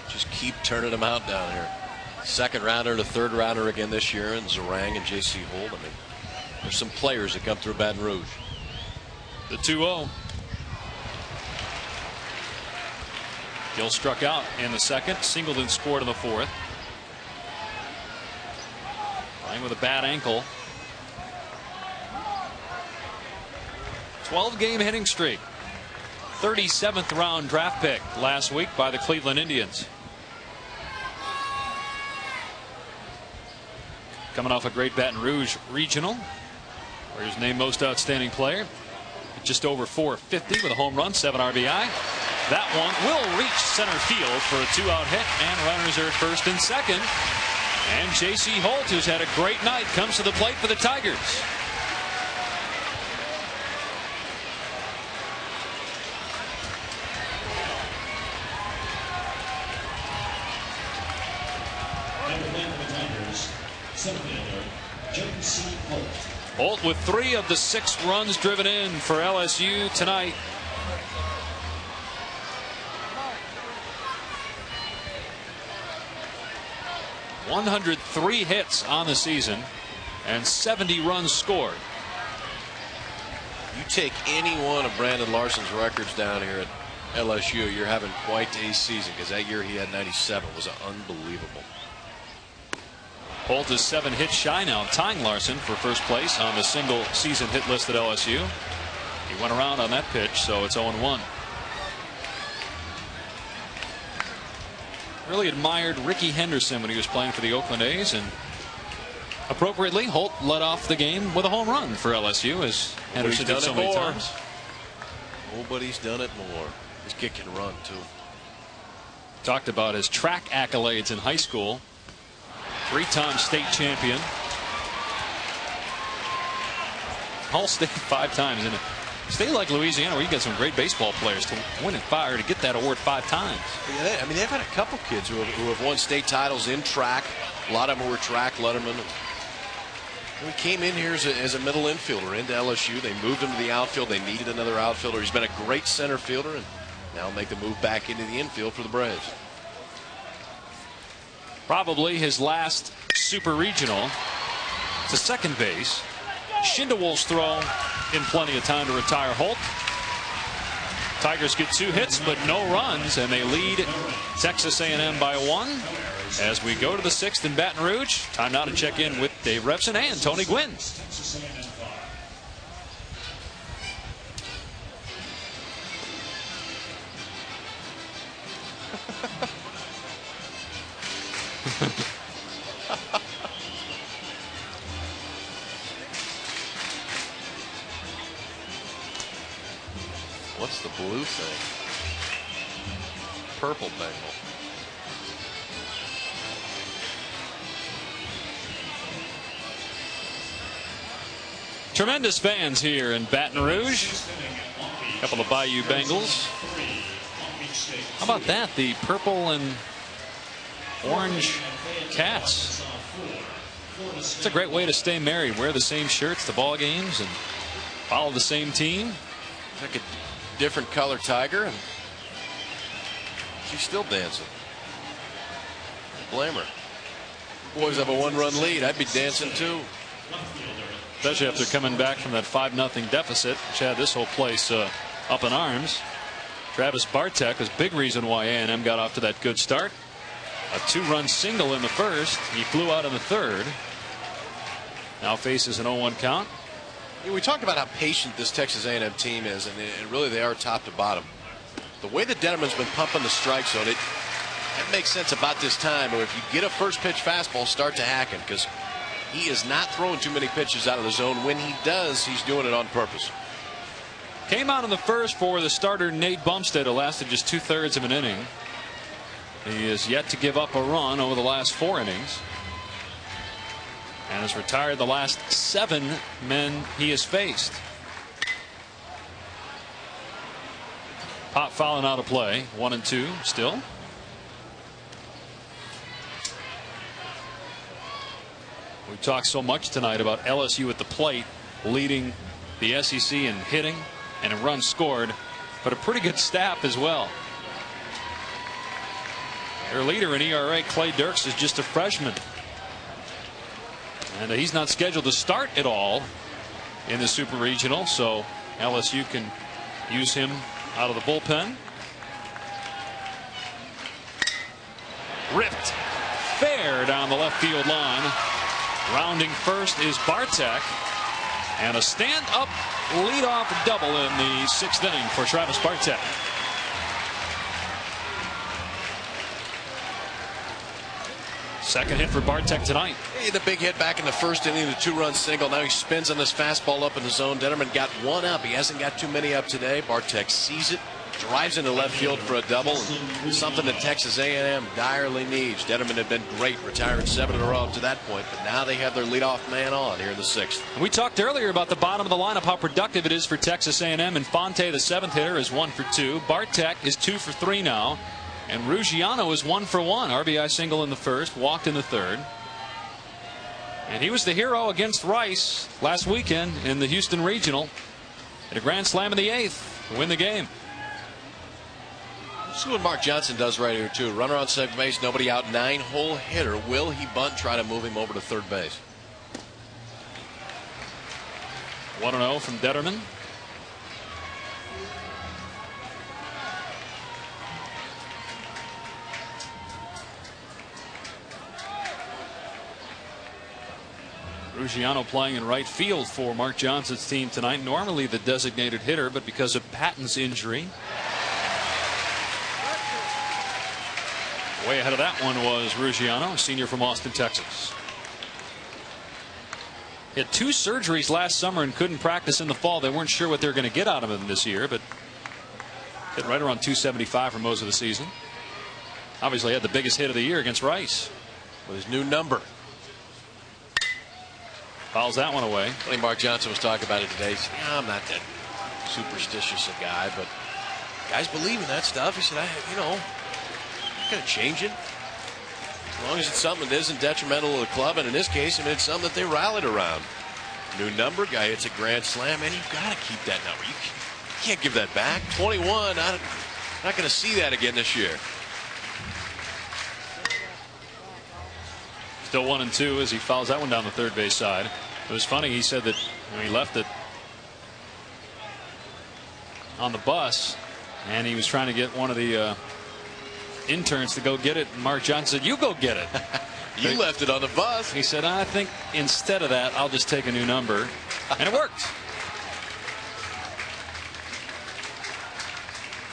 Just keep turning them out down here. Second rounder to third rounder again this year, and Zarang and J.C. Holt. I mean, there's some players that come through Baton Rouge. The 2-0. Gill struck out in the second. Singleton scored in the fourth. Playing with a bad ankle. 12-game hitting streak. 37th round draft pick last week by the Cleveland Indians. Coming off a great Baton Rouge regional, where he's named most outstanding player. Just over 450 with a home run, 7 RBI. That one will reach center field for a 2-out hit, and runners are at first and second. And J.C. Holt, who's had a great night, comes to the plate for the Tigers. Holt with 3 of the 6 runs driven in for LSU tonight. #103 hits on the season and 70 runs scored. You take any one of Brandon Larson's records down here at LSU, you're having quite a season, because that year he had 97. It was unbelievable. Holt is 7 hits shy now, tying Larson for first place on the single season hit list at LSU. He went around on that pitch, so it's 0-1. Really admired Ricky Henderson when he was playing for the Oakland A's, and appropriately, Holt led off the game with a home run for LSU, as Henderson did so many times. Nobody's done it more. His kick can run too. Talked about his track accolades in high school. 3-time state champion. All state 5 times in a state like Louisiana, where you get some great baseball players to win it fire to get that award 5 times. Yeah, I mean, they've had a couple kids who have won state titles in track. A lot of them were track lettermen. He came in here as a middle infielder into LSU. They moved him to the outfield. They needed another outfielder. He's been a great center fielder, and now make the move back into the infield for the Braves. Probably his last super regional to second base. Schindewolf's throw in plenty of time to retire Holt. Tigers get 2 hits but no runs, and they lead Texas A&M by 1 as we go to the 6th in Baton Rouge. Time now to check in with Dave Repson and Tony Gwynn. What's the blue thing? Purple Bengal. Tremendous fans here in Baton Rouge. A couple of Bayou Bengals. How about that? The purple and orange Cats. It's a great way to stay married. Wear the same shirts to ball games and follow the same team. Like a different color tiger, and she's still dancing. Blame her. Boys have a 1-run lead. I'd be dancing too. Especially after coming back from that 5-0 deficit, which had this whole place up in arms. Travis Bartek was a big reason why A&M got off to that good start. A 2-run single in the first. He flew out in the third. Now faces an 0-1 count. We talked about how patient this Texas A&M team is, and really they are top to bottom. The way that Detterman's been pumping the strike zone, that makes sense about this time. But if you get a first pitch fastball, start to hacking, because he is not throwing too many pitches out of the zone. When he does, he's doing it on purpose. Came out in the first for the starter Nate Bumstead, who lasted just 2/3 of an inning. He is yet to give up a run over the last 4 innings, and has retired the last 7 men he has faced. Pop fouling out of play. 1-2 still. We talked so much tonight about LSU at the plate, leading the SEC in hitting and in runs scored, but a pretty good staff as well. Their leader in ERA, Clay Dirks, is just a freshman, and he's not scheduled to start at all in the Super Regional, so LSU can use him out of the bullpen. Ripped fair down the left field line. Rounding first is Bartek, and a stand-up leadoff double in the 6th inning for Travis Bartek. Second hit for Bartek tonight. Hey, the big hit back in the first inning, the 2-run single. Now he spins on this fastball up in the zone. Detterman got 1 up. He hasn't got too many up today. Bartek sees it, drives into left field for a double. Something that Texas A&M direly needs. Detterman had been great, retiring 7 in a row up to that point, but now they have their leadoff man on here in the 6th. We talked earlier about the bottom of the lineup, how productive it is for Texas A&M. Infante, the 7th hitter, is 1 for 2. Bartek is 2 for 3 now. And Ruggiano is 1 for 1. RBI single in the first, walked in the third. And he was the hero against Rice last weekend in the Houston Regional. Hit a grand slam in the 8th to win the game. Let's see what Mark Johnson does right here, too. Runner on second base, nobody out, 9-hole hitter. Will he bunt, try to move him over to third base? 1-0 from Detterman. Ruggiano playing in right field for Mark Johnson's team tonight. Normally the designated hitter, but because of Patton's injury. Way ahead of that one was Ruggiano, a senior from Austin, Texas. He had 2 surgeries last summer and couldn't practice in the fall. They weren't sure what they were going to get out of him this year, but hit right around 275 for most of the season. Obviously had the biggest hit of the year against Rice. With his new number. Fouls that one away. I think Mark Johnson was talking about it today. He said, yeah, I'm not that superstitious a guy, but guys believe in that stuff. He said, I'm not going to change it. As long as it's something that isn't detrimental to the club, and in this case, it's something that they rallied around. New number, guy hits a grand slam, and you've got to keep that number. You can't give that back. 21, not going to see that again this year. Still 1-2 as he fouls that one down the third base side. It was funny, he said that he left it on the bus and he was trying to get one of the interns to go get it, and Mark Johnson said, you go get it. You left it on the bus. He said, I think instead of that I'll just take a new number, and it worked.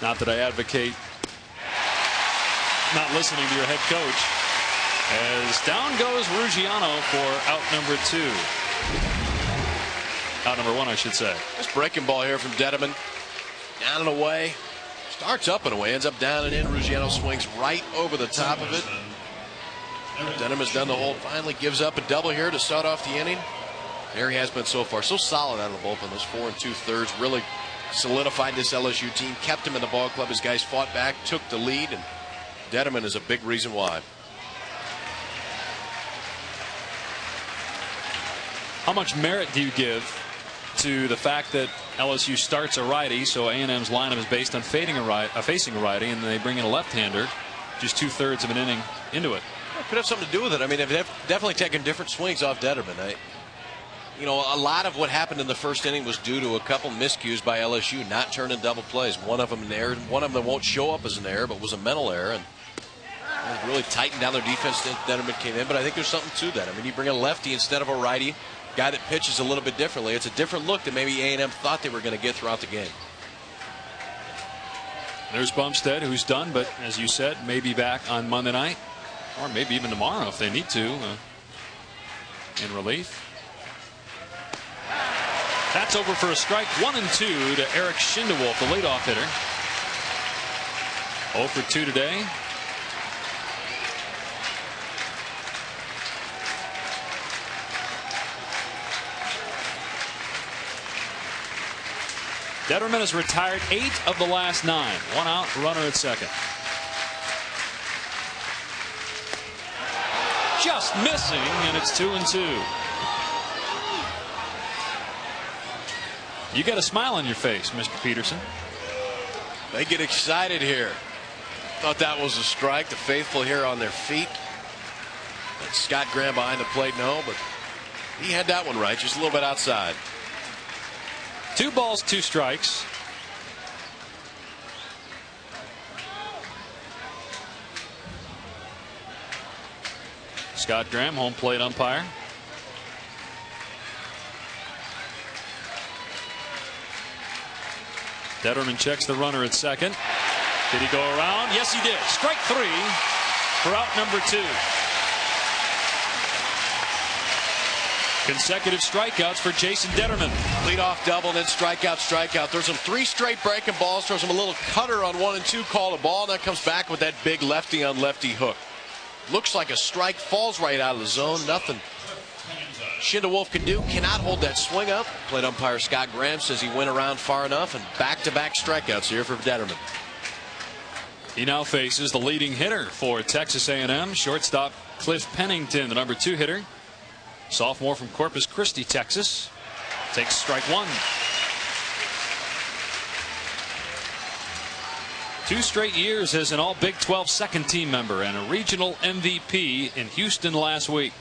Not that I advocate not listening to your head coach. As down goes Ruggiano for out number 2. Out number 1, I should say. This breaking ball here from Detterman. Down and away. Starts up and away, ends up down and in. Ruggiano swings right over the top of it. Denham has done the hold. Finally gives up a double here to start off the inning. There he has been so far. So solid out of the bullpen. Those 4 2/3 really solidified this LSU team. Kept him in the ball club. His guys fought back, took the lead, and Detterman is a big reason why. How much merit do you give to the fact that LSU starts a righty, so A&M's lineup is based on facing a righty, and they bring in a left-hander just 2/3 of an inning into it? It could have something to do with it. I mean, they've definitely taken different swings off Detterman. You know, a lot of what happened in the first inning was due to a couple miscues by LSU, not turning double plays. One of them an error, one of them won't show up as an error, but was a mental error, and really tightened down their defense since Detterman came in. But I think there's something to that. I mean, you bring a lefty instead of a righty, guy that pitches a little bit differently. It's a different look than maybe A&M thought they were going to get throughout the game. There's Bumstead, who's done, but as you said, maybe back on Monday night, or maybe even tomorrow if they need to, in relief. That's over for a strike. 1-2 to Eric Schindewolf, the leadoff hitter. 0 for 2 today. Detterman has retired 8 of the last 9. 1 out, runner at second. Just missing, and it's 2-2. You got a smile on your face, Mr. Peterson. They get excited here. Thought that was a strike. The faithful here on their feet. And Scott Graham behind the plate, no, but he had that one right, just a little bit outside. 2 balls, 2 strikes. Scott Graham, home plate umpire. Detterman checks the runner at second. Did he go around? Yes, he did. Strike 3 for out number 2. Consecutive strikeouts for Jason Detterman. Leadoff double, then strikeout. Throws him 3 straight breaking balls. Throws him a little cutter on 1 and 2. Call a ball. And that comes back with that big lefty on lefty hook. Looks like a strike. Falls right out of the zone. Nothing Schindewolf can do. Cannot hold that swing up. Plate umpire Scott Graham says he went around far enough, and back-to-back strikeouts here for Detterman. He now faces the leading hitter for Texas A&M, shortstop Cliff Pennington, the number 2 hitter. Sophomore from Corpus Christi, Texas. Takes strike 1. 2 straight years as an all Big 12 second team member and a regional MVP in Houston last week.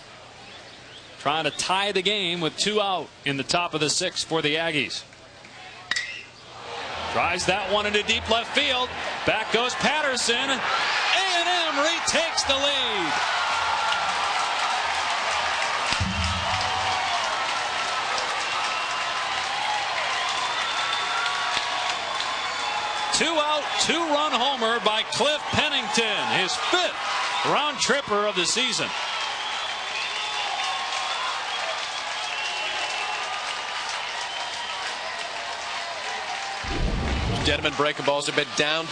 Trying to tie the game with 2 out in the top of the 6th for the Aggies. Tries that one into deep left field. Back goes Patterson. A&M retakes the lead. Two-out, 2-run homer by Cliff Pennington, his 5th round tripper of the season. Detterman breaking balls have been down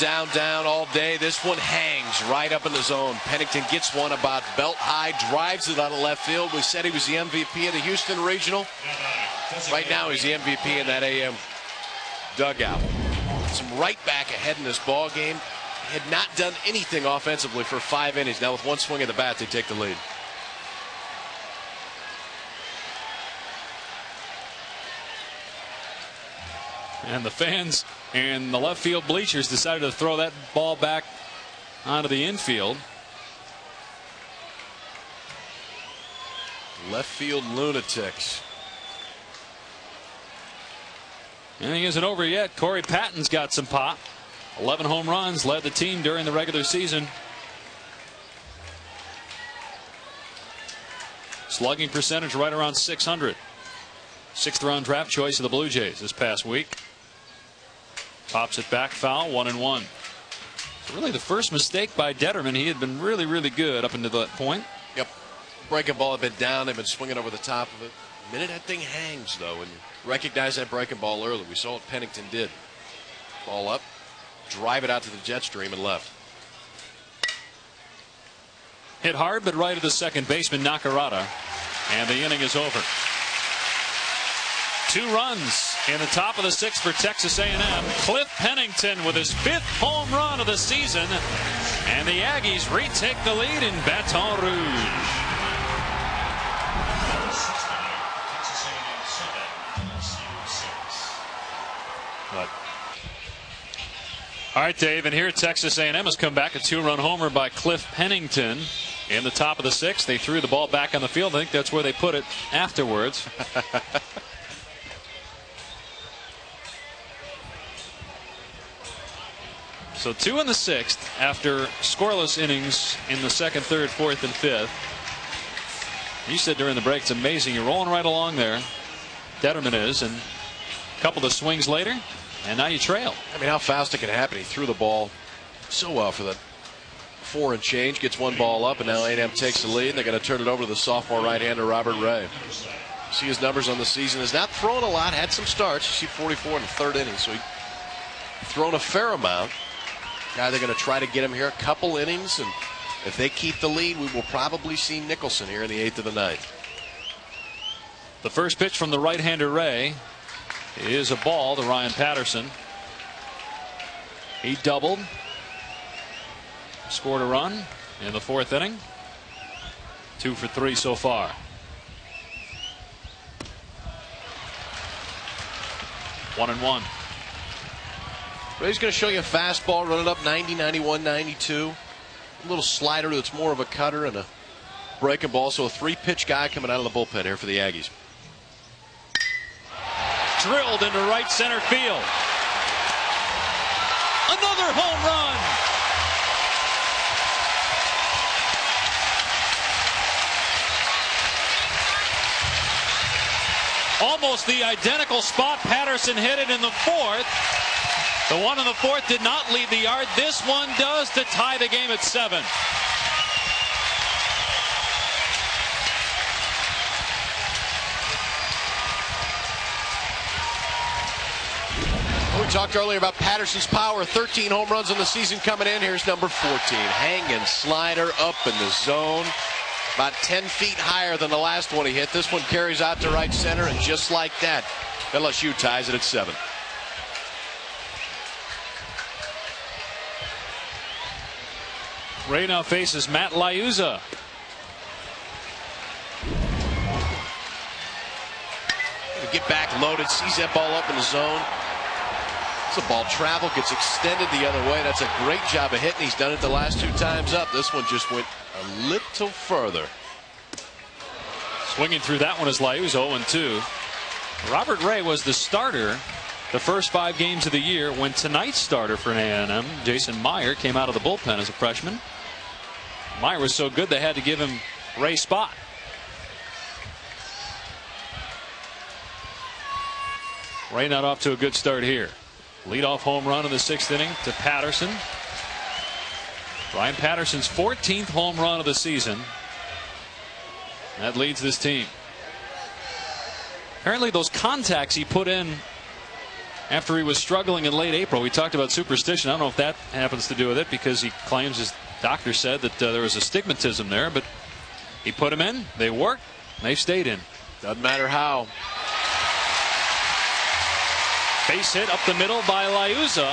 all day. This one hangs right up in the zone. Pennington gets one about belt high, drives it out of left field. We said he was the MVP of the Houston Regional. Right now he's the MVP in that AM dugout. Some right back ahead in this ball game. Had not done anything offensively for 5 innings. Now with 1 swing of the bat, they take the lead. And the fans and the left field bleachers decided to throw that ball back onto the infield. Left field lunatics. Inning isn't over yet. Corey Patton's got some pop. 11 home runs, led the team during the regular season. Slugging percentage right around 600. 6th round draft choice of the Blue Jays this past week. Pops it back foul, 1-1. Really the first mistake by Detterman. He had been really good up until that point. Yep. Breaking ball had been down. They've been swinging over the top of it. The minute that thing hangs, though, and you recognize that breaking ball early. We saw what Pennington did. Ball up, drive it out to the jet stream and left. Hit hard, but right at the second baseman Nakarada, and the inning is over. 2 runs in the top of the 6th for Texas A&M. Cliff Pennington with his 5th home run of the season, and the Aggies retake the lead in Baton Rouge. But all right, Dave, and here Texas A&M has come back. A 2-run homer by Cliff Pennington in the top of the 6th. They threw the ball back on the field. I think that's where they put it afterwards. So 2 in the 6th after scoreless innings in the 2nd, 3rd, 4th, and 5th. You said during the break, it's amazing. You're rolling right along there. Detterman is, and a couple of swings later, and now you trail. I mean, how fast it can happen. He threw the ball so well for the 4 and change, gets 1 ball up, and now A&M takes the lead. They're going to turn it over to the sophomore right-hander Robert Ray. See his numbers on the season. Has not thrown a lot, had some starts. You see 44 in the 3rd inning, so he's thrown a fair amount. Now they're going to try to get him here a couple innings, and if they keep the lead, we will probably see Nicholson here in the 8th of the 9th. The first pitch from the right-hander Ray is a ball to Ryan Patterson. He doubled, scored a run in the 4th inning. 2 for 3 so far. One and one. Ray's going to show you a fastball, run it up 90, 91, 92. A little slider that's more of a cutter and a breaking ball. So a 3-pitch guy coming out of the bullpen here for the Aggies. Drilled into right center field. Another home run. Almost the identical spot Patterson hit it in the 4th. The one in the 4th did not leave the yard. This one does to tie the game at 7. We talked earlier about Patterson's power. 13 home runs in the season coming in. Here's number 14. Hanging slider up in the zone. About 10 feet higher than the last one he hit. This one carries out to right center, and just like that, LSU ties it at 7. Ray now faces Matt Liuzza. Get back loaded, sees that ball up in the zone. The ball travel, gets extended the other way. That's a great job of hitting. He's done it the last 2 times up. This one just went a little further. Swinging through that one is Liuzza, 0-2. Robert Ray was the starter the first 5 games of the year when tonight's starter for A&M, Jason Meyer, came out of the bullpen as a freshman. Meyer was so good they had to give him Ray's spot. Ray not off to a good start here. Leadoff home run in the 6th inning to Patterson. Ryan Patterson's 14th home run of the season. That leads this team. Apparently those contacts he put in after he was struggling in late April, we talked about superstition. I don't know if that happens to do with it, because he claims his doctor said that there was astigmatism there, but he put them in, they worked, they've stayed in. Doesn't matter how. Base hit up the middle by Liuzza.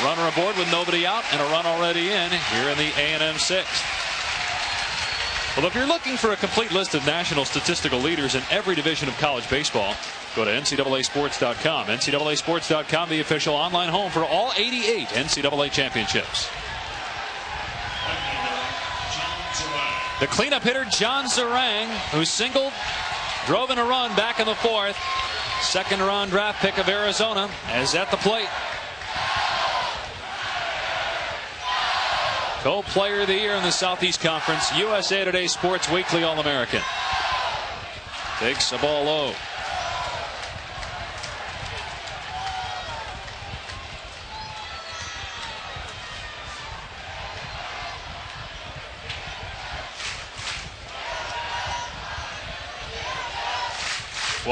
Runner aboard with nobody out and a run already in here in the A&M 6th. Well, if you're looking for a complete list of national statistical leaders in every division of college baseball, go to NCAAsports.com. NCAAsports.com, the official online home for all 88 NCAA championships. The cleanup hitter, John Zarang, who singled, drove in a run back in the 4th. 2nd round draft pick of Arizona, is at the plate. Co-player of the year in the Southeast Conference, USA Today Sports Weekly All-American. Takes a ball low.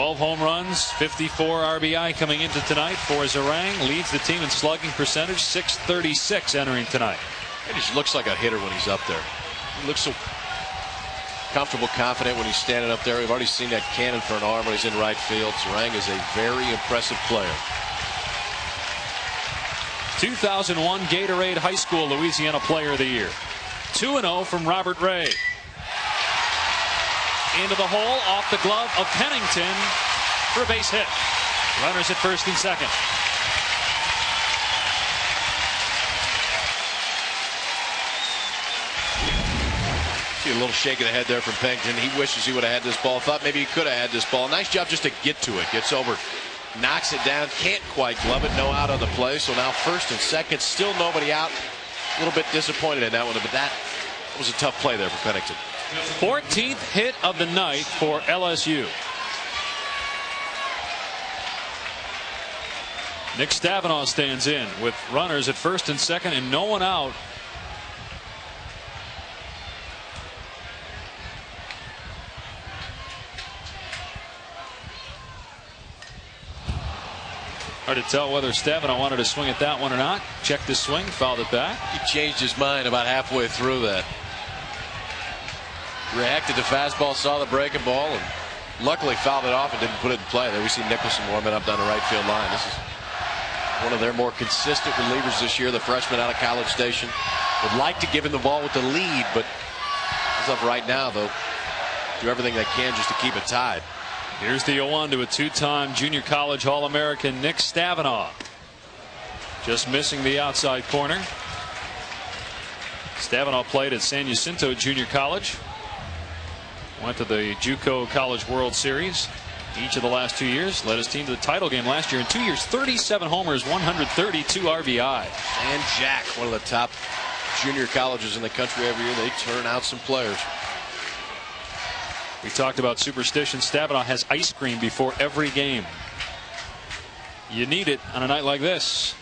12 home runs, 54 RBI coming into tonight for Zarang. Leads the team in slugging percentage, .636 entering tonight. He just looks like a hitter when he's up there. He looks so comfortable, confident when he's standing up there. We've already seen that cannon for an arm when he's in right field. Zarang is a very impressive player. 2001 Gatorade High School Louisiana Player of the Year. 2-0 from Robert Ray. Into the hole, off the glove of Pennington for a base hit. Runners at first and second. See a little shake of the head there from Pennington. He wishes he would have had this ball. Thought maybe he could have had this ball. Nice job just to get to it. Gets over, knocks it down. Can't quite glove it. No out on the play. So now first and second. Still nobody out. A little bit disappointed in that one, but that was a tough play there for Pennington. 14th hit of the night for LSU. Nick Stavanaugh stands in with runners at first and second and no one out. Hard to tell whether Stavanaugh wanted to swing at that one or not. Checked his swing, fouled it back. He changed his mind about halfway through that. Reacted to fastball, saw the breaking ball, and luckily fouled it off and didn't put it in play. There we see Nicholson warming up down the right field line. This is one of their more consistent relievers this year, the freshman out of College Station. Would like to give him the ball with the lead, but as of right now, though, do everything they can just to keep it tied. Here's the 0-1 to a two-time junior college All-American Nick Stavanaugh. Just missing the outside corner. Stavanaugh played at San Jacinto Junior College. Went to the JUCO College World Series each of the last 2 years. Led his team to the title game last year. In 2 years, 37 homers, 132 RBI. And Jack, one of the top junior colleges in the country every year. They turn out some players. We talked about superstition. Stavanaugh has ice cream before every game. You need it on a night like this.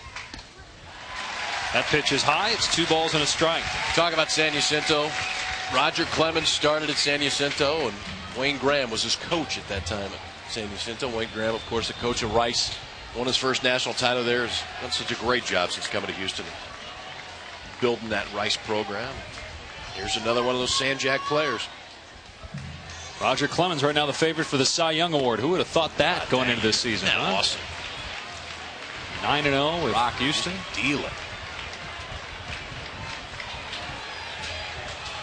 That pitch is high. It's 2 balls and a strike. Talk about San Jacinto. Roger Clemens started at San Jacinto, and Wayne Graham was his coach at that time at San Jacinto. Wayne Graham, of course, the coach of Rice. Won his first national title there. Has done such a great job since coming to Houston. Building that Rice program. Here's another one of those San Jack players. Roger Clemens right now the favorite for the Cy Young Award. Who would have thought that going into this season? Huh? Awesome. 9-0 with Houston. Dealer.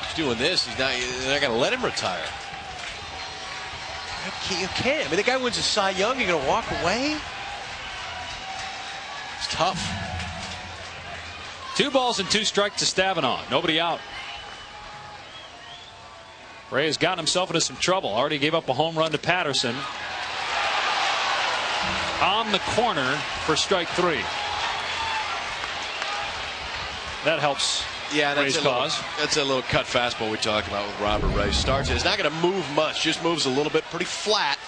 He's doing this. They're not going to let him retire. You can't. I mean, the guy wins a Cy Young. You're going to walk away? It's tough. 2 balls and 2 strikes to Stavanaugh. Nobody out. Ray has gotten himself into some trouble. Already gave up a home run to Patterson. On the corner for strike 3. That helps. Yeah, Ray's cause. That's a little cut fastball we talked about with Robert Ray. Starts it. It's not going to move much. Just moves a little bit, pretty flat.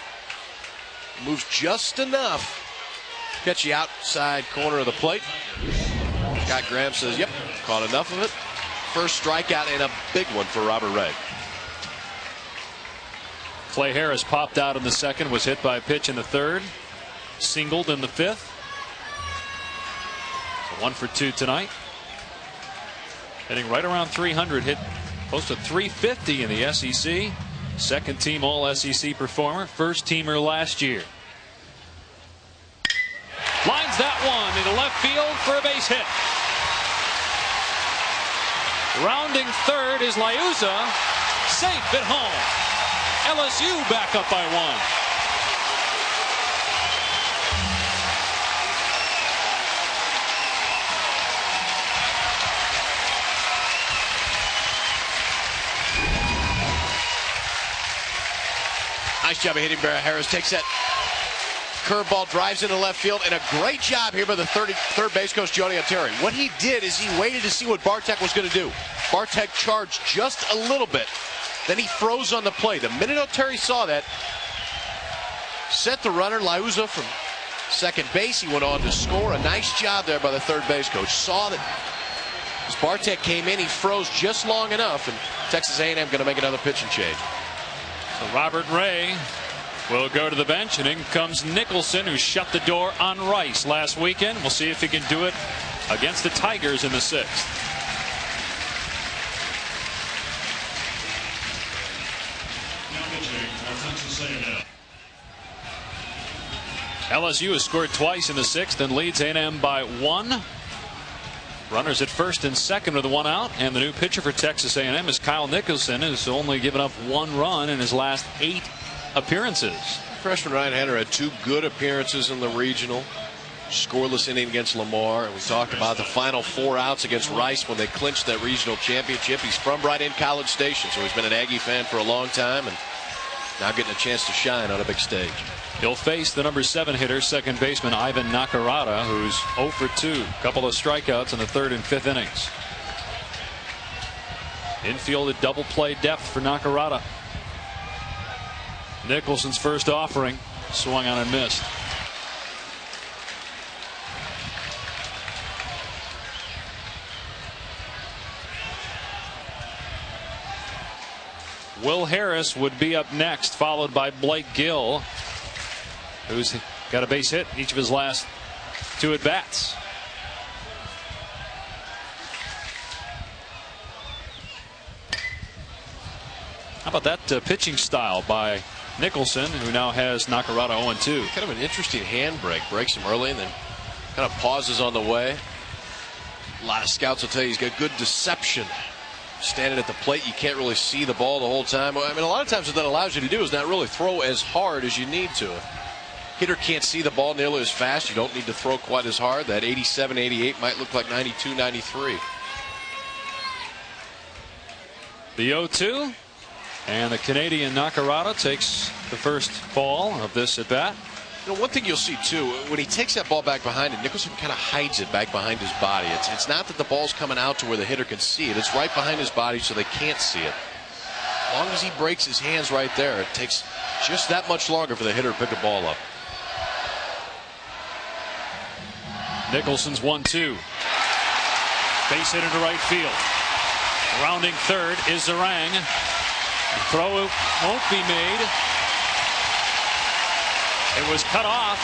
Moves just enough. Catch the outside corner of the plate. Scott Graham says, yep, caught enough of it. First strikeout and a big one for Robert Ray. Clay Harris popped out in the second, was hit by a pitch in the third, singled in the fifth. So 1 for 2 tonight. Hitting right around 300, hit close to 350 in the SEC. Second team All SEC performer, first teamer last year. Lines that one into left field for a base hit. Rounding third is Liuza, safe at home. LSU back up by 1. Nice job of hitting Barrett Harris. Takes that curveball, drives into left field, and a great job here by the third base coach, Jody Oteri. What he did is he waited to see what Bartek was going to do. Bartek charged just a little bit. Then he froze on the play. The minute Oteri saw that, set the runner, Liuza, from second base. He went on to score. A nice job there by the third base coach. Saw that as Bartek came in, he froze just long enough, and Texas A&M going to make another pitching change. So Robert Ray will go to the bench, and in comes Nicholson, who shut the door on Rice last weekend. We'll see if he can do it against the Tigers in the 6th. LSU has scored twice in the 6th and leads A&M by 1. Runners at first and second with 1 out, and the new pitcher for Texas A&M is Kyle Nicholson, who's only given up 1 run in his last 8 appearances. Freshman Ryan Hunter had 2 good appearances in the regional. Scoreless inning against Lamar, and we talked about the final 4 outs against Rice when they clinched that regional championship. He's from right in College Station, so he's been an Aggie fan for a long time, and now getting a chance to shine on a big stage. He'll face the number 7 hitter, second baseman Ivan Nakarada, who's 0 for 2. Couple of strikeouts in the 3rd and 5th innings. Infield at double play depth for Nakarada. Nicholson's first offering swung on and missed. Will Harris would be up next, followed by Blake Gill, who's got a base hit each of his last 2 at bats. How about that pitching style by Nicholson, who now has Nakarada 0-2. Kind of an interesting handbrake. Breaks him early and then kind of pauses on the way. A lot of scouts will tell you he's got good deception. Standing at the plate, you can't really see the ball the whole time. I mean, a lot of times what that allows you to do is not really throw as hard as you need to. Hitter can't see the ball nearly as fast. You don't need to throw quite as hard. That 87, 88 might look like 92, 93. The 0-2, and the Canadian Nakarada takes the first ball of this at bat. You know, one thing you'll see too, when he takes that ball back behind it, Nicholson kind of hides it back behind his body. It's not that the ball's coming out to where the hitter can see it. It's right behind his body so they can't see it. As long as he breaks his hands right there, it takes just that much longer for the hitter to pick the ball up. Nicholson's 1-2. Base hit into right field. Rounding third is Zarang. The throw won't be made. It was cut off.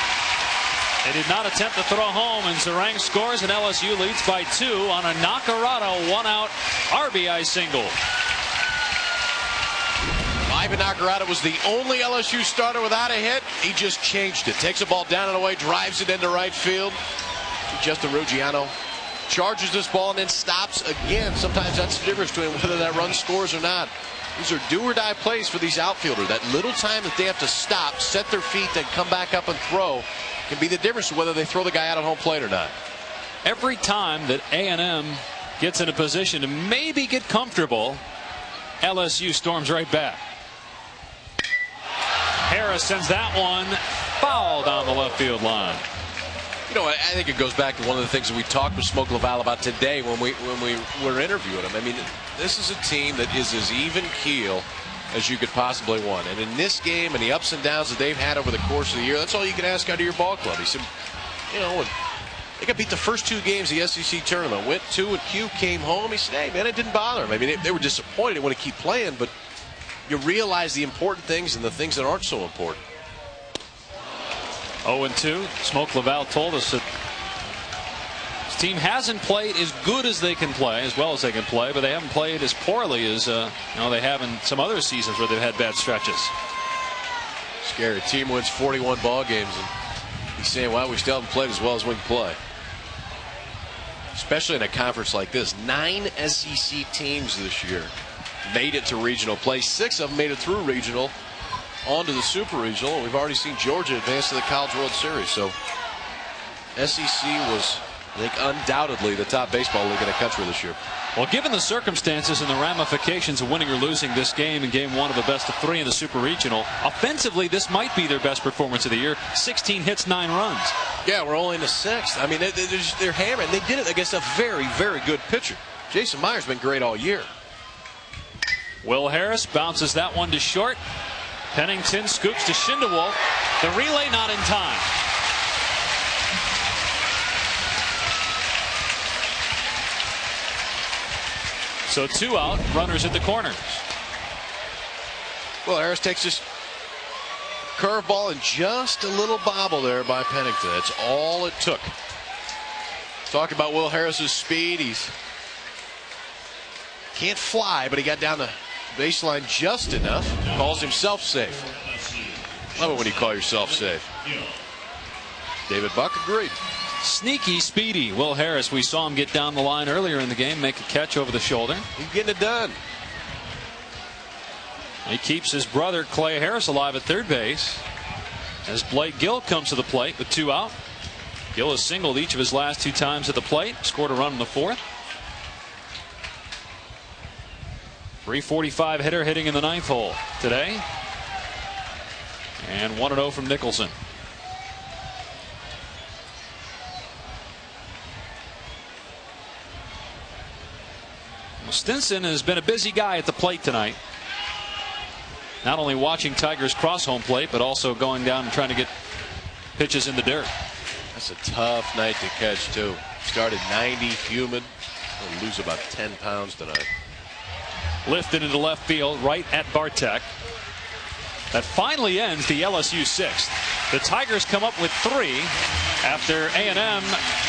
They did not attempt to throw home, and Zarang scores, and LSU leads by 2 on a Nakarada 1-out RBI single. Ivan Nakarada was the only LSU starter without a hit. He just changed it. Takes a ball down and away, drives it into right field. Justin Ruggiano charges this ball and then stops again. Sometimes that's the difference between whether that run scores or not. These are do-or-die plays for these outfielders. That little time that they have to stop, set their feet, then come back up and throw can be the difference whether they throw the guy out at home plate or not. Every time that A&M gets in a position to maybe get comfortable, LSU storms right back. Harris sends that one foul down the left field line. You know, I think it goes back to one of the things that we talked with Smoke Laval about today when we were interviewing him. I mean, this is a team that is as even keel as you could possibly want. And in this game and the ups and downs that they've had over the course of the year, that's all you can ask out of your ball club. He said, you know, they got beat the first 2 games of the SEC tournament. Went 2 and Q, came home. He said, hey, man, it didn't bother him. I mean, they were disappointed. They want to keep playing, but you realize the important things and the things that aren't so important. 0-2. Smoke Laval told us that his team hasn't played as good as they can play, as well as they can play, but they haven't played as poorly as they have in some other seasons where they've had bad stretches. Scary. Team wins 41 ball games, and he's saying, well, we still haven't played as well as we can play. Especially in a conference like this. 9 SEC teams this year made it to regional play. 6 of them made it through regional on to the Super Regional. We've already seen Georgia advance to the College World Series. So SEC was, I think, undoubtedly the top baseball league in the country this year. Well, given the circumstances and the ramifications of winning or losing this game in game 1 of a best-of-3 in the Super Regional, offensively this might be their best performance of the year. 16 hits, 9 runs. Yeah, we're only in the 6th. I mean, they're hammering. They did it against a very, very good pitcher. Jason Meyer's been great all year. Will Harris bounces that one to short. Pennington scoops to Schindewolf. The relay not in time. So 2 out, runners at the corners. Well, Harris takes this curveball and just a little bobble there by Pennington. That's all it took. Talk about Will Harris's speed. He's can't fly, but he got down the baseline just enough. Calls himself safe. Love it when you call yourself safe. David Buck agreed. Sneaky, speedy Will Harris. We saw him get down the line earlier in the game, make a catch over the shoulder. He's getting it done. He keeps his brother Clay Harris alive at third base as Blake Gill comes to the plate with 2 out. Gill has singled each of his last 2 times at the plate, scored a run in the 4th. 345 hitter hitting in the 9th hole today. And 1-0 from Nicholson. Stinson has been a busy guy at the plate tonight. Not only watching Tigers cross home plate, but also going down and trying to get pitches in the dirt. That's a tough night to catch, too. Started 90, humid. He'll lose about 10 pounds tonight. Lifted into left field, right at Bartek. That finally ends the LSU 6th. The Tigers come up with 3 after A&M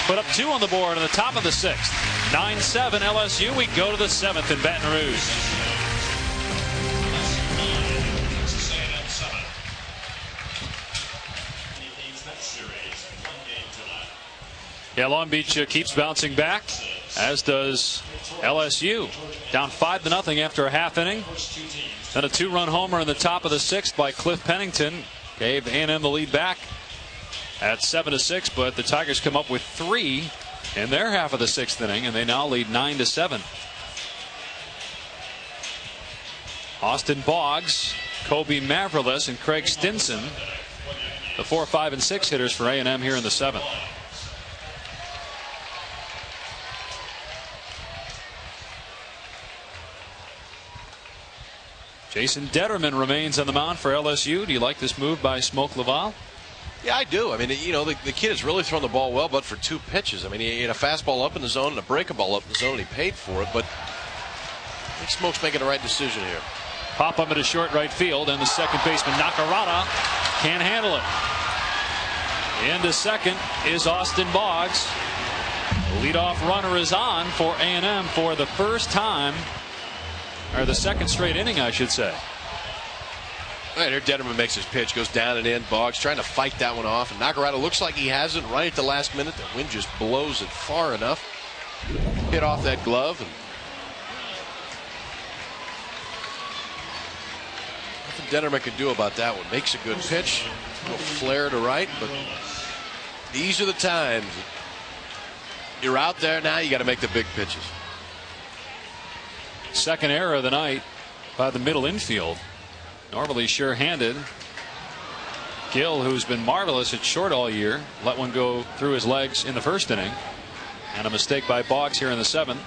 put up 2 on the board in the top of the 6th. 9-7 LSU. We go to the 7th in Baton Rouge. Yeah, Long Beach keeps bouncing back, as does LSU. Down 5-0 after a half inning. Then a 2-run homer in the top of the 6th by Cliff Pennington gave A&M the lead back at 7-6, but the Tigers come up with 3 in their half of the 6th inning, and they now lead 9-7. Austin Boggs, Kobe Mavrilis, and Craig Stinson, the 4, 5, and 6 hitters for A&M here in the 7th. Jason Detterman remains on the mound for LSU. Do you like this move by Smoke Laval? Yeah, I do. I mean, you know, the kid has really thrown the ball well, but for 2 pitches. I mean, he had a fastball up in the zone and a breaking ball up in the zone, and he paid for it. But I think Smoke's making the right decision here. Pop up into short right field, and the second baseman Nakarada can't handle it. Into second is Austin Boggs. The leadoff runner is on for A&M for the first time, or the second straight inning, I should say. All right, here Detterman makes his pitch, goes down and in. Boggs trying to fight that one off, and Nakarada looks like he has it right at the last minute. The wind just blows it far enough. Hit off that glove, and nothing Detterman can do about that one. Makes a good pitch, a little flare to right, but these are the times you're out there now. You got to make the big pitches. Second error of the night by the middle infield. Normally sure-handed. Gill, who's been marvelous at short all year, let one go through his legs in the first inning. And a mistake by Boggs here in the 7th.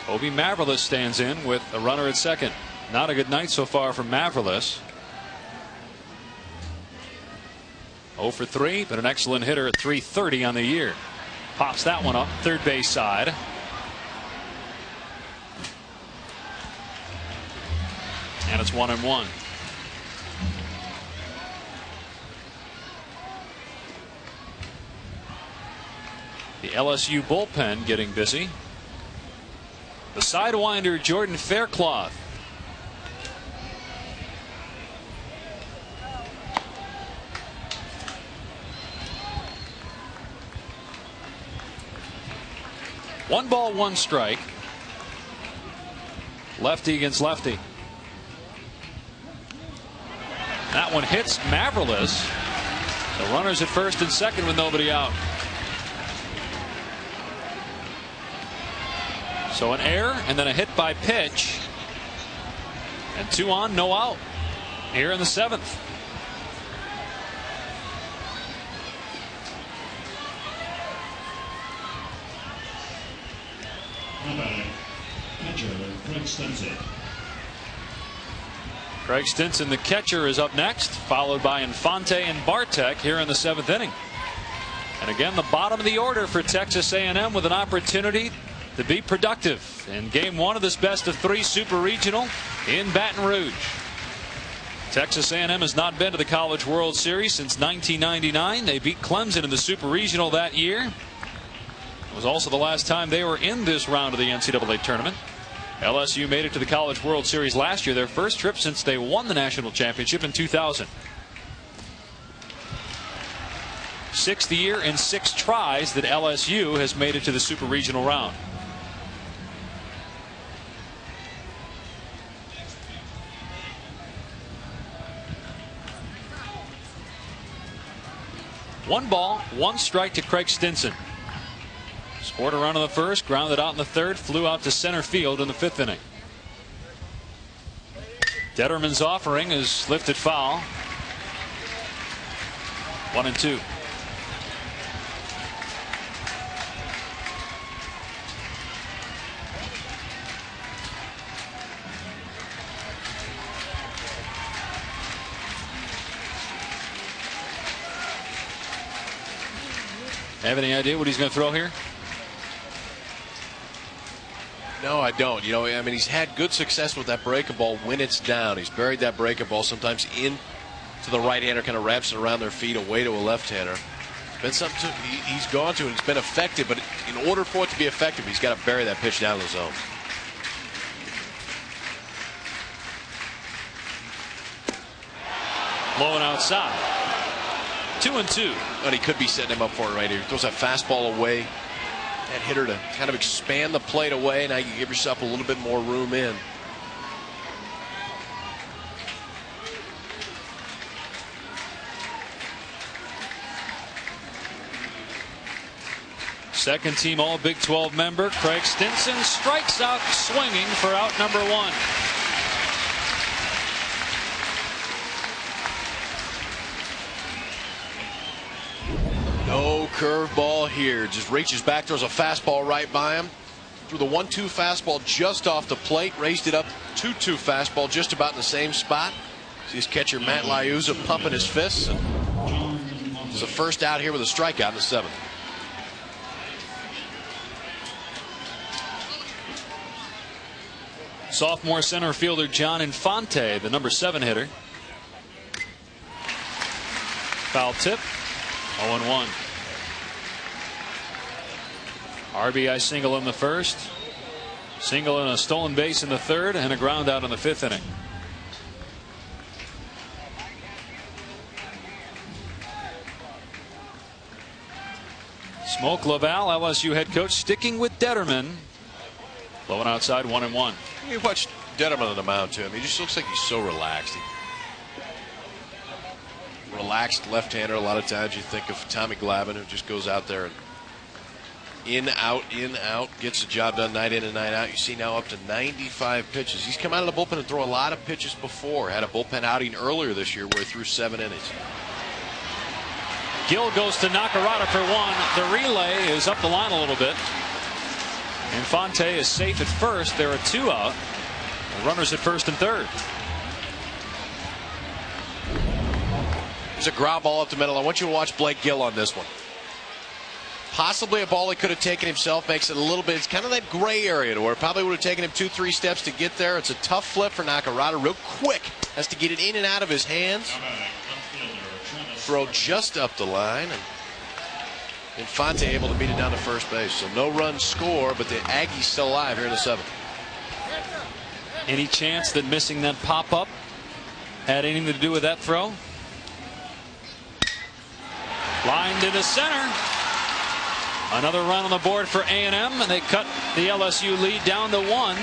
Kobe Mavrilis stands in with a runner at second. Not a good night so far from Mavrilis. 0 for 3, but an excellent hitter at .330 on the year. Pops that one up third base side. And it's 1-1. The LSU bullpen getting busy. The sidewinder Jordan Faircloth. One ball, one strike. Lefty against lefty. That one hits Mavrilis. The runners at first and second with nobody out. So an error and then a hit by pitch. And 2 on, no out here in the 7th. Pitcher Craig Stinson. Craig Stinson, the catcher, is up next, followed by Infante and Bartek here in the 7th inning. And again, the bottom of the order for Texas A&M with an opportunity to be productive in game 1 of this best of 3 Super Regional in Baton Rouge. Texas A&M has not been to the College World Series since 1999. They beat Clemson in the Super Regional that year. It was also the last time they were in this round of the NCAA tournament. LSU made it to the College World Series last year, their first trip since they won the national championship in 2000. 6th year and 6 tries that LSU has made it to the Super Regional round. One ball, one strike to Craig Stinson. Scored a run in the first, grounded out in the third, flew out to center field in the 5th inning. Detterman's offering is lifted foul. 1-2. Have any idea what he's going to throw here? No, I don't. You know, I mean, he's had good success with that breaking ball when it's down. He's buried that breaking ball sometimes in to the right-hander, kind of wraps it around their feet away to a left-hander. It's been something he's gone to, and it's been effective. But in order for it to be effective, he's got to bury that pitch down the zone. Low and outside. 2-2. But he could be setting him up for it right here. He throws that fastball away. That hitter to kind of expand the plate away. Now you give yourself a little bit more room in. Second team All Big 12 member Craig Stinson strikes out swinging for out number 1. No curveball here. Just reaches back, throws a fastball right by him. Threw the 1-2 fastball just off the plate, raised it up 2-2 fastball just about in the same spot. See his catcher Matt Liuzza pumping his fists. It's the first out here with a strikeout in the 7th. Sophomore center fielder John Infante, the number 7 hitter. Foul tip. 0-1. RBI single in the first, single and a stolen base in the third, and a ground out in the 5th inning. Smoke Laval, LSU head coach, sticking with Detterman. Low and outside, 1-1. You watch Detterman on the mound too. I mean, he just looks like he's so relaxed. Relaxed left-hander. A lot of times you think of Tommy Glavine, who just goes out there and in, out, gets the job done night in and night out. You see now up to 95 pitches. He's come out of the bullpen and throw a lot of pitches before. Had a bullpen outing earlier this year where he threw 7 innings. Gill goes to Nakarada for 1. The relay is up the line a little bit. Infante is safe at first. There are 2 out. The runners at first and third. There's a ground ball up the middle. I want you to watch Blake Gill on this one. Possibly a ball he could have taken himself. Makes it a little bit. It's kind of that gray area to where it probably would have taken him 2-3 steps to get there. It's a tough flip for Nakarada. Real quick. Has to get it in and out of his hands. Throw just up the line. And Infante able to beat it down to first base. So no run score, but the Aggies still alive here in the 7th. Any chance that missing that pop-up had anything to do with that throw? Line to the center. Another run on the board for A&M, and they cut the LSU lead down to 1.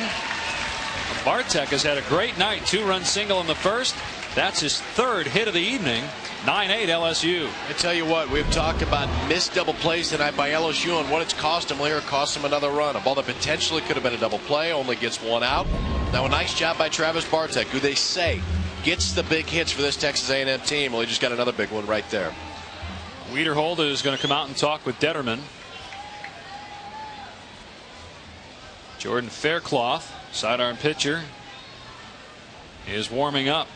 Bartek has had a great night. 2-run single in the first. That's his 3rd hit of the evening. 9-8 LSU. I tell you what, we've talked about missed double plays tonight by LSU and what it's cost them. Here, it cost them another run. A ball that potentially could have been a double play, only gets 1 out. Now a nice job by Travis Bartek, who they say gets the big hits for this Texas A&M team. Well, he just got another big one right there. Wiederhold is going to come out and talk with Detterman. Jordan Faircloth, sidearm pitcher, is warming up.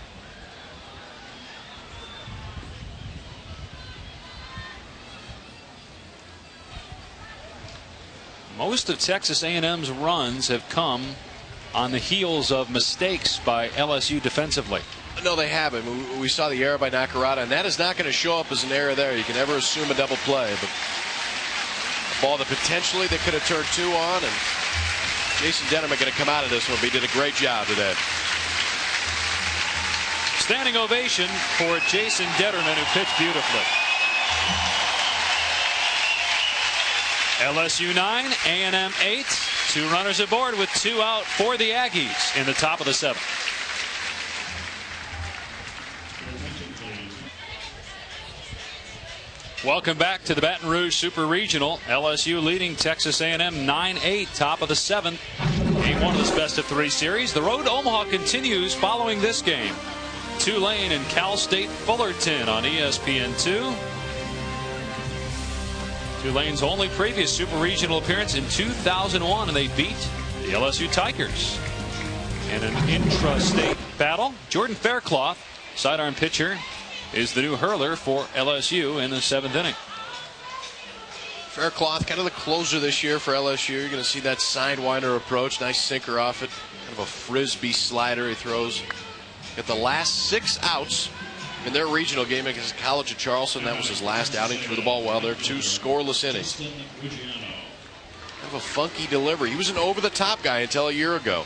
Most of Texas A&M's runs have come on the heels of mistakes by LSU defensively. No, they haven't. We saw the error by Nakarada, and that is not going to show up as an error there. You can never assume a double play, but a ball that potentially they could have turned 2 on, and Jason Detterman going to come out of this one, but he did a great job today. Standing ovation for Jason Detterman, who pitched beautifully. LSU 9, A&M 8. 2 runners aboard with 2 out for the Aggies in the top of the 7th. Welcome back to the Baton Rouge Super Regional. LSU leading Texas A&M 9-8, top of the 7th. Game 1 of this best-of-3 series. The road to Omaha continues following this game. Tulane and Cal State Fullerton on ESPN2. Tulane's only previous Super Regional appearance in 2001, and they beat the LSU Tigers. In an intra-state battle, Jordan Faircloth, sidearm pitcher, is the new hurler for LSU in the 7th inning. Faircloth, kind of the closer this year for LSU. You're going to see that sidewinder approach. Nice sinker off it. Kind of a frisbee slider he throws. Got the last 6 outs in their regional game against the College of Charleston. That was his last outing. Threw the ball well there. 2 scoreless innings. Kind of a funky delivery. He was an over-the-top guy until a year ago.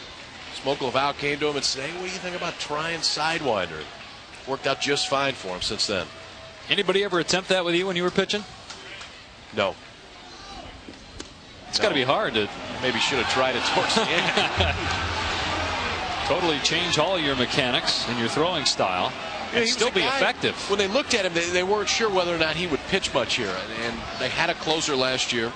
Smoke Laval came to him and said, "Hey, what do you think about trying sidewinder?" Worked out just fine for him since then. Anybody ever attempt that with you when you were pitching? No. It's got to be hard to. Maybe should have tried it towards the end. Totally change all your mechanics and your throwing style. And still be effective. When they looked at him, they weren't sure whether or not he would pitch much here. And they had a closer last year.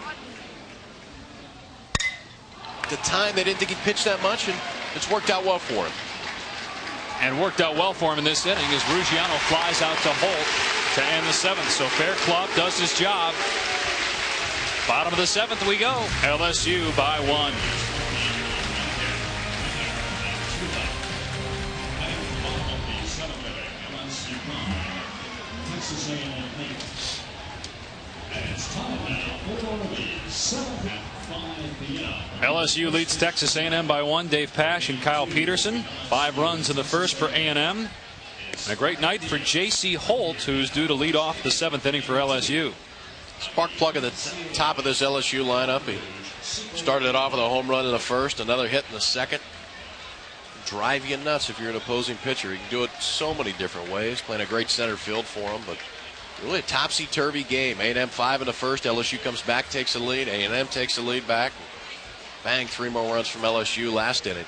At the time, they didn't think he'd pitch that much, and it's worked out well for him. And worked out well for him in this inning as Ruggiano flies out to Holt to end the 7th. So Faircloth does his job. Bottom of the 7th we go. LSU by 1. Texas A&M 8. And it's time now for the 7th at 5 p.m. LSU leads Texas A&M by 1. Dave Pasch and Kyle Peterson. 5 runs in the first for A&M. And a great night for J.C. Holt, who's due to lead off the 7th inning for LSU. Spark plug at the top of this LSU lineup. He started it off with a home run in the first, another hit in the second. Drive you nuts if you're an opposing pitcher. He can do it so many different ways. Playing a great center field for him, but really a topsy-turvy game. A&M 5 in the first. LSU comes back, takes the lead. A&M takes the lead back. Bang, 3 more runs from LSU last inning.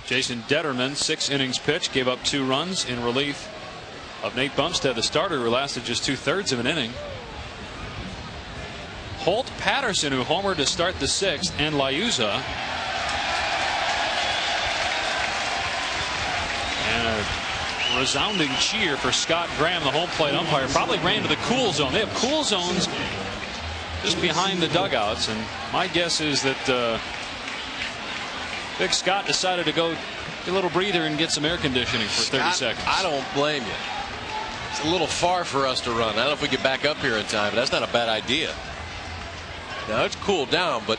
Jason Detterman, 6 innings pitched, gave up 2 runs in relief of Nate Bumstead, the starter, who lasted just 2/3 of an inning. Holt, Patterson, who homered to start the 6th, and Liuza. And a resounding cheer for Scott Graham, the home plate umpire. Probably ran to the cool zone. They have cool zones just behind the dugouts, and my guess is that Big Scott decided to go get a little breather and get some air conditioning for 30 seconds. I don't blame you. It's a little far for us to run. I don't know if we get back up here in time, but that's not a bad idea. Now it's cooled down, but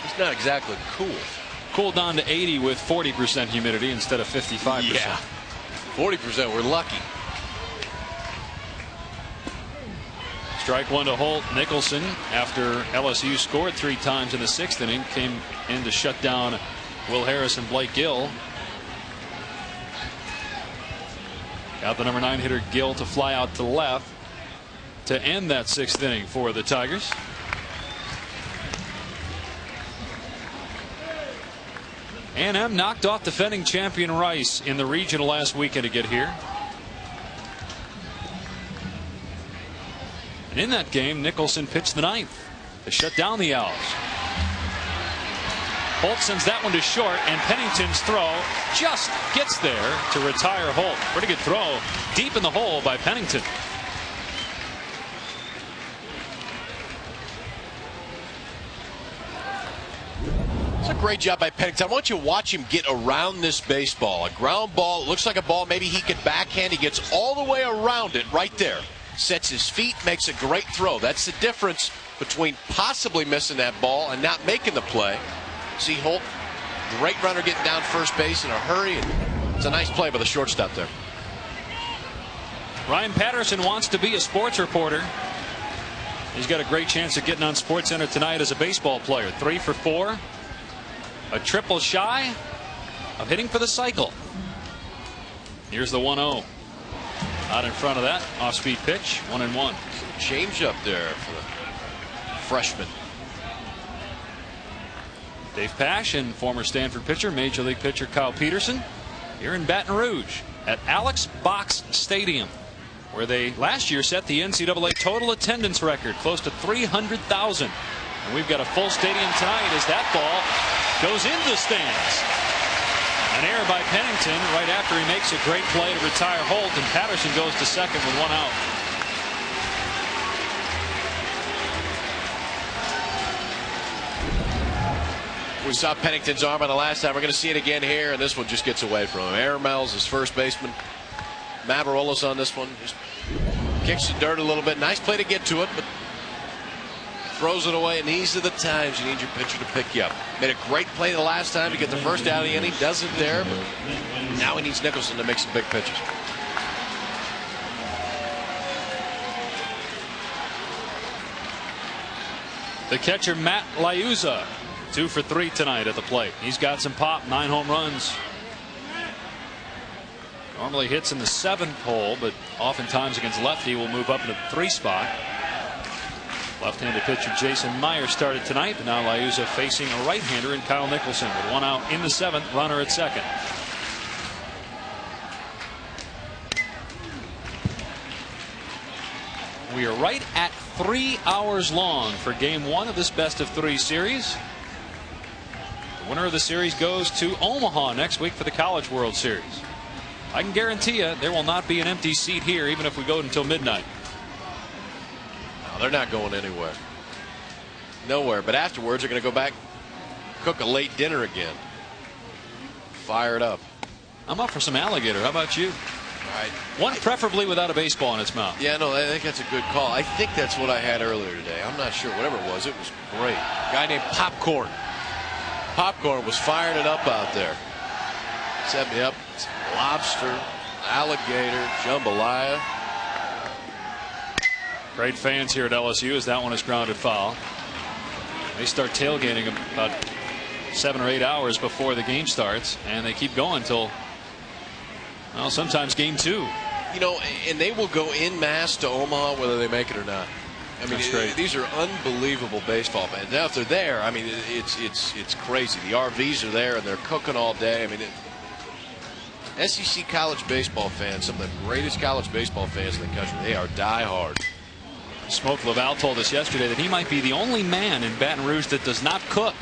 it's not exactly cool. Cooled down to 80 with 40% humidity instead of 55%. Yeah, 40%. We're lucky. Strike 1 to Holt. Nicholson, after LSU scored 3 times in the 6th inning, came in to shut down Will Harris and Blake Gill. Got the number 9 hitter Gill to fly out to left to end that 6th inning for the Tigers. A&M knocked off defending champion Rice in the regional last weekend to get here. And in that game, Nicholson pitched the 9th to shut down the Owls. Holt sends that one to short, and Pennington's throw just gets there to retire Holt. Pretty good throw deep in the hole by Pennington. It's a great job by Pennington. I want you to watch him get around this baseball. A ground ball, looks like a ball maybe he could backhand. He gets all the way around it right there. Sets his feet, makes a great throw. That's the difference between possibly missing that ball and not making the play. See Holt, great runner getting down first base in a hurry, and It's a nice play by the shortstop there. Ryan Patterson wants to be a sports reporter. He's got a great chance of getting on SportsCenter tonight as a baseball player. 3 for 4. A triple shy of hitting for the cycle. Here's the 1-0. Out in front of that off-speed pitch. 1-1. Change up there for the freshman. Dave Pasch and former Stanford pitcher, Major League pitcher Kyle Peterson, here in Baton Rouge at Alex Box Stadium, where they last year set the NCAA total attendance record, close to 300,000. And we've got a full stadium tonight as that ball goes into the stands. An error by Pennington right after he makes a great play to retire Holt, and Patterson goes to second with 1 out. We saw Pennington's arm on the last time. We're going to see it again here, and this one just gets away from him. Aaron Mel's his first baseman. Mavrolis on this one just kicks the dirt a little bit. Nice play to get to it, but throws it away, and these are the times you need your pitcher to pick you up. Made a great play the last time to get the first out of the inning. Does it there, but now he needs Nicholson to make some big pitches. The catcher, Matt Liuzza, 2 for 3 tonight at the plate. He's got some pop, 9 home runs. Normally hits in the 7th hole, but oftentimes against lefty will move up into the 3 spot. Left-handed pitcher Jason Meyer started tonight, but now Liuzza facing a right-hander in Kyle Nicholson with 1 out in the 7th, runner at second. We are right at 3 hours long for game 1 of this best-of-3 series. The winner of the series goes to Omaha next week for the College World Series. I can guarantee you there will not be an empty seat here even if we go until midnight. No, they're not going anywhere. Nowhere. But afterwards they're going to go back, cook a late dinner again. Fire it up. I'm up for some alligator. How about you? Right. One preferably without a baseball in its mouth. Yeah, no, I think that's a good call. I think that's what I had earlier today. I'm not sure. Whatever it was great. A guy named Popcorn. Popcorn was firing it up out there. Set me up. Lobster, alligator, jambalaya. Great fans here at LSU as that one is grounded foul. They start tailgating about 7 or 8 hours before the game starts, and they keep going till, well, sometimes game 2. You know, and they will go en masse to Omaha whether they make it or not. I mean, these are unbelievable baseball fans. Now, if they're there, I mean, it's crazy. The RVs are there and they're cooking all day. I mean, SEC college baseball fans, some of the greatest college baseball fans in the country, they are diehard. Smoke Laval told us yesterday that he might be the only man in Baton Rouge that does not cook.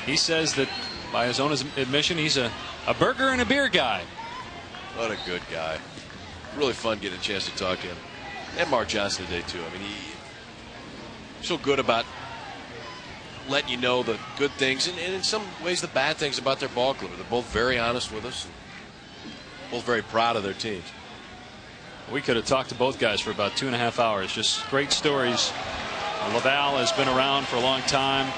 He says that by his own admission, he's a burger and a beer guy. What a good guy. Really fun getting a chance to talk to him. And Mark Johnson today, too. I mean, he's so good about letting you know the good things and in some ways the bad things about their ball club. They're both very honest with us. Both very proud of their teams. We could have talked to both guys for about 2.5 hours. Just great stories. Laval has been around for a long time.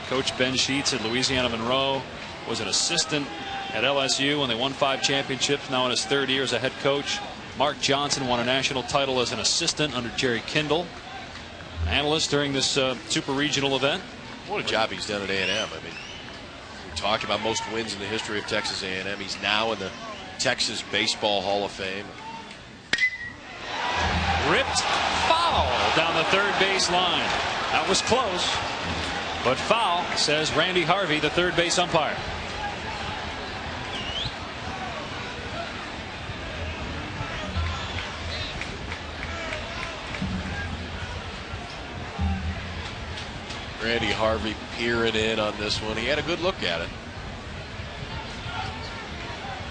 Coach Ben Sheets at Louisiana Monroe was an assistant at LSU when they won 5 championships. Now in his 3rd year as a head coach. Mark Johnson won a national title as an assistant under Jerry Kindle. An analyst during this super regional event. What a job he's done at A&M. I mean, we talked about most wins in the history of Texas A&M. He's now in the Texas Baseball Hall of Fame. Ripped foul down the third base line. That was close, but foul, says Randy Harvey, the third base umpire. Randy Harvey peering in on this one. He had a good look at it.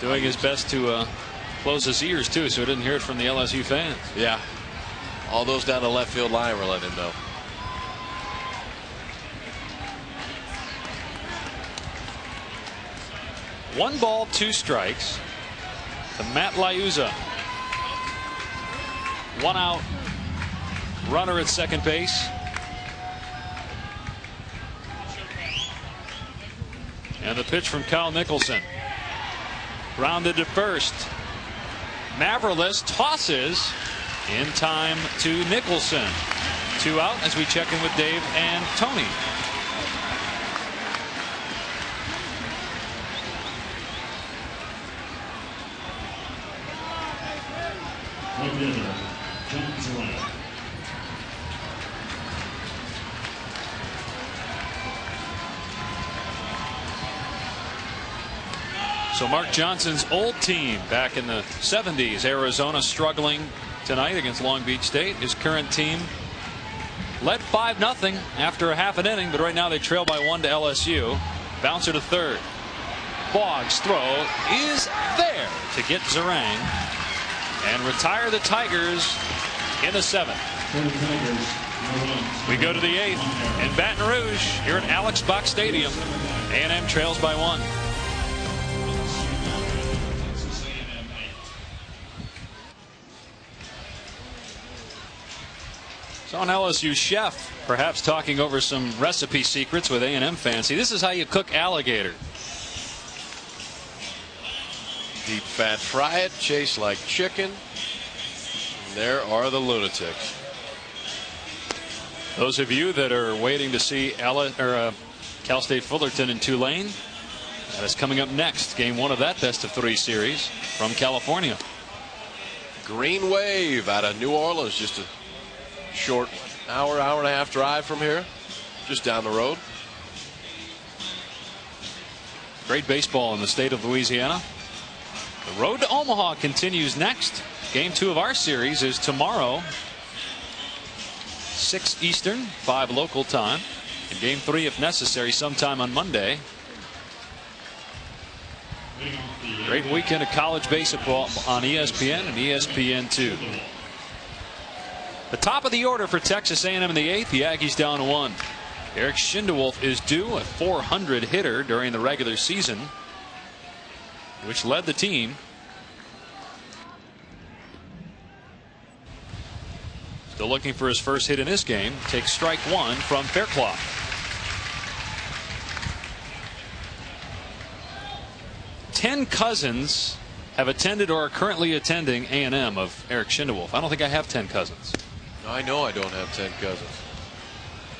Doing his best to close his ears, too, so he didn't hear it from the LSU fans. Yeah. All those down the left field line were letting him know. One ball, 2 strikes to Matt Liuzza. 1 out. Runner at second base. And the pitch from Kyle Nicholson. Grounded to first. Mavrilis tosses in time to Nicholson. 2 out as we check in with Dave and Tony. So Mark Johnson's old team back in the 70s, Arizona, struggling tonight against Long Beach State. His current team led 5-0 after a half an inning, but right now they trail by 1 to LSU. Bouncer to third. Boggs' throw is there to get Zarang and retire the Tigers in the 7th. We go to the 8th in Baton Rouge here at Alex Box Stadium. A&M trails by 1. So an LSU chef perhaps talking over some recipe secrets with A&M fans. See, this is how you cook alligator. Deep fat fry it, chase like chicken. And there are the lunatics. Those of you that are waiting to see Cal State Fullerton and Tulane, that is coming up next. Game 1 of that best-of-3 series from California. Green Wave out of New Orleans, just a short hour and a half drive from here, just down the road. Great baseball in the state of Louisiana. The road to Omaha continues next. Game 2 of our series is tomorrow, 6 Eastern, 5 local time. And Game 3, if necessary, sometime on Monday. Great weekend of college baseball on ESPN and ESPN2. The top of the order for Texas A&M in the 8th. The Aggies down 1. Eric Schindewolf is due, a 400 hitter during the regular season, which led the team. Still looking for his first hit in this game. Takes strike 1 from Fairclough. Ten cousins have attended or are currently attending A&M of Eric Schindewolf. I don't think I have 10 cousins. I know I don't have 10 cousins.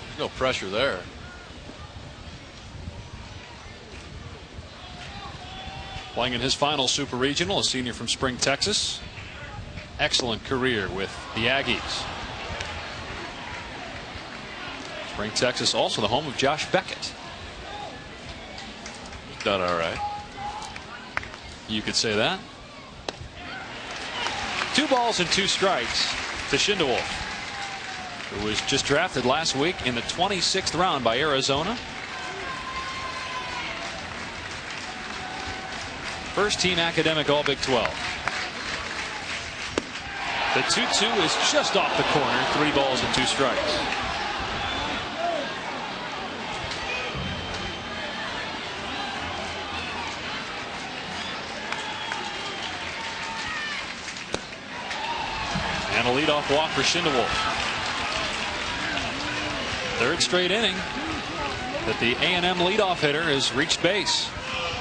There's no pressure there. Playing in his final Super Regional, a senior from Spring, Texas. Excellent career with the Aggies. Spring, Texas, also the home of Josh Beckett. Done all right. You could say that. 2 balls and 2 strikes to Schindewolf, who was just drafted last week in the 26th round by Arizona. First team academic All Big 12. The 2-2 is just off the corner. 3 balls and 2 strikes. And a leadoff walk for Schindewolf. 3rd straight inning that the A&M leadoff hitter has reached base.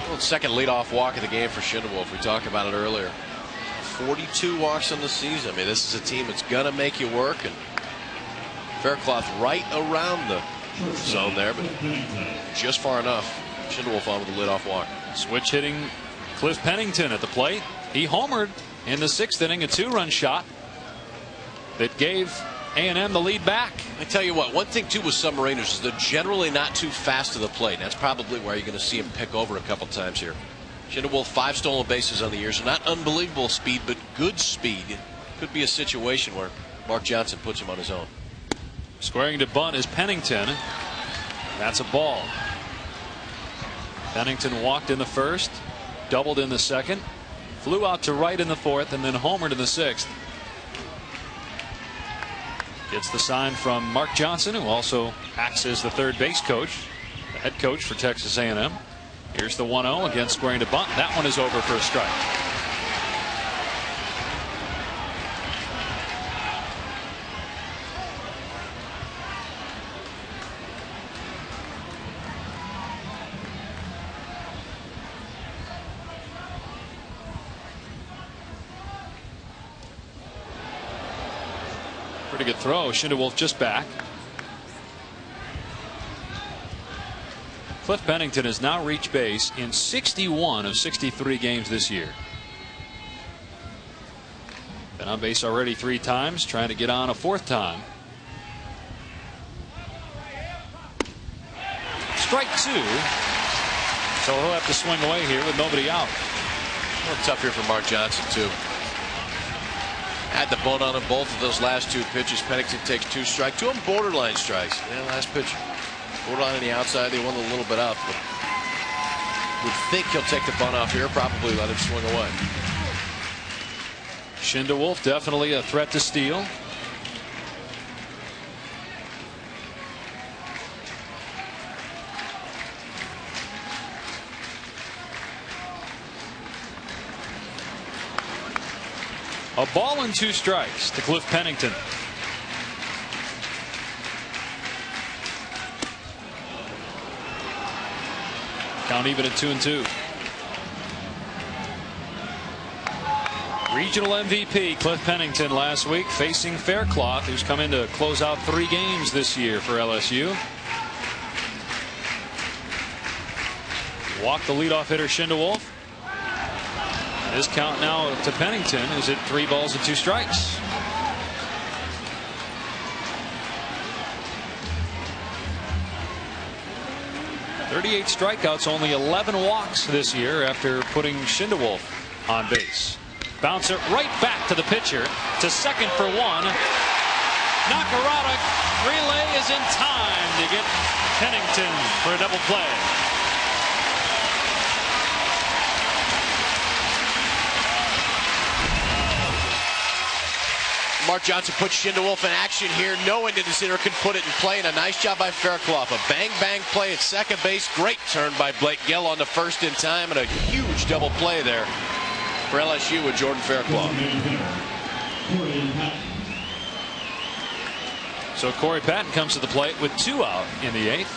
Well, second leadoff walk of the game for Schindewolf. We talked about it earlier. 42 walks on the season. I mean, this is a team that's going to make you work. And Fairclough right around the zone there, but just far enough. Schindewolf on with the leadoff walk. Switch hitting Cliff Pennington at the plate. He homered in the 6th inning, a 2-run shot that gave A&M the lead back. I tell you what, one thing too with Submariners is they're generally not too fast to the plate. And that's probably where you're going to see him pick over a couple times here. Schindewolf 5 stolen bases on the year, so not unbelievable speed, but good speed. Could be a situation where Mark Johnson puts him on his own. Squaring to bunt is Pennington. That's a ball. Pennington walked in the 1st, doubled in the 2nd, flew out to right in the 4th, and then homered in the 6th. Gets the sign from Mark Johnson, who also acts as the 3rd base coach, the head coach for Texas A&M. Here's the 1-0 again, squaring to bunt. That one is over for a strike. Pretty good throw. Schindewolf just back. Cliff Pennington has now reached base in 61 of 63 games this year. Been on base already 3 times, trying to get on a 4th time. Strike 2. So he'll have to swing away here with nobody out. A little tough here for Mark Johnson, too. Had the bunt on him both of those last 2 pitches. Pennington takes 2 strikes. 2 of them borderline strikes. Yeah, last pitch, borderline on the outside. They won a little bit up, but would think he'll take the bunt off here. Probably let him swing away. Schindewolf definitely a threat to steal. A ball and 2 strikes to Cliff Pennington. Count even at 2-2. Regional MVP Cliff Pennington last week facing Faircloth, who's come in to close out 3 games this year for LSU. Walked the leadoff hitter Schindewolf. His count now to Pennington is at 3 balls and 2 strikes. "38 strikeouts, only 11 walks this year after putting Schindewolf on base." Bounce it right back to the pitcher, to second for 1. Nakarada relay is in time to get Pennington for a double play. Mark Johnson puts Schindewolf in action here, knowing that his hitter can put it in play, and a nice job by Faircloth. A bang-bang play at second base. Great turn by Blake Gill on the first in time, and a huge double play there for LSU with Jordan Faircloth. So Corey Patton comes to the plate with 2 out in the 8th.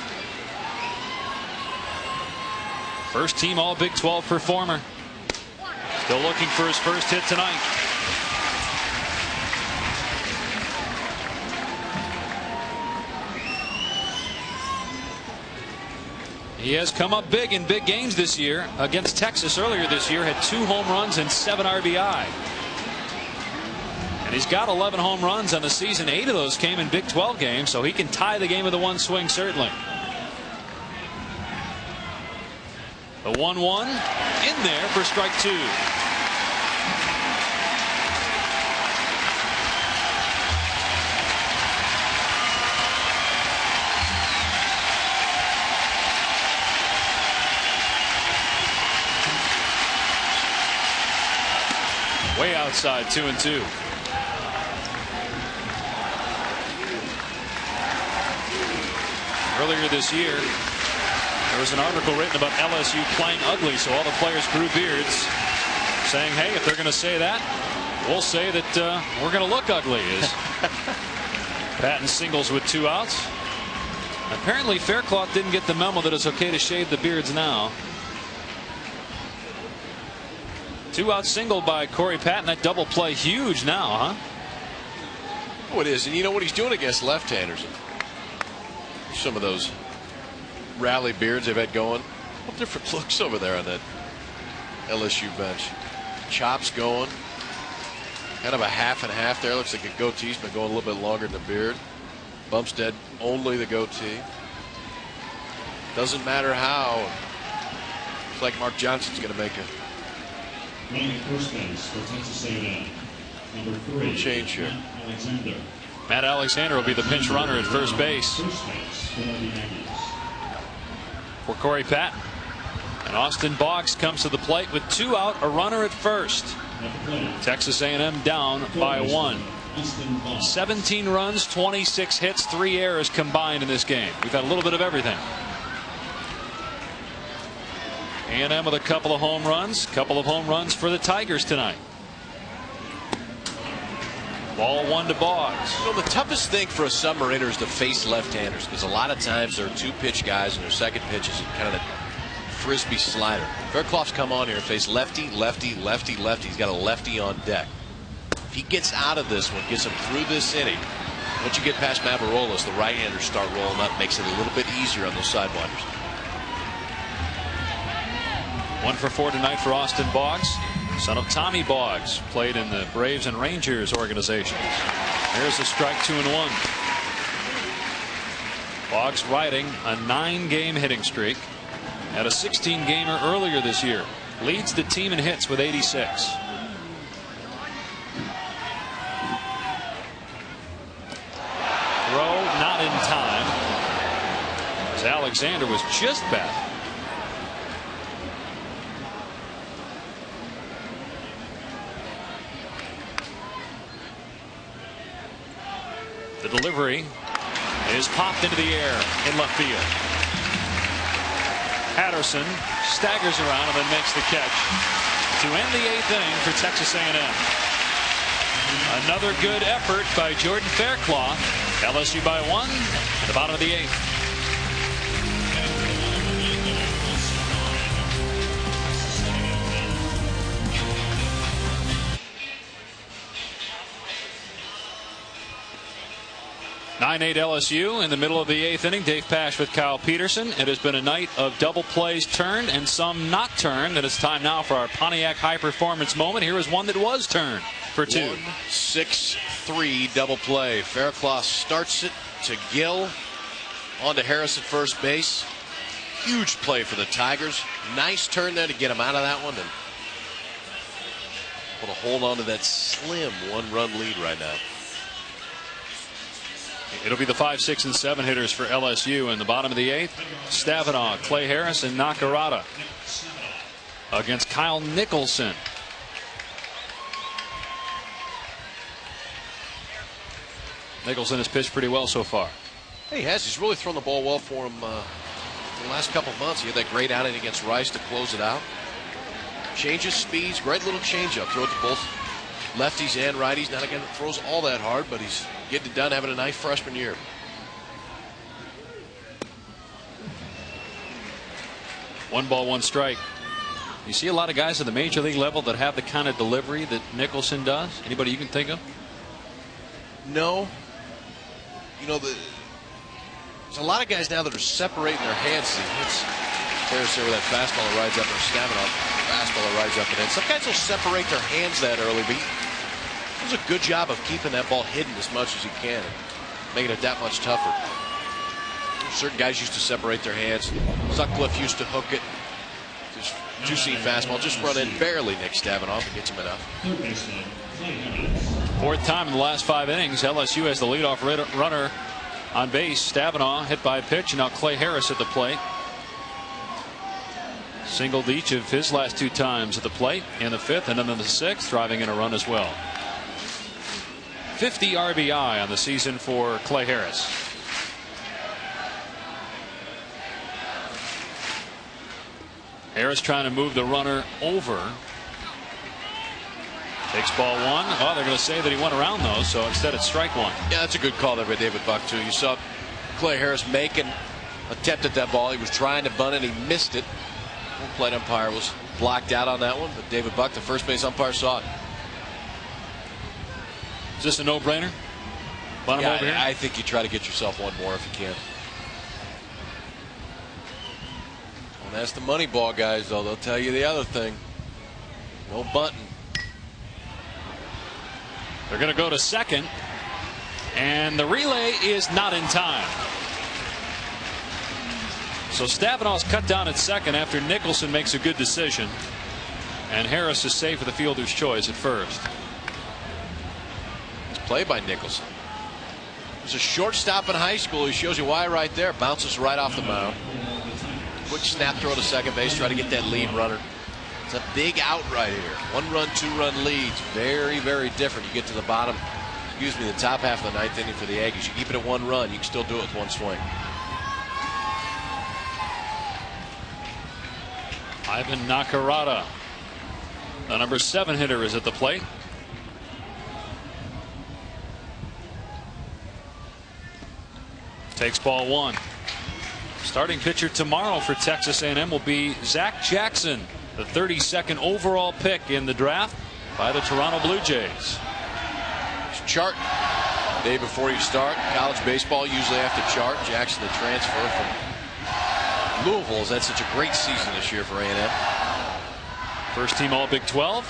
First team All Big 12 performer. Still looking for his first hit tonight. He has come up big in big games this year. Against Texas earlier this year, had 2 home runs and 7 RBI. And he's got 11 home runs on the season. 8 of those came in Big 12 games, so he can tie the game with a 1 swing certainly. The 1-1 in there for strike 2. Way outside, 2-2. Earlier this year, there was an article written about LSU playing ugly, so all the players grew beards, saying, hey, if they're going to say that, we'll say that we're going to look ugly. As Patton singles with 2 outs. Apparently Faircloth didn't get the memo that it's okay to shave the beards now. 2-out single by Corey Patton. That double play huge now, huh? Oh, it is. And you know what he's doing against left-handers? Some of those rally beards they've had going. What different looks over there on that LSU bench. Chops going. Kind of a half and half there. Looks like a goatee's been going a little bit longer than the beard. Bumstead only the goatee. Doesn't matter how. Looks like Mark Johnson's going to make a First base for Texas A&M, number 3. Change here. Alexander. Matt Alexander will be the pinch runner at first base for Corey Patton. And Austin Boggs comes to the plate with 2 out, a runner at first. Texas A&M down by 1. 17 runs, 26 hits, 3 errors combined in this game. We've had a little bit of everything. A&M with a couple of home runs. Couple of home runs for the Tigers tonight. Ball 1 to Boggs. You know, the toughest thing for a submariner is to face left-handers, because a lot of times they're 2-pitch guys and their second pitch is kind of a frisbee slider. Faircloth's come on here and faced lefty, lefty, lefty, lefty. He's got a lefty on deck. If he gets out of this one, gets him through this inning, once you get past Mavarolas, the right-handers start rolling up, makes it a little bit easier on those sidewinders. 1 for 4 tonight for Austin Boggs, son of Tommy Boggs, played in the Braves and Rangers organizations. Here's a strike, 2-1. Boggs riding a 9-game hitting streak. Had a 16-gamer earlier this year. Leads the team in hits with 86. Throw not in time, as Alexander was just back. The delivery is popped into the air in left field. Patterson staggers around and then makes the catch to end the 8th inning for Texas A&M. Another good effort by Jordan Fairclough. LSU by 1 at the bottom of the 8th. (9-8) LSU in the middle of the 8th inning. Dave Pasch with Kyle Peterson. It has been a night of double plays turned and some not turned, and it's time now for our Pontiac high performance moment. Here is one that was turned for 2. 1-6-3 double play. Fairclough starts it to Gill, on to Harris at first base. Huge play for the Tigers. Nice turn there to get him out of that one and put a hold on to that slim 1-run lead right now. It'll be the 5, 6, and 7 hitters for LSU in the bottom of the 8th. Stavinaugh, Clay Harris, and Nakarada against Kyle Nicholson. Nicholson has pitched pretty well so far. He has. He's really thrown the ball well for him the last couple of months. He had that great outing against Rice to close it out. Changes speeds, great little changeup. Throw it to both lefties and righties. Not again throws all that hard, but he's getting it done, having a nice freshman year. One ball, one strike. You see a lot of guys at the major league level that have the kind of delivery that Nicholson does. Anybody you can think of? No. You know, there's a lot of guys now that are separating their hands. It's Harris there with that fastball that rides up, or Stavinaugh fastball that rides up and in. Some guys will separate their hands that early, but he does a good job of keeping that ball hidden as much as he can, making it that much tougher. Certain guys used to separate their hands. Sutcliffe used to hook it. Just juicy fastball, just run in barely. Nick Stavinaugh and gets him enough. 4th time in the last 5 innings. LSU has the leadoff runner on base. Stavinaugh hit by a pitch, and now Clay Harris at the plate. Singled each of his last 2 times at the plate in the 5th and then in the 6th, driving in a run as well. 50 RBI on the season for Clay Harris. Harris trying to move the runner over. Takes ball 1. Oh, they're going to say that he went around those, so instead it's strike 1. Yeah, that's a good call there by David Buck, too. You saw Clay Harris make an attempt at that ball. He was trying to bunt it. He missed it. The plate umpire was blocked out on that one, but David Buck, the first base umpire, saw it. Is this a no-brainer? Bunt him over here? I think you try to get yourself one more if you can. And that's the money ball guys, though. They'll tell you the other thing. No bunting. They're going to go to second, and the relay is not in time. So Stavinaugh's cut down at second after Nicholson makes a good decision, and Harris is safe for the fielder's choice at first. It's play by Nicholson. He was a shortstop in high school. He shows you why right there. Bounces right off the mound. Quick snap throw to second base, try to get that lead runner. It's a big out right here. 1-run, 2-run leads. Very, very different. You get to the bottom, the top half of the 9th inning for the Aggies. You keep it at 1 run, you can still do it with 1 swing. Ivan Nakarada, the number 7 hitter, is at the plate. Takes ball 1. Starting pitcher tomorrow for Texas A&M will be Zach Jackson, the 32nd overall pick in the draft by the Toronto Blue Jays. chart day before you start. College baseball usually have to chart. Jackson, the transfer from Louisville, that's such a great season this year for A&M. First team All Big 12.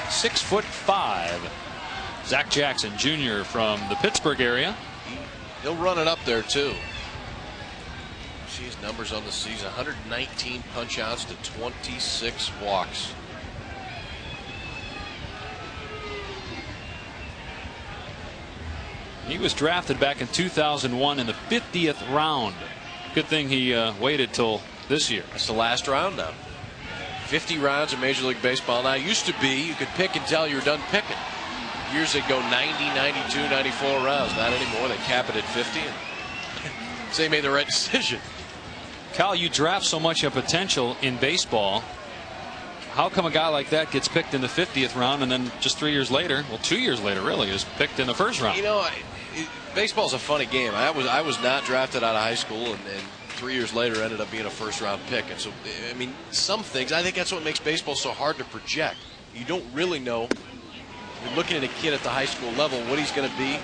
6'5". Zach Jackson Jr. from the Pittsburgh area. He'll run it up there too. See his numbers on the season: 119 punch outs to 26 walks. He was drafted back in 2001 in the 50th round. Good thing he waited till this year. That's the last round now. 50 rounds in Major League Baseball. Now, it used to be you could pick until you were done picking. Years ago, 90, 92, 94 rounds. Not anymore. They cap it at 50. And so they made the right decision. Cal, you draft so much of potential in baseball. How come a guy like that gets picked in the 50th round and then just 3 years later, well, 2 years later really, is picked in the first round? You know, baseball's a funny game. I was not drafted out of high school, and 3 years later ended up being a first-round pick. And so, I mean, some things, I think that's what makes baseball so hard to project. You don't really know. You're looking at a kid at the high school level, what he's going to be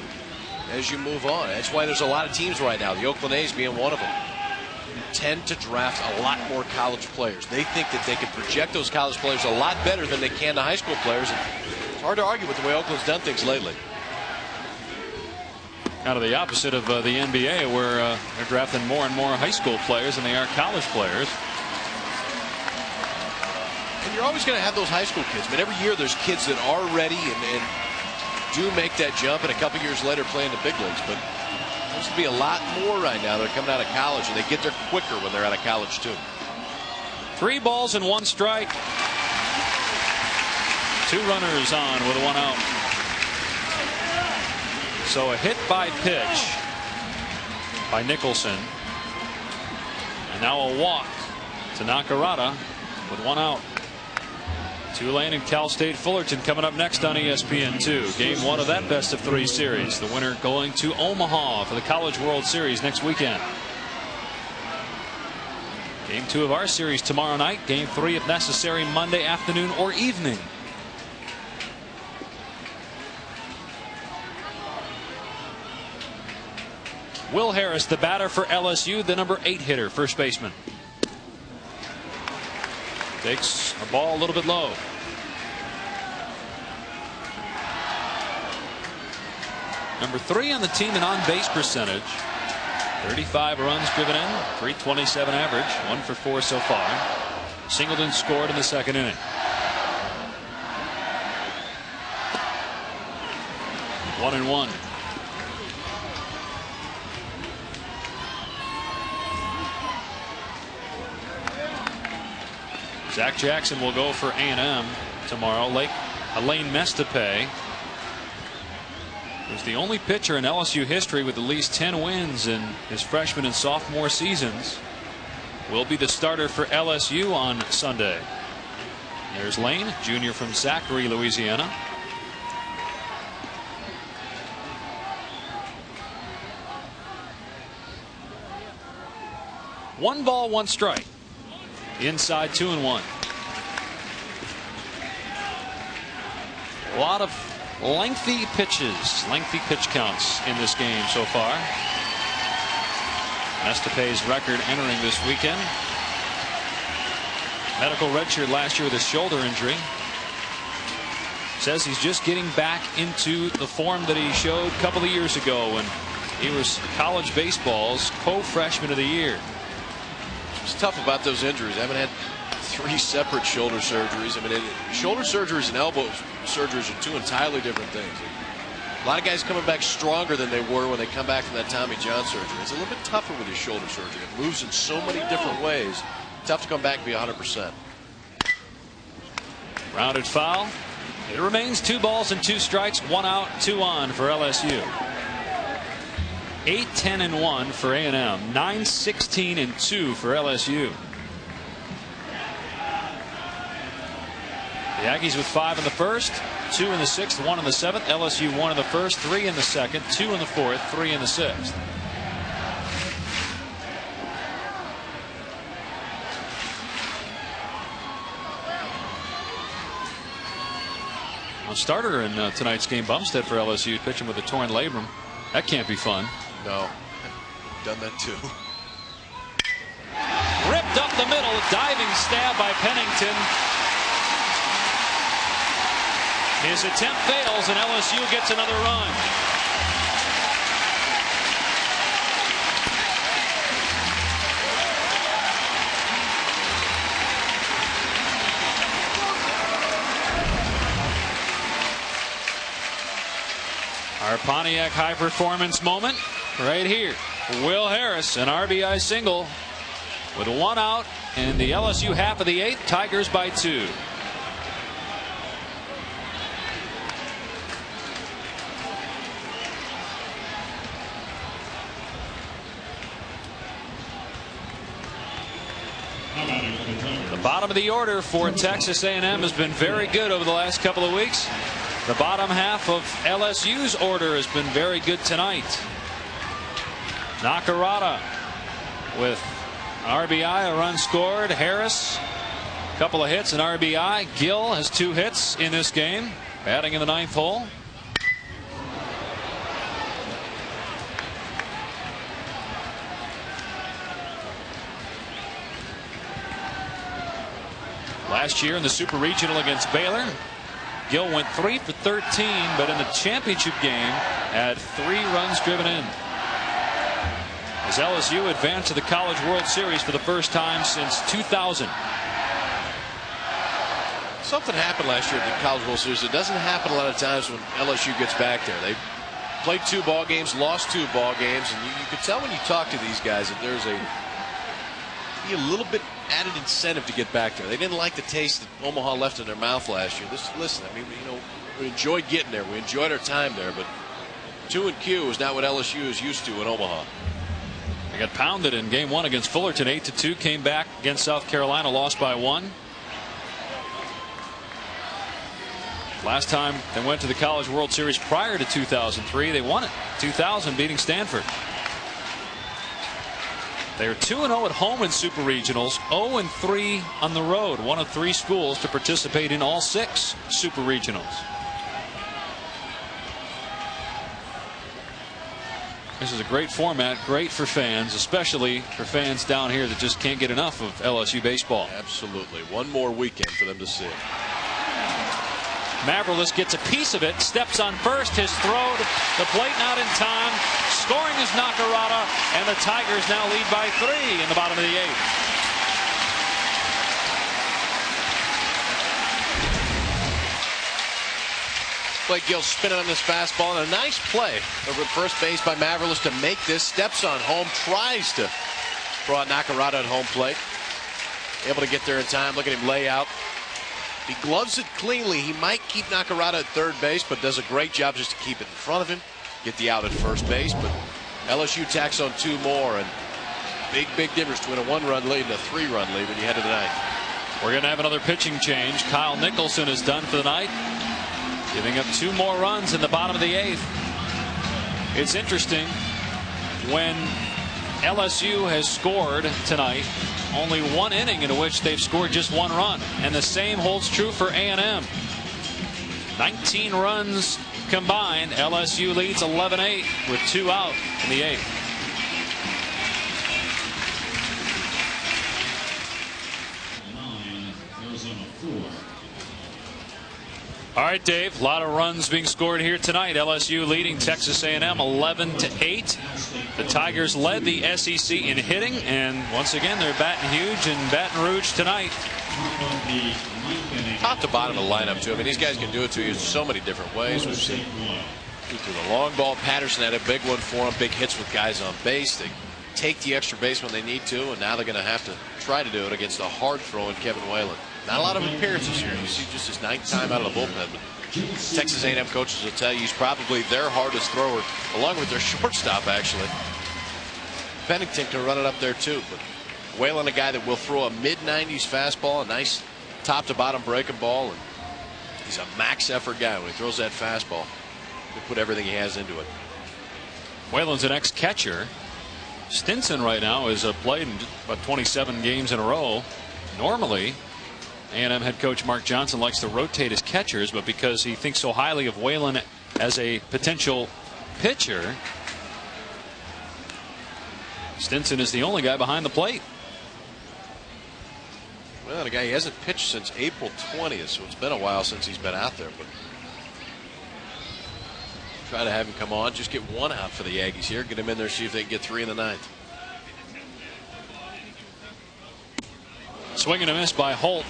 as you move on. That's why there's a lot of teams right now, the Oakland A's being one of them, who tend to draft a lot more college players. They think that they can project those college players a lot better than they can the high school players. And it's hard to argue with the way Oakland's done things lately. Kind of the opposite of the NBA, where they're drafting more and more high school players than they are college players. And you're always going to have those high school kids. I mean, every year there's kids that are ready and do make that jump, and a couple years later play in the big leagues. But there's to be a lot more right now that are coming out of college, and they get there quicker when they're out of college too. 3 balls and 1 strike. 2 runners on with 1 out. So a hit by pitch by Nicholson. And now a walk to Nakarada with 1 out. Tulane and Cal State Fullerton coming up next on ESPN2. Game 1 of that best of 3 series. The winner going to Omaha for the College World Series next weekend. Game 2 of our series tomorrow night. Game 3 if necessary Monday afternoon or evening. Will Harris, the batter for LSU, the number 8 hitter, first baseman. Takes a ball a little bit low. Number 3 on the team in on-base percentage. 35 runs driven in, .327 average, 1 for 4 so far. Singleton scored in the second inning. One and one. Zach Jackson will go for A&M tomorrow. Elaine Mestape was the only pitcher in LSU history with at least 10 wins in his freshman and sophomore seasons. Will be the starter for LSU on Sunday. There's Lane, junior from Zachary, Louisiana. One ball, 1 strike. Inside 2-1. A lot of lengthy pitches, lengthy pitch counts in this game so far. Mestape's record entering this weekend. Medical redshirt last year with a shoulder injury. Says he's just getting back into the form that he showed a couple of years ago when he was college baseball's co-freshman of the year. What's tough about those injuries, I haven't had 3 separate shoulder surgeries. I mean, shoulder surgeries and elbow surgeries are 2 entirely different things. A lot of guys coming back stronger than they were when they come back from that Tommy John surgery. It's a little bit tougher with your shoulder surgery. It moves in so many different ways. Tough to come back and be 100%. Rounded foul. It remains 2 balls and 2 strikes, 1 out, 2 on for LSU. 8-10-1 for A&M, 9-16-2 for LSU. The Aggies with 5 in the first, 2 in the 6th, 1 in the 7th. LSU 1 in the first, 3 in the 2nd, 2 in the 4th, 3 in the 6th. A starter in tonight's game, Bumstead for LSU, pitching with a torn labrum. That can't be fun. No. Done that too. Ripped up the middle, diving stab by Pennington. His attempt fails, and LSU gets another run. Our Pontiac high performance moment right here. Will Harris, an RBI single with 1 out in the LSU half of the 8th. Tigers by 2. The bottom of the order for Texas A&M has been very good over the last couple of weeks. The bottom half of LSU's order has been very good tonight. Nakarada with RBI, a run scored. Harris, a couple of hits, an RBI. Gill has 2 hits in this game, batting in the 9th hole. Last year in the Super Regional against Baylor, Gill went 3 for 13, but in the championship game had 3 runs driven in. As LSU advanced to the College World Series for the first time since 2000. Something happened last year at the College World Series. It doesn't happen a lot of times when LSU gets back there. They played 2 ball games, lost 2 ball games, and you could tell when you talk to these guys that there's a little bit added incentive to get back there. They didn't like the taste that Omaha left in their mouth last year. Listen, I mean, we enjoyed getting there. We enjoyed our time there, but 2-Q is not what LSU is used to in Omaha. They got pounded in game 1 against Fullerton, 8-2. Came back against South Carolina, lost by 1. Last time they went to the College World Series prior to 2003, they won it. 2000, beating Stanford. They are 2-0 at home in Super Regionals, 0-3 on the road. One of 3 schools to participate in all 6 Super Regionals. This is a great format, great for fans, especially for fans down here that just can't get enough of LSU baseball. Absolutely. One more weekend for them to see it. Mavrilis gets a piece of it, steps on first, his throw to the plate not in time. Scoring is Nakarada, and the Tigers now lead by 3 in the bottom of the 8th. Blake Gill spinning on this fastball, and a nice play over at first base by Mavrilis to make this. Steps on home, tries to throw out Nakarada at home plate. Able to get there in time. Look at him lay out. He gloves it cleanly. He might keep Nakarada at third base, but does a great job just to keep it in front of him. Get the out at first base, but LSU tacks on 2 more, and big difference between a 1-run lead and a 3-run lead when you head to the 9th. We're going to have another pitching change. Kyle Nicholson is done for the night, giving up 2 more runs in the bottom of the 8th. It's interesting, when LSU has scored tonight, only 1 inning in which they've scored just 1 run, and the same holds true for A&M. 19 runs combined. LSU leads 11-8 with 2 out in the 8th. All right, Dave, a lot of runs being scored here tonight. LSU leading Texas A&M 11-8. The Tigers led the SEC in hitting, and once again they're batting huge in Baton Rouge tonight. Top to bottom of the lineup too. I mean, these guys can do it to you in so many different ways. We've seen through the long ball. Patterson had a big one for him. Big hits with guys on base. They take the extra base when they need to, and now they're going to have to try to do it against a hard throwing Kevin Whalen. Not a lot of appearances here. You see just his 9th time out of the bullpen. But Texas A&M coaches will tell you he's probably their hardest thrower, along with their shortstop, actually. Pennington can run it up there, too. But Whalen, a guy that will throw a mid-90s fastball, a nice top-to-bottom breaking ball. And he's a max effort guy. When he throws that fastball, he'll put everything he has into it. Whalen's an ex-catcher. Stinson right now has played in about 27 games in a row. Normally, A&M head coach Mark Johnson likes to rotate his catchers, but because he thinks so highly of Whalen as a potential pitcher, Stinson is the only guy behind the plate. Well, the guy, he hasn't pitched since April 20th, so it's been a while since he's been out there. But try to have him come on, just get one out for the Aggies here, get him in there, see if they can get 3 in the 9th. Swing and a miss by Holt.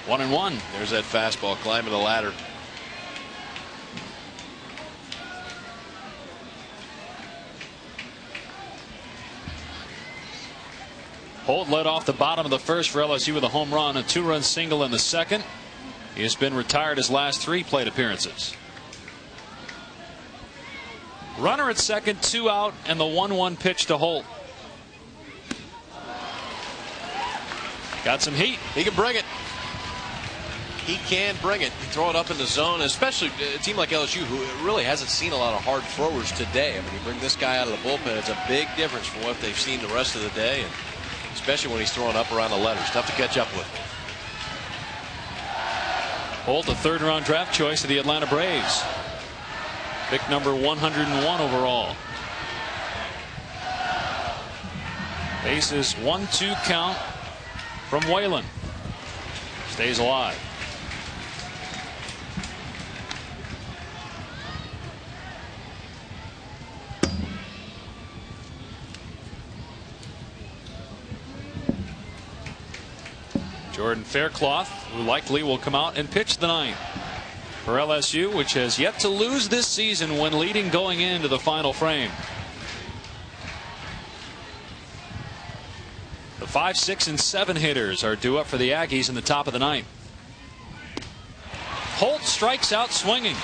1-1. There's that fastball climbing the ladder. Holt led off the bottom of the first for LSU with a home run, a 2-run single in the second. He has been retired his last 3 plate appearances. Runner at second, 2 out, and the 1-1 pitch to Holt. Got some heat. He can bring it. He can bring it. He throw it up in the zone, especially a team like LSU, who really hasn't seen a lot of hard throwers today. I mean, you bring this guy out of the bullpen, it's a big difference from what they've seen the rest of the day, and especially when he's throwing up around the letters. Tough to catch up with. Holt, the 3rd-round draft choice of the Atlanta Braves. Pick number 101 overall. Bases 1-2 count from Whalen. Stays alive. Jordan Faircloth, who likely will come out and pitch the 9th for LSU, which has yet to lose this season when leading going into the final frame. The 5, 6, and 7 hitters are due up for the Aggies in the top of the 9th. Holt strikes out swinging.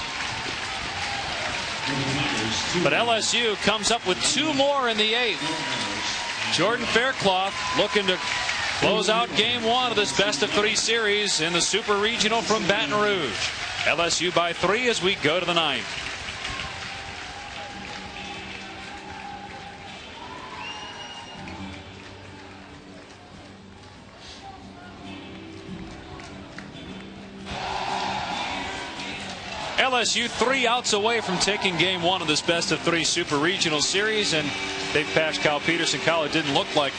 But LSU comes up with 2 more in the 8th. Jordan Faircloth looking to close out game 1 of this best-of-3 series in the Super Regional from Baton Rouge. LSU by 3 as we go to the 9th. LSU 3 outs away from taking game 1 of this best-of-3 Super Regional series, and they've passed Cal Peterson College. It didn't look like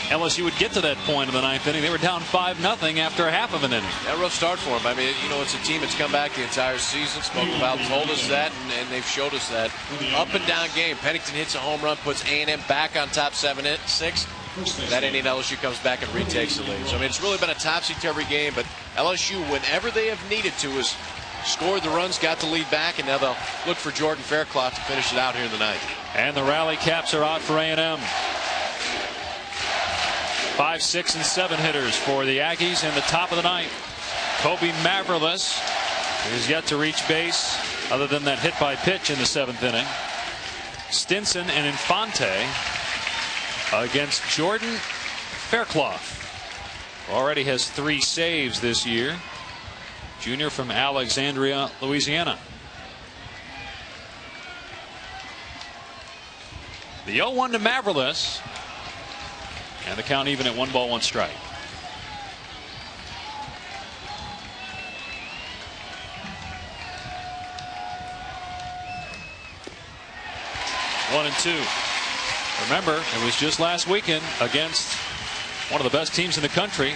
LSU would get to that point in the 9th inning. They were down 5-0 after a half of an inning. Yeah, rough start for them. I mean, you know, it's a team that's come back the entire season. Spoke about, told us that, and they've showed us that. Up and down game. Pennington hits a home run, puts A&M back on top 7-6. That inning, LSU comes back and retakes the lead. So, I mean, it's really been a topsy-turvy game, but LSU, whenever they have needed to, has scored the runs, got the lead back, and now they'll look for Jordan Faircloth to finish it out here in the 9th. And the rally caps are out for A&M. 5, 6, and 7 hitters for the Aggies in the top of the 9th. Kobe Mavrilus is yet to reach base other than that hit by pitch in the 7th inning. Stinson and Infante against Jordan Faircloth. Already has 3 saves this year. Junior from Alexandria, Louisiana. The 0-1 to Mavrilus. And the count even at 1 ball, 1 strike. One and 2. Remember, it was just last weekend against one of the best teams in the country.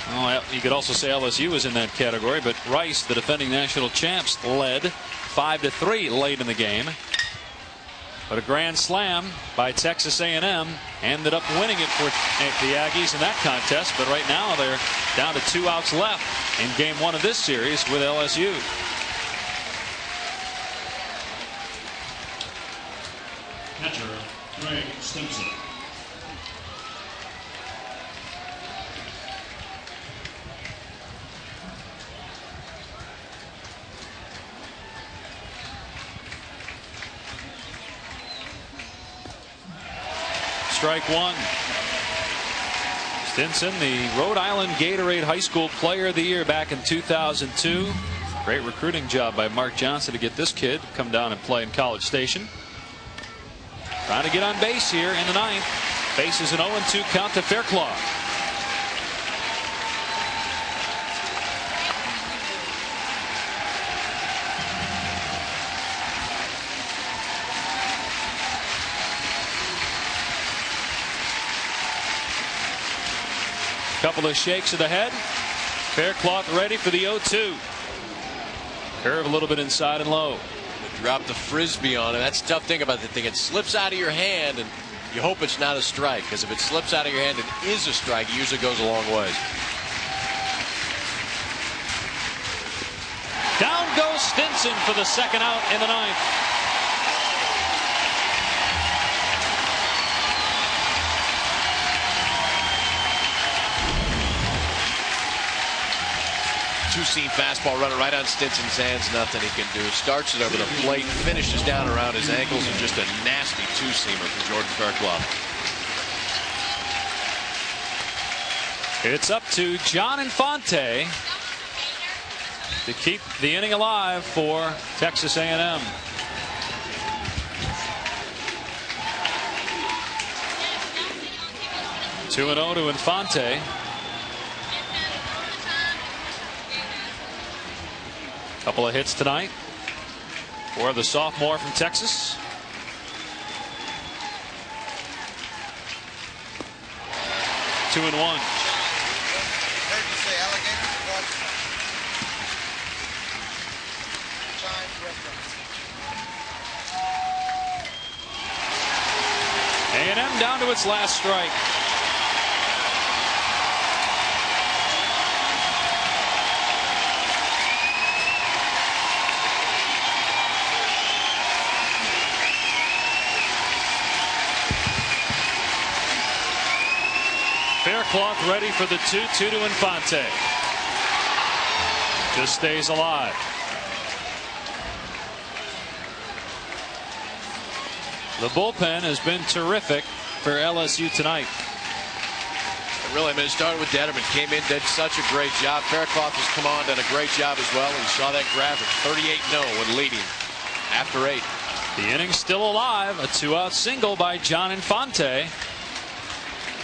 Well, you could also say LSU was in that category, but Rice, the defending national champs, led 5-3 late in the game. But a grand slam by Texas A&M ended up winning it for the Aggies in that contest. But right now they're down to 2 outs left in game 1 of this series with LSU. Catcher, Greg Stimson. Strike 1. Stinson, the Rhode Island Gatorade High School Player of the Year back in 2002. Great recruiting job by Mark Johnson to get this kid to come down and play in College Station. Trying to get on base here in the 9th. Base is an 0-2 count to Faircloth. Couple of shakes of the head. Faircloth ready for the 0-2. Curve a little bit inside and low. Drop the frisbee on it. That's the tough thing about the thing. It slips out of your hand, and you hope it's not a strike, because if it slips out of your hand and is a strike, it usually goes a long way. Down goes Stinson for the second out in the ninth. Two-seam fastball running right on Stinson's hands. Nothing he can do. Starts it over the plate, finishes down around his ankles, and just a nasty two-seamer from Jordan Faircloth. It's up to John Infante to keep the inning alive for Texas A&M. Two and 0 to Infante. Couple of hits tonight for the sophomore from Texas. Two and 1. A&M down to its last strike. Faircloth ready for the 2-2 to Infante. Just stays alive. The bullpen has been terrific for LSU tonight. Really, I mean, it started with Detterman. Came in, did such a great job. Faircloth has come on, done a great job as well. We saw that graphic, 38-0 when leading after 8. The inning's still alive. A 2-out single by John Infante.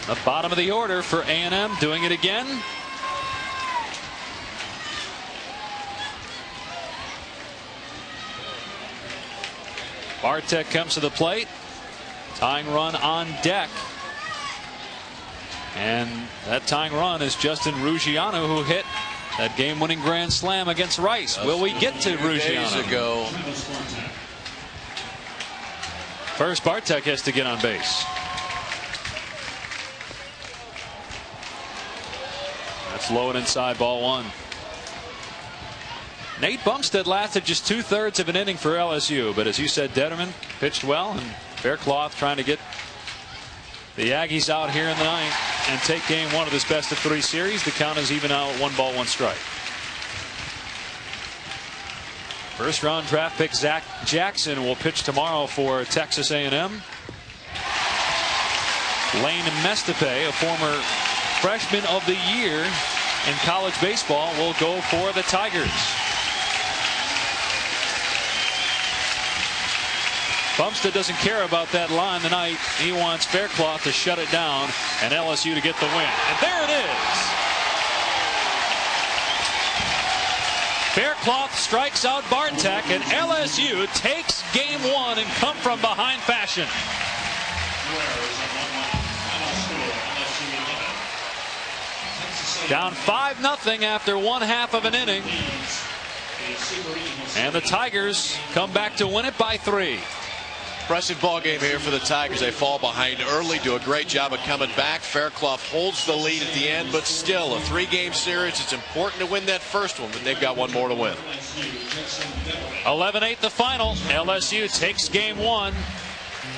The bottom of the order for A&M, doing it again. Bartek comes to the plate. Tying run on deck. And that tying run is Justin Ruggiano, who hit that game-winning grand slam against Rice. Will we get to Ruggiano? Days ago. First, Bartek has to get on base. That's low and inside, ball one. Nate Bumstead lasted just 2/3 of an inning for LSU, but as you said, Detterman pitched well, and Faircloth trying to get the Aggies out here in the ninth and take game one of this best-of-3 series. The count is even out, 1-1 strike. First-round draft pick Zach Jackson will pitch tomorrow for Texas A&M. Lane Mestepe, a former freshman of the year in college baseball, will go for the Tigers. Bumstead doesn't care about that line tonight. He wants Faircloth to shut it down and LSU to get the win. And there it is. Faircloth strikes out Bartek, and LSU takes game one in come-from-behind fashion. Down 5-0 after 1/2 of an inning. And the Tigers come back to win it by 3. Impressive ball game here for the Tigers. They fall behind early, do a great job of coming back. Faircloth holds the lead at the end, but still a 3-game series. It's important to win that first one, but they've got one more to win. 11-8 the final. LSU takes game one.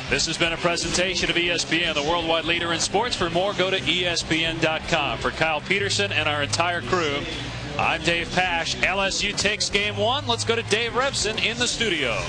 This has been a presentation of ESPN, the worldwide leader in sports. For more, go to ESPN.com. For Kyle Peterson and our entire crew, I'm Dave Pasch. LSU takes game one. Let's go to Dave Revson in the studio.